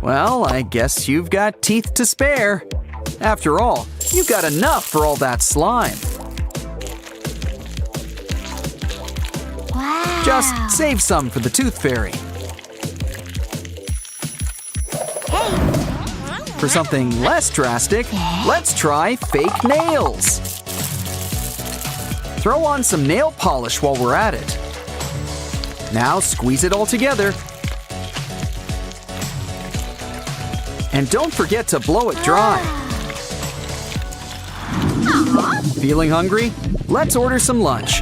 Well, I guess you've got teeth to spare. After all, you've got enough for all that slime. Just save some for the tooth fairy. For something less drastic, let's try fake nails. Throw on some nail polish while we're at it. Now squeeze it all together. And don't forget to blow it dry. Feeling hungry? Let's order some lunch.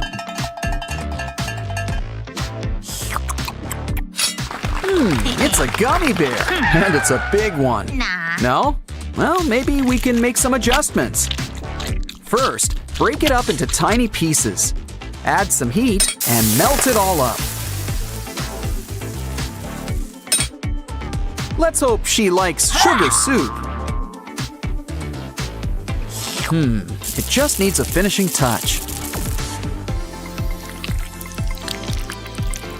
It's a gummy bear, and it's a big one. No? Well, maybe we can make some adjustments. First, break it up into tiny pieces. Add some heat and melt it all up. Let's hope she likes sugar soup. It just needs a finishing touch.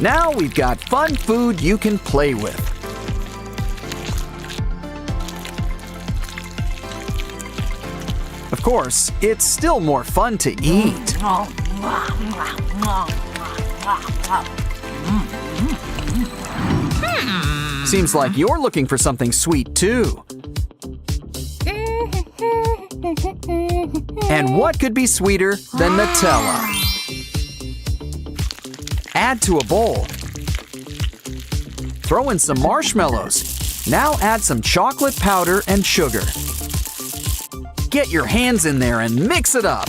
Now we've got fun food you can play with. Of course, it's still more fun to eat. Seems like you're looking for something sweet too. And what could be sweeter than Nutella? Add to a bowl. Throw in some marshmallows. Now add some chocolate powder and sugar. Get your hands in there and mix it up.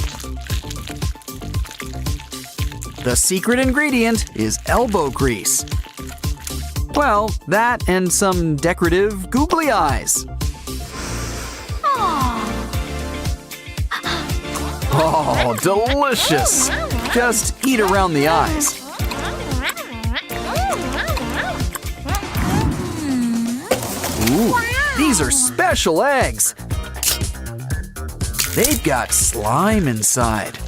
The secret ingredient is elbow grease. Well, that and some decorative googly eyes. Oh, delicious! Just eat around the eyes. Ooh, these are special eggs. They've got slime inside.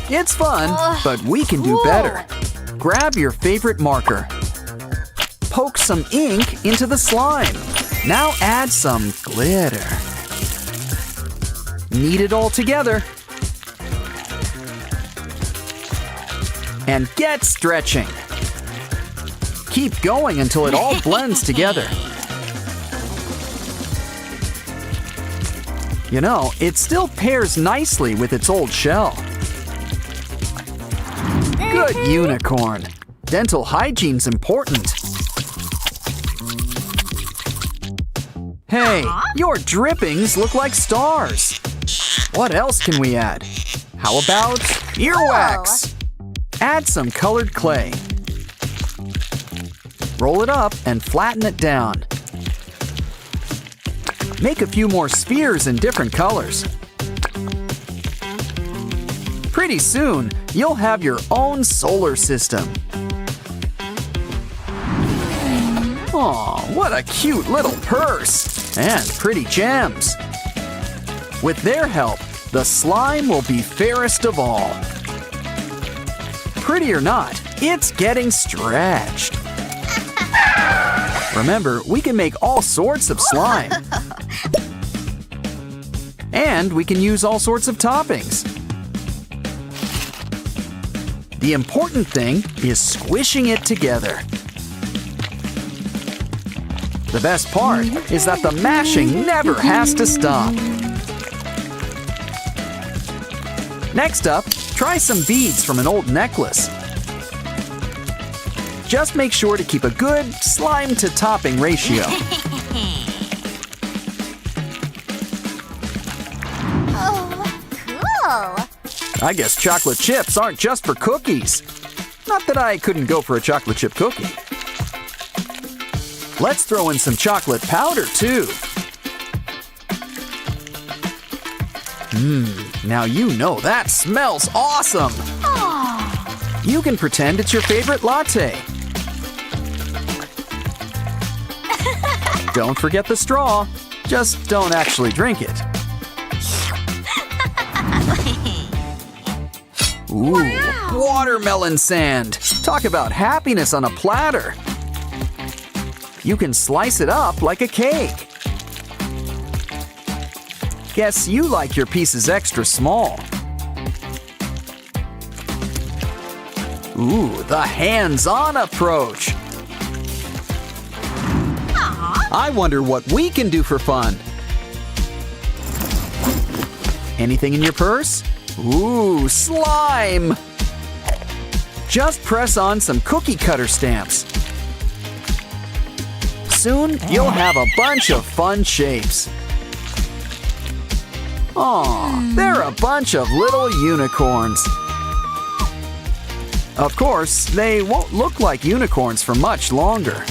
It's fun, but we can do better. Grab your favorite marker. Poke some ink into the slime. Now add some glitter. Knead it all together. And get stretching. Keep going until it all blends together. You know, it still pairs nicely with its old shell. Good unicorn. Dental hygiene's important. Hey, your drippings look like stars. What else can we add? How about earwax? Add some colored clay. Roll it up and flatten it down. Make a few more spheres in different colors. Pretty soon, you'll have your own solar system. Aw, what a cute little purse! And pretty gems. With their help, the slime will be fairest of all. Pretty or not, it's getting stretched. Remember, we can make all sorts of slime. And we can use all sorts of toppings. The important thing is squishing it together. The best part is that the mashing never has to stop. Next up, try some beads from an old necklace. Just make sure to keep a good slime to topping ratio. Oh, cool. I guess chocolate chips aren't just for cookies. Not that I couldn't go for a chocolate chip cookie. Let's throw in some chocolate powder too. Now you know that smells awesome. You can pretend it's your favorite latte. Don't forget the straw. Just don't actually drink it. Ooh, watermelon sand. Talk about happiness on a platter. You can slice it up like a cake. Guess you like your pieces extra small. Ooh, the hands-on approach. I wonder what we can do for fun. Anything in your purse? Ooh, slime! Just press on some cookie cutter stamps. Soon, you'll have a bunch of fun shapes. Aw, they're a bunch of little unicorns. Of course, they won't look like unicorns for much longer.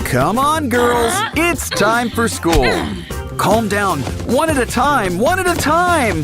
Come on, girls, it's time for school. Calm down, one at a time, one at a time.